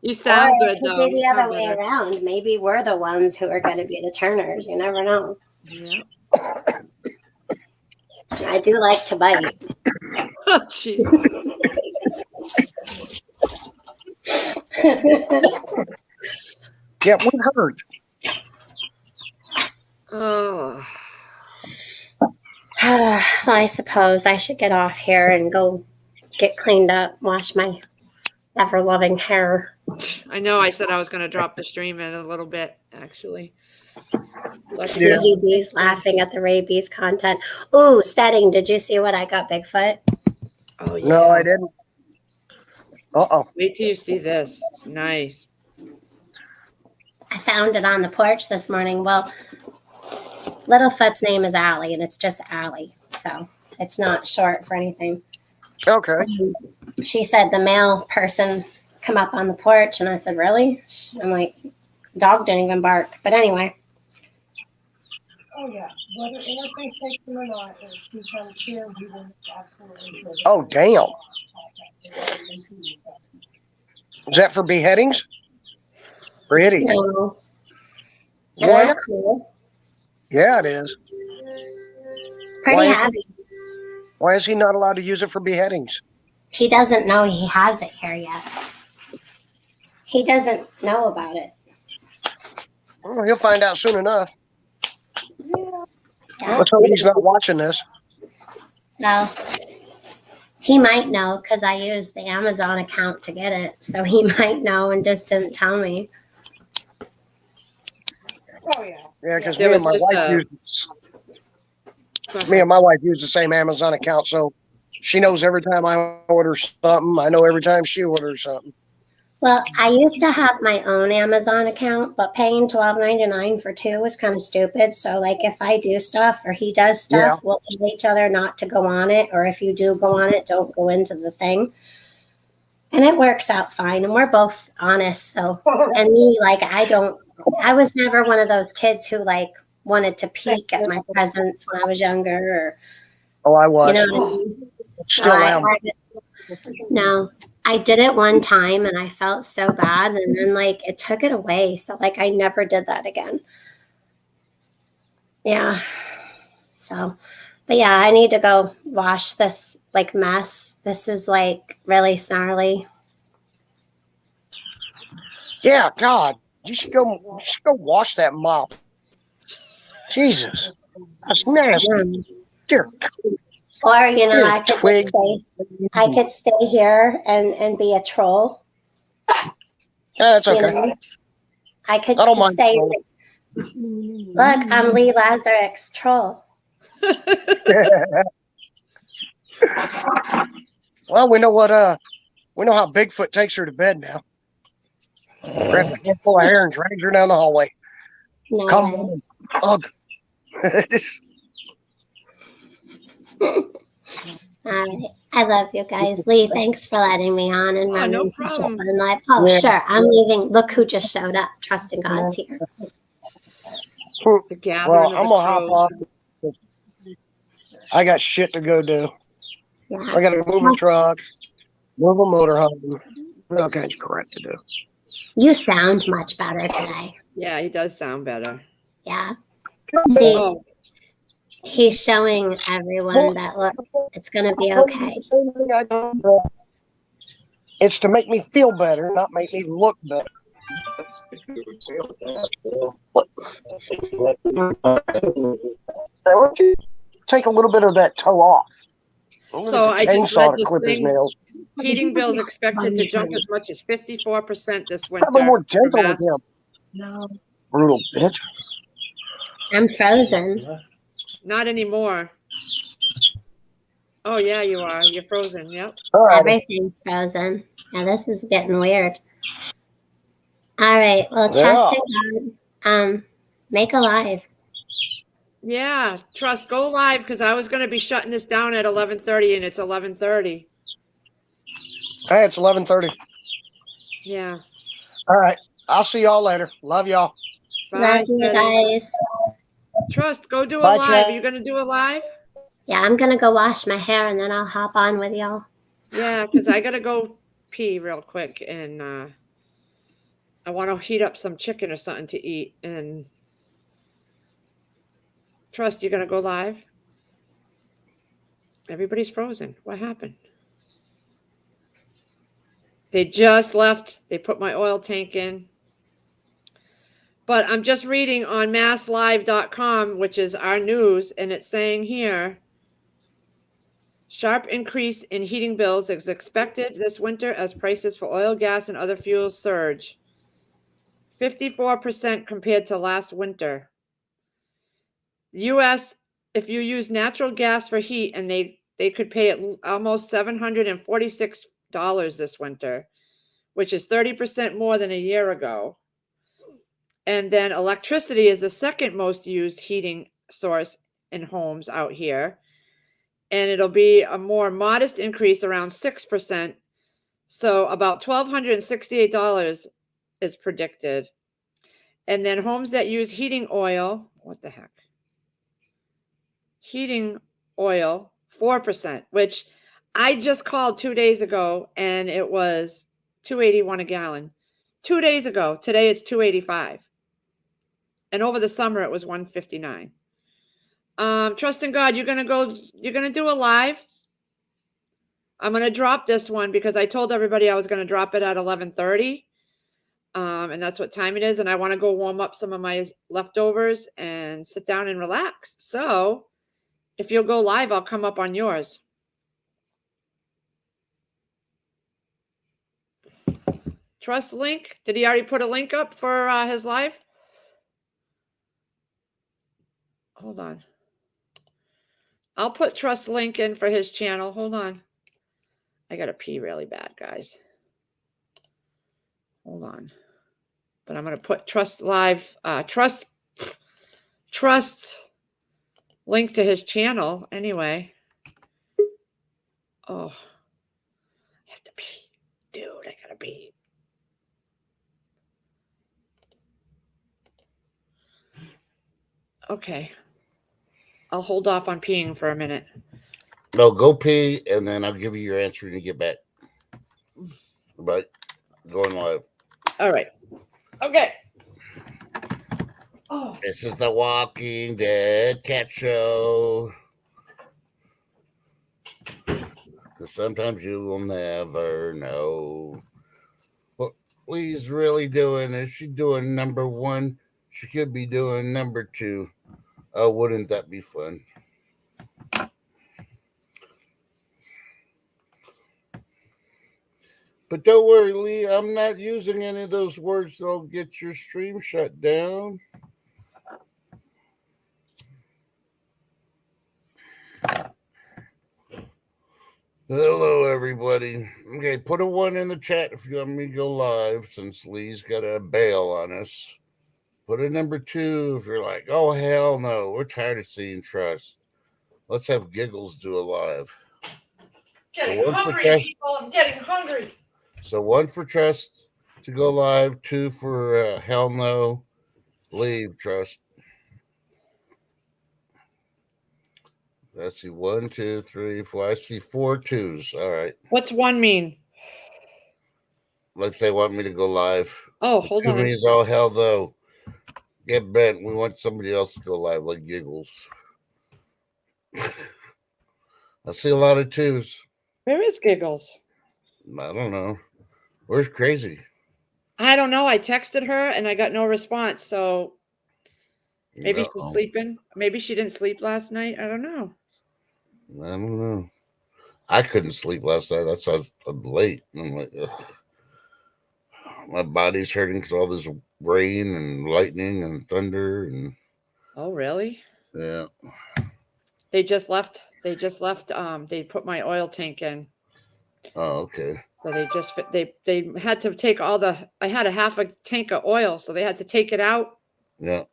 You sound Or good it though. could be You the other sound way better. around. Maybe we're the ones who are going to be the turners. You never know. Yeah. I do like to bite. Oh, jeez. Yeah, we heard. Oh. I suppose I should get off here and go get cleaned up, wash my ever-loving hair. I know I said I was going to drop the stream in a little bit, actually. So Susie D's laughing at the rabies content. Ooh, Steading, did you see what I got, Bigfoot? oh, yeah. No, I didn't. Uh-oh. Wait till you see this. It's nice. I found it on the porch this morning. Well, Littlefoot's name is Allie, and it's just Allie, so it's not short for anything. Okay. She said the male person come up on the porch, and I said, really? I'm like, dog didn't even bark. But anyway. Oh, yeah. Whether anything takes him or not, if he comes here, we will absolutely do it. Oh, damn. Is that for beheadings? Pretty. No. And Why that's cool. Yeah, it is. It's pretty Why- heavy. Why is he not allowed to use it for beheadings? He doesn't know he has it here yet. He doesn't know about it. Well, he'll find out soon enough. Yeah. Let's hope he's not watching this. No. He might know because I used the Amazon account to get it. So he might know and just didn't tell me. Oh, yeah. Yeah, because There me and was my just wife use the same Amazon account, so she knows every time I order something. I know every time she orders something. Well, I used to have my own Amazon account, but paying $12.99 for two was kind of stupid. So, like, if I do stuff or he does stuff, we'll tell each other not to go on it. Or if you do go on it, don't go into the thing. And it works out fine. And we're both honest. So, and me, like, I was never one of those kids who, like, wanted to peek at my presents when I was younger. Oh, I Or, was. you know what I mean? Still am. No, I did it one time and I felt so bad. And then, like, it took it away. So, like, I never did that again. Yeah. So, but yeah, I need to go wash this, like, mess. This is, like, really snarly. Yeah, God, you should go wash that mop. Jesus, that's nasty. Dear Or, you know, Here, I could twig. just stay here and be a troll. Yeah, that's You okay. know? I could I don't just mind stay. trolling. Look, I'm Lee Lazaruk's troll. Well, we know how Bigfoot takes her to bed now. Grabs a handful of hair and drags her down the hallway. No Come way. on, hug. All right. I love you guys. Lee, thanks for letting me on and Oh, running no such a problem. fun live. Oh, Yeah. sure. I'm leaving. Look who just showed up. Trusting God's here. The gathering Well, of I'm the gonna hop crows. off. I got shit to go do. Yeah. I got to move a truck, move a motorhome. All kinds of crap to do. You sound much better today. Yeah, he does sound better. Yeah. See, Oh, he's showing everyone that, look, it's going to be okay. It's to make me feel better, not make me look better. Why don't you take a little bit of that toe off? I'm gonna So get the I just chainsaw read to this clip his thing. nails. heating bills expected to jump as much as 54% this Probably winter. more for gentle with Mass. him. No. Brutal bitch. I'm frozen. Not anymore. Oh, yeah, you are. You're frozen. Yep. All right. Everything's frozen. Yeah, this is getting weird. All right. Well, trust in God. Make a live. Yeah. Trust, go live because I was going to be shutting this down at 11:30 and it's 11:30. Hey, it's 11:30. Yeah. All right. I'll see y'all later. Love y'all. Bye, Love you Steady. guys. Trust, go do a Bye, live. Chad. Are you going to do a live? Yeah, I'm going to go wash my hair and then I'll hop on with y'all. Yeah, because I got to go pee real quick and I want to heat up some chicken or something to eat. And Trust, you going to go live? Everybody's frozen. What happened? They just left. They put my oil tank in. But I'm just reading on masslive.com, which is our news, and it's saying here Sharp increase in heating bills is expected this winter as prices for oil, gas, and other fuels surge. 54% compared to last winter. U.S., if you use natural gas for heat, and they could pay almost $746 this winter, which is 30% more than a year ago. And then electricity is the second most used heating source in homes out here. And it'll be a more modest increase, around 6%. So about $1,268 is predicted. And then homes that use heating oil, what the heck? Heating oil, 4%, which I just called 2 days ago and it was $2.81 a gallon. 2 days ago, today it's $2.85. And over the summer it was $1.59. Trust in God, you're gonna do a live. I'm gonna drop this one because I told everybody I was gonna drop it at 11:30. And that's what time it is. And I want to go warm up some of my leftovers and sit down and relax. So if you'll go live, I'll come up on yours. Trust link. Did he already put a link up for his live? Hold on. I'll put Trust link in for his channel. Hold on. I got to pee really bad, guys. Hold on. But I'm going to put Trust live, Trust link to his channel anyway. Oh, I have to pee. Dude, I got to pee. Okay. I'll hold off on peeing for a minute. No, go pee, and then I'll give you your answer when you get back. But going live. All right. Okay. Oh. This is the Walking Dead cat show. Because sometimes you will never know what Lee's really doing. Is she doing number one? She could be doing number two. Oh, wouldn't that be fun? But don't worry, Lee. I'm not using any of those words that'll get your stream shut down. Hello, everybody. Okay, put a 1 in the chat if you want me to go live, since Lee's got a bail on us. Put a number 2 if you're like, oh, hell no, we're tired of seeing Trust. Let's have Giggles do a live. Getting hungry, people. I'm getting hungry. So 1 for Trust to go live, 2 for hell no, leave Trust. Let's see, 1, 2, 3, 4. I see 4 2s. All right. What's 1 mean? Like they want me to go live. Oh, hold 2 on. means oh hell no. Get bent. We want somebody else to go live, like Giggles. I see a lot of 2s. Where is Giggles? I don't know. Where's Crazy? I don't know. I texted her and I got no response. So maybe she's sleeping. Maybe she didn't sleep last night. I don't know. I don't know. I couldn't sleep last night. That's why I'm late. I'm like, ugh. My body's hurting because all this rain and lightning and thunder and. Oh, really? Yeah. They just left. They put my oil tank in. Oh, okay. So they had to take I had a half a tank of oil, so they had to take it out. Yeah.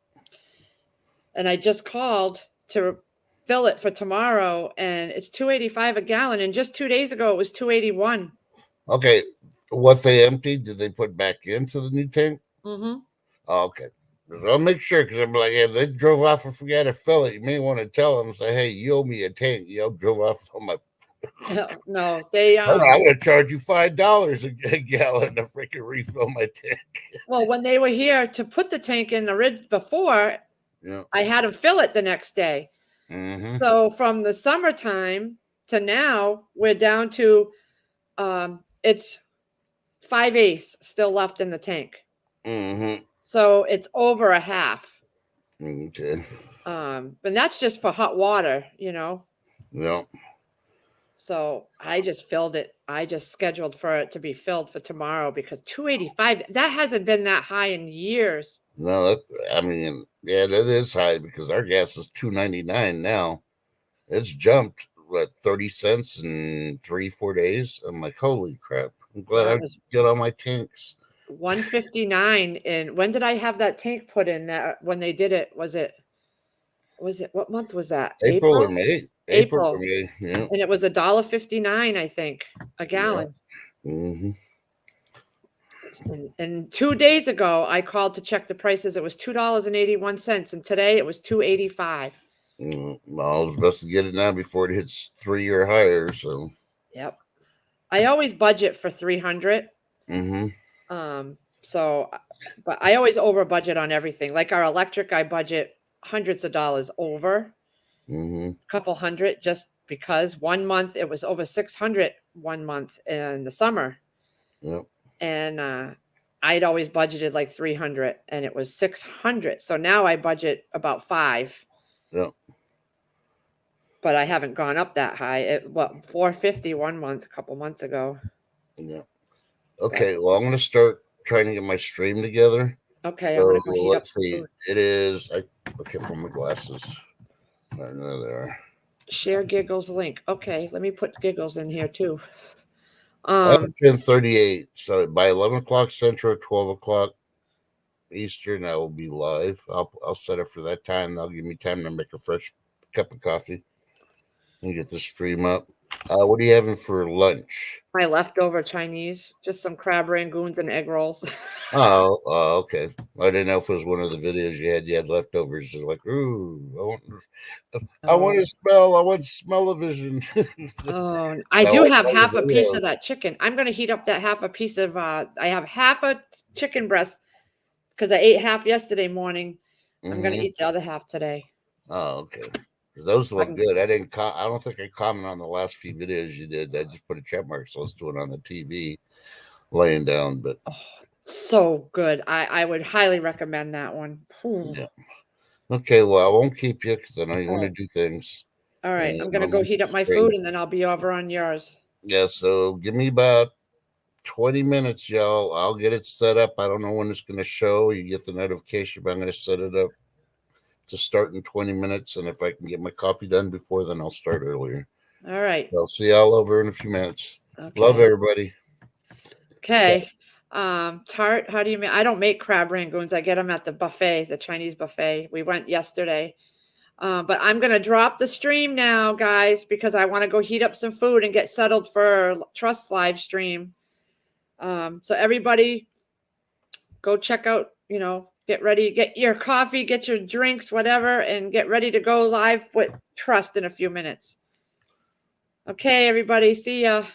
And I just called to fill it for tomorrow, and it's $2.85 a gallon. And just 2 days ago, it was $2.81. Okay. What they emptied, did they put back into the new tank? Mm-hmm. Oh, okay. I'll make sure, because I'm like, if they drove off and forgot to fill it, you may want to tell them, say, hey, you owe me a tank. Drove off on my. No, they. I'm going to charge you $5 a gallon to freaking refill my tank. Well, when they were here to put the tank in the rig before, yeah. I had them fill it the next day. Mm-hmm. So from the summertime to now, we're down to it's 5/8 still left in the tank. Mm-hmm. So it's over a half. Okay. But that's just for hot water, Yeah. So I just filled it. I just scheduled for it to be filled for tomorrow because 285, that hasn't been that high in years. No, I mean, yeah, that is high because our gas is $2.99 now. It's jumped what 30 cents in 3-4 days. I'm like, holy crap! I'm glad It I was get on my tanks. 159. And when did I have that tank put in? That when they did it, was it what month was that? April or April? May? April or April. May? Yeah. And it was $1.59, I think, a gallon. Mm-hmm. And 2 days ago, I called to check the prices. It was $2.81, and today it was $2.85. Well, I was best to get it now before it hits 3 or higher. So. Yep. I always budget for 300. Mm-hmm. So, but I always over budget on everything. Like our electric, I budget hundreds of dollars over, Mm-hmm. a couple hundred, just because one month it was over 600 one month in the summer. Yep. And I'd always budgeted like 300 and it was 600. So now I budget about 5. Yep. But I haven't gone up that high. It 450 one month, a couple months ago. Yeah. Okay. Well, I'm going to start trying to get my stream together. Okay, So I'm gonna go heat up let's some see. food. It is. I put my glasses. I know they are. Share Giggles link. Okay, let me put Giggles in here too. I have 10:38. So by 11 o'clock Central, 12 o'clock Eastern, I will be live. I'll set it for that time. That'll give me time to make a fresh cup of coffee and get the stream up. What are you having for lunch? My leftover Chinese, just some crab rangoons and egg rolls. Oh, okay. I didn't know if it was one of the videos you had leftovers. It's like, ooh, I want to smell. I want smell-o-vision. Oh, I do have half a piece of that chicken. I'm gonna heat up that half a piece of. I have half a chicken breast because I ate half yesterday morning. I'm gonna eat the other half today. Oh, okay. Those look good. I didn't. I don't think I commented on the last few videos you did. I just put a check mark, so let's do it on the TV, laying down. But so good. I would highly recommend that one. Yeah. Okay. Well, I won't keep you because I know you want to do things. All right. I'm gonna go heat up my food and then I'll be over on yours. Yeah. So give me about 20 minutes, y'all. I'll get it set up. I don't know when it's going to show. You get the notification, but I'm going to set it up to start in 20 minutes. And if I can get my coffee done before, then I'll start earlier. All right. I'll see y'all over in a few minutes. Okay. Love everybody. Okay. Tart, how do you make? I don't make crab rangoons. I get them at the buffet, the Chinese buffet. We went yesterday. But I'm going to drop the stream now, guys, because I want to go heat up some food and get settled for Trust live stream. So everybody go check out, get ready, get your coffee, get your drinks, whatever, and get ready to go live with Trust in a few minutes. Okay, everybody. See ya.